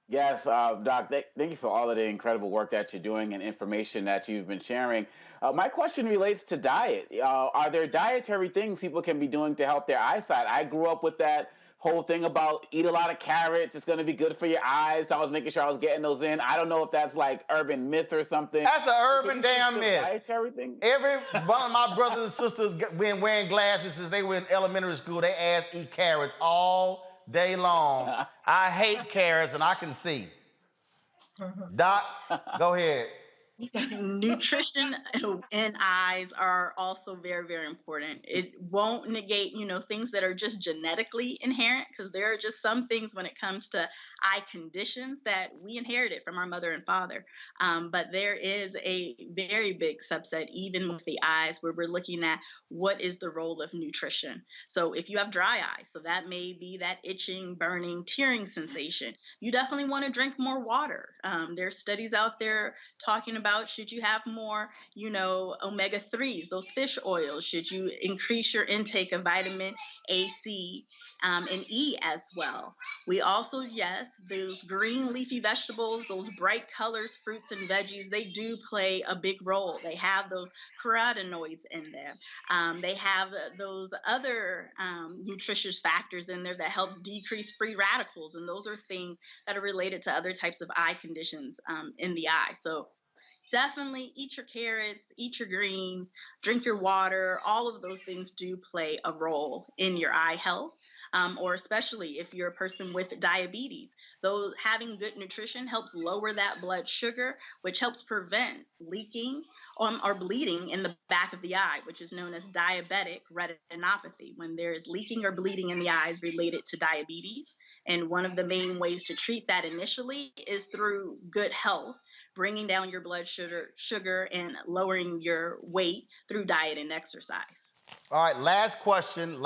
Yes, Doc, thank you for all of the incredible work that you're doing and information that you've been sharing. My question relates to diet. Are there dietary things people can be doing to help their eyesight? I grew up with that whole thing about eat a lot of carrots, it's going to be good for your eyes. So I was making sure I was getting those in. I don't know if that's like urban myth or something. That's an urban damn myth. Dietary thing? Every one of my brothers and sisters been wearing glasses since they were in elementary school. They ass eat carrots all day long. I hate carrots and I can see. Doc, go ahead. Nutrition and eyes are also very, very important. It won't negate, things that are just genetically inherent, because there are just some things when it comes to eye conditions that we inherited from our mother and father. But there is a very big subset, even with the eyes, where we're looking at what is the role of nutrition. So if you have dry eyes, so that may be that itching, burning, tearing sensation, you definitely want to drink more water. There's studies out there talking about, should you have more, omega-3s, those fish oils? Should you increase your intake of vitamin A, C, and E as well? We also, yes, those green leafy vegetables, those bright colors, fruits and veggies, they do play a big role. They have those carotenoids in there. They have those other nutritious factors in there that helps decrease free radicals. And those are things that are related to other types of eye conditions in the eye. So definitely eat your carrots, eat your greens, drink your water. All of those things do play a role in your eye health. Or especially if you're a person with diabetes. Those having good nutrition helps lower that blood sugar, which helps prevent leaking or bleeding in the back of the eye, which is known as diabetic retinopathy, when there is leaking or bleeding in the eyes related to diabetes. And one of the main ways to treat that initially is through good health, bringing down your blood sugar and lowering your weight through diet and exercise. All right, last question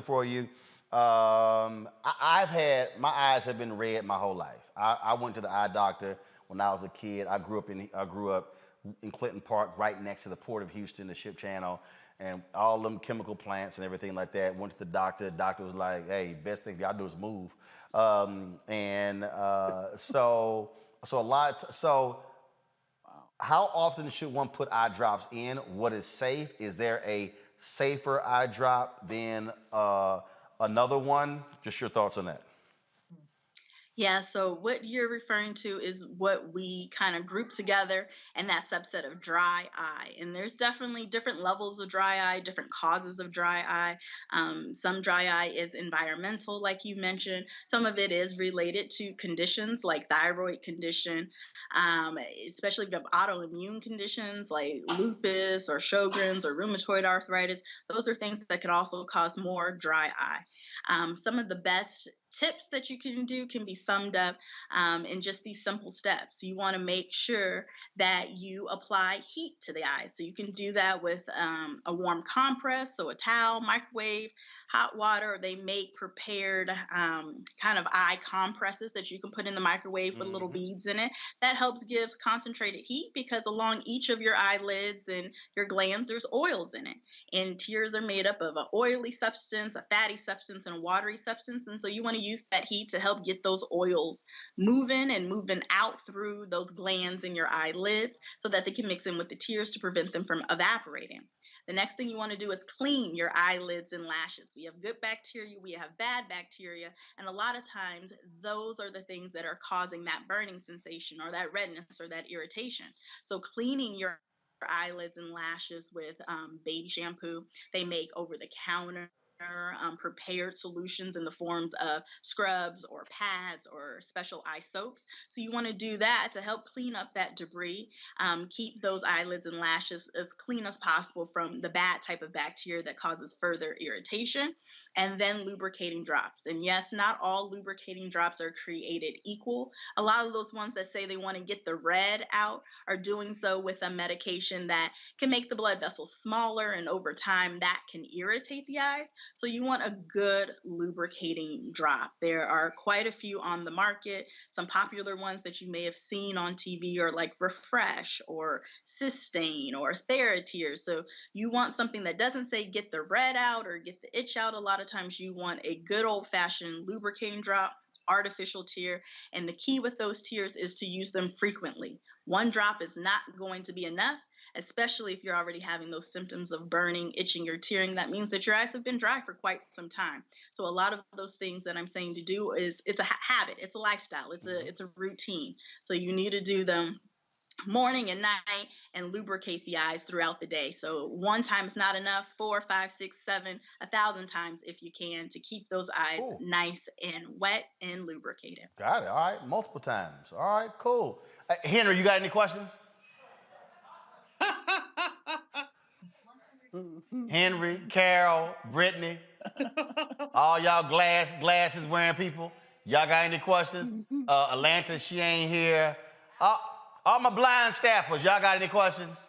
for you. I've had, my eyes have been red my whole life. I went to the eye doctor when I was a kid. I grew up in Clinton Park, right next to the Port of Houston, the ship channel, and all them chemical plants and everything like that. Went to the doctor. The doctor was like, "Hey, best thing y'all do is move." How often should one put eye drops in? What is safe? Is there a safer eye drop than another one. Just your thoughts on that. Yeah, so what you're referring to is what we kind of group together and that subset of dry eye. And there's definitely different levels of dry eye, different causes of dry eye. Some dry eye is environmental, like you mentioned. Some of it is related to conditions like thyroid condition, especially if you have autoimmune conditions like lupus or Sjogren's or rheumatoid arthritis. Those are things that could also cause more dry eye. Some of the best tips that you can do can be summed up in just these simple steps. You want to make sure that you apply heat to the eyes. So you can do that with a warm compress, so a towel, microwave, hot water. They make prepared kind of eye compresses that you can put in the microwave with little beads in it. That helps give concentrated heat because along each of your eyelids and your glands, there's oils in it. And tears are made up of an oily substance, a fatty substance, and a watery substance. And so you want to use that heat to help get those oils moving out through those glands in your eyelids so that they can mix in with the tears to prevent them from evaporating. The next thing you want to do is clean your eyelids and lashes. We have good bacteria, we have bad bacteria, and a lot of times those are the things that are causing that burning sensation or that redness or that irritation. So cleaning your eyelids and lashes with baby shampoo. They make over-the-counter prepared solutions in the forms of scrubs or pads or special eye soaps. So you want to do that to help clean up that debris, keep those eyelids and lashes as clean as possible from the bad type of bacteria that causes further irritation, and then lubricating drops. And yes, not all lubricating drops are created equal. A lot of those ones that say they want to get the red out are doing so with a medication that can make the blood vessels smaller, and over time that can irritate the eyes. So you want a good lubricating drop. There are quite a few on the market. Some popular ones that you may have seen on TV are like Refresh or Systane or TheraTears. So you want something that doesn't say get the red out or get the itch out. A lot of times you want a good old-fashioned lubricating drop, artificial tear, and the key with those tears is to use them frequently. One drop is not going to be enough, especially if you're already having those symptoms of burning, itching, or tearing. That means that your eyes have been dry for quite some time. So a lot of those things that I'm saying to do is, it's a habit, it's a lifestyle, it's a routine. So you need to do them morning and night and lubricate the eyes throughout the day. So one time is not enough, 4, 5, 6, 7, 1,000 times if you can, to keep those eyes nice and wet and lubricated. Got it. All right. Multiple times. All right, cool. Henry, you got any questions? Henry, Carol, Brittany, all y'all glasses wearing people, y'all got any questions? Atlanta, she ain't here. All my blind staffers, y'all got any questions?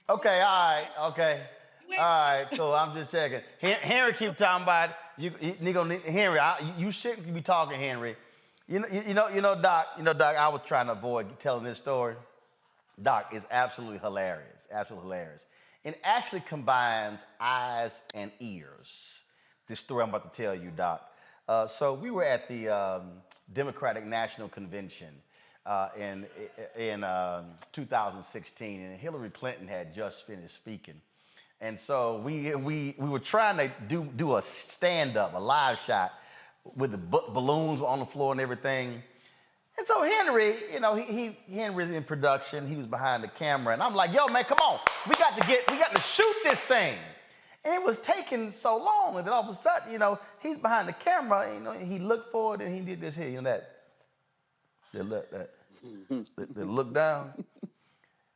Okay, all right, okay. All right, cool, I'm just checking. Henry keep talking about Henry, you shouldn't be talking, Henry. You know, Doc, I was trying to avoid telling this story. Doc is absolutely hilarious, absolutely hilarious. It actually combines eyes and ears. This story I'm about to tell you, Doc. So we were at the Democratic National Convention in 2016, and Hillary Clinton had just finished speaking. And so we were trying to do a stand-up, a live shot with the balloons on the floor and everything. And so Henry, Henry's in production. He was behind the camera, and I'm like, "Yo, man, come on, we got to shoot this thing." And it was taking so long, and then all of a sudden, he's behind the camera. And, he looked forward and he did this here, that look down.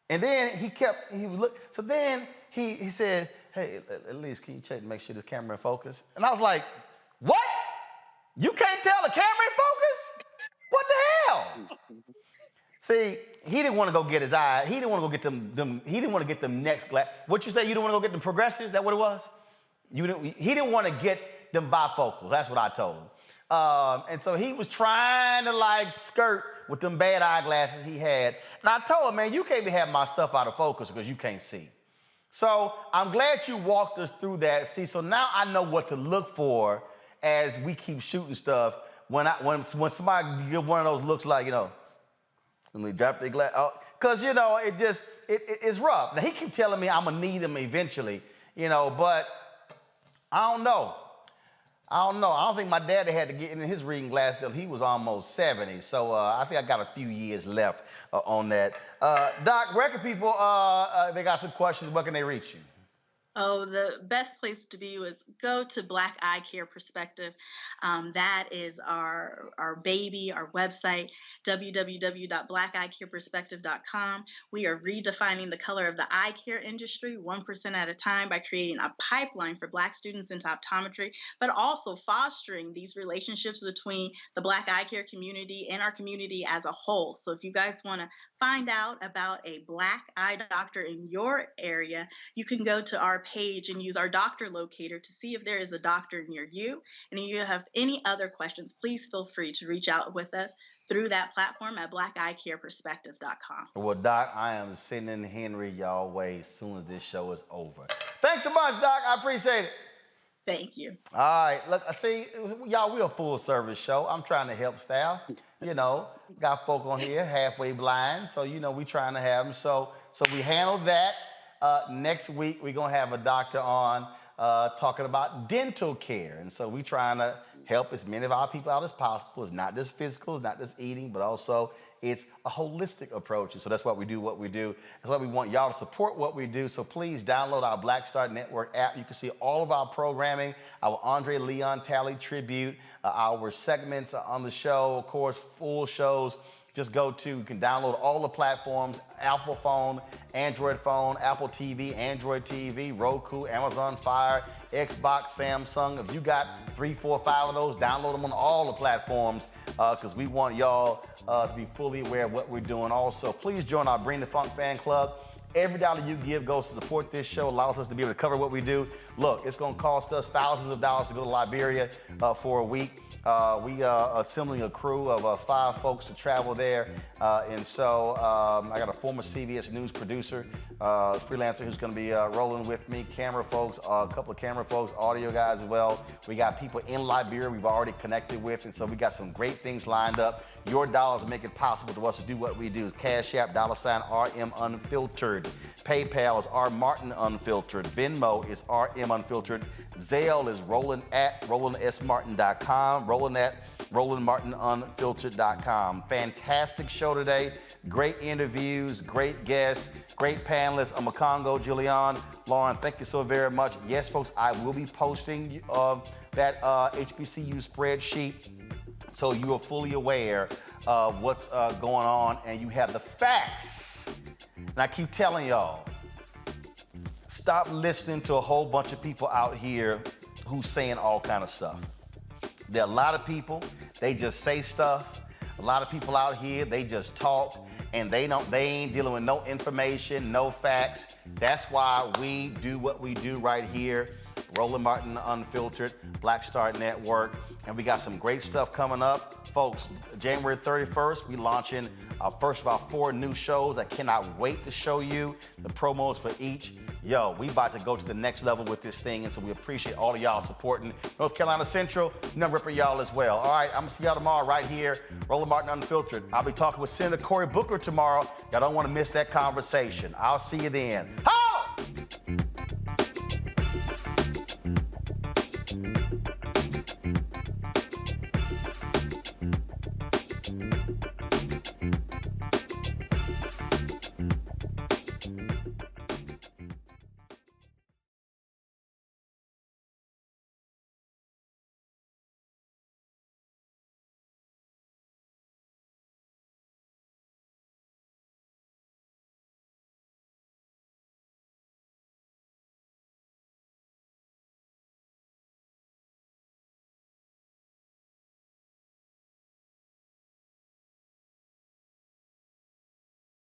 And then he would look. So then he said, "Hey, Elise, can you check to make sure this camera in focus?" And I was like, "What? You can't tell the camera in focus? What the hell?" See, he didn't want to go get his eye. He didn't want to go get them. He didn't want to get them next glass. What you say? You didn't want to go get them progressives? Is that what it was? He didn't want to get them bifocals. That's what I told him. And so he was trying to skirt with them bad eyeglasses he had. And I told him, "Man, you can't be having my stuff out of focus because you can't see." So I'm glad you walked us through that. See, so now I know what to look for as we keep shooting stuff. When somebody give one of those looks like, when they drop their glass, because it's rough. Now he keep telling me I'm gonna need them eventually, but I don't know. I don't know. I don't think my daddy had to get in his reading glasses till he was almost 70. So I think I got a few years left on that. Doc, where can people, they got some questions, where can they reach you? Oh, the best place to be was go to Black Eye Care Perspective. That is our baby, our website, www.blackeyecareperspective.com. We are redefining the color of the eye care industry 1% at a time by creating a pipeline for Black students into optometry, but also fostering these relationships between the Black eye care community and our community as a whole. So if you guys want to find out about a Black eye doctor in your area, you can go to our page and use our doctor locator to see if there is a doctor near you. And if you have any other questions, please feel free to reach out with us through that platform at blackeyecareperspective.com. Well, Doc, I am sending Henry y'all way as soon as this show is over. Thanks so much, Doc. I appreciate it. Thank you. All right, look, see, y'all, we're a full service show. I'm trying to help staff. You know, got folk on here halfway blind, so you know we trying to have them. So we handled that. Next week we're gonna have a doctor on talking about dental care, and so we trying to help as many of our people out as possible. It's not just physical, it's not just eating, but also it's a holistic approach. And so that's why we do what we do. That's why we want y'all to support what we do. So please download our Black Star Network app. You can see all of our programming, our Andre Leon Talley tribute, our segments on the show, of course, full shows. Just go to, you can download all the platforms, Apple phone, Android phone, Apple TV, Android TV, Roku, Amazon Fire, Xbox, Samsung. If you got 3, 4, 5 of those, download them on all the platforms because we want y'all to be fully aware of what we're doing. Also, please join our Bring the Funk fan club. Every dollar you give goes to support this show, allows us to be able to cover what we do. Look, it's going to cost us thousands of dollars to go to Liberia for a week. We are assembling a crew of 5 folks to travel there. And so I got a former CBS News producer, freelancer who's going to be rolling with me, camera folks, a couple of camera folks, audio guys as well. We got people in Liberia we've already connected with. And so we got some great things lined up. Your dollars make it possible to us to do what we do. Cash App, $RM Unfiltered. PayPal is R Martin Unfiltered. Venmo is RM Unfiltered. Zelle is Roland at RolandSMartin.com. Roland at RolandMartinUnfiltered.com. Fantastic show today. Great interviews, great guests, great panelists. Amakongo, Julian, Lauren, thank you so very much. Yes, folks, I will be posting that HBCU spreadsheet so you are fully aware of what's going on and you have the facts. And I keep telling y'all, stop listening to a whole bunch of people out here who's saying all kind of stuff. There are a lot of people, they just say stuff. A lot of people out here, they just talk and they ain't dealing with no information, no facts. That's why we do what we do right here. Roland Martin Unfiltered, Black Star Network. And we got some great stuff coming up. Folks, January 31st, we launching our first of our 4 new shows. I cannot wait to show you the promos for each. Yo, we about to go to the next level with this thing, and so we appreciate all of y'all supporting North Carolina Central. Number for y'all as well. All right, I'm gonna see y'all tomorrow right here, Roland Martin Unfiltered. I'll be talking with Senator Cory Booker tomorrow. Y'all don't want to miss that conversation. I'll see you then. Ho!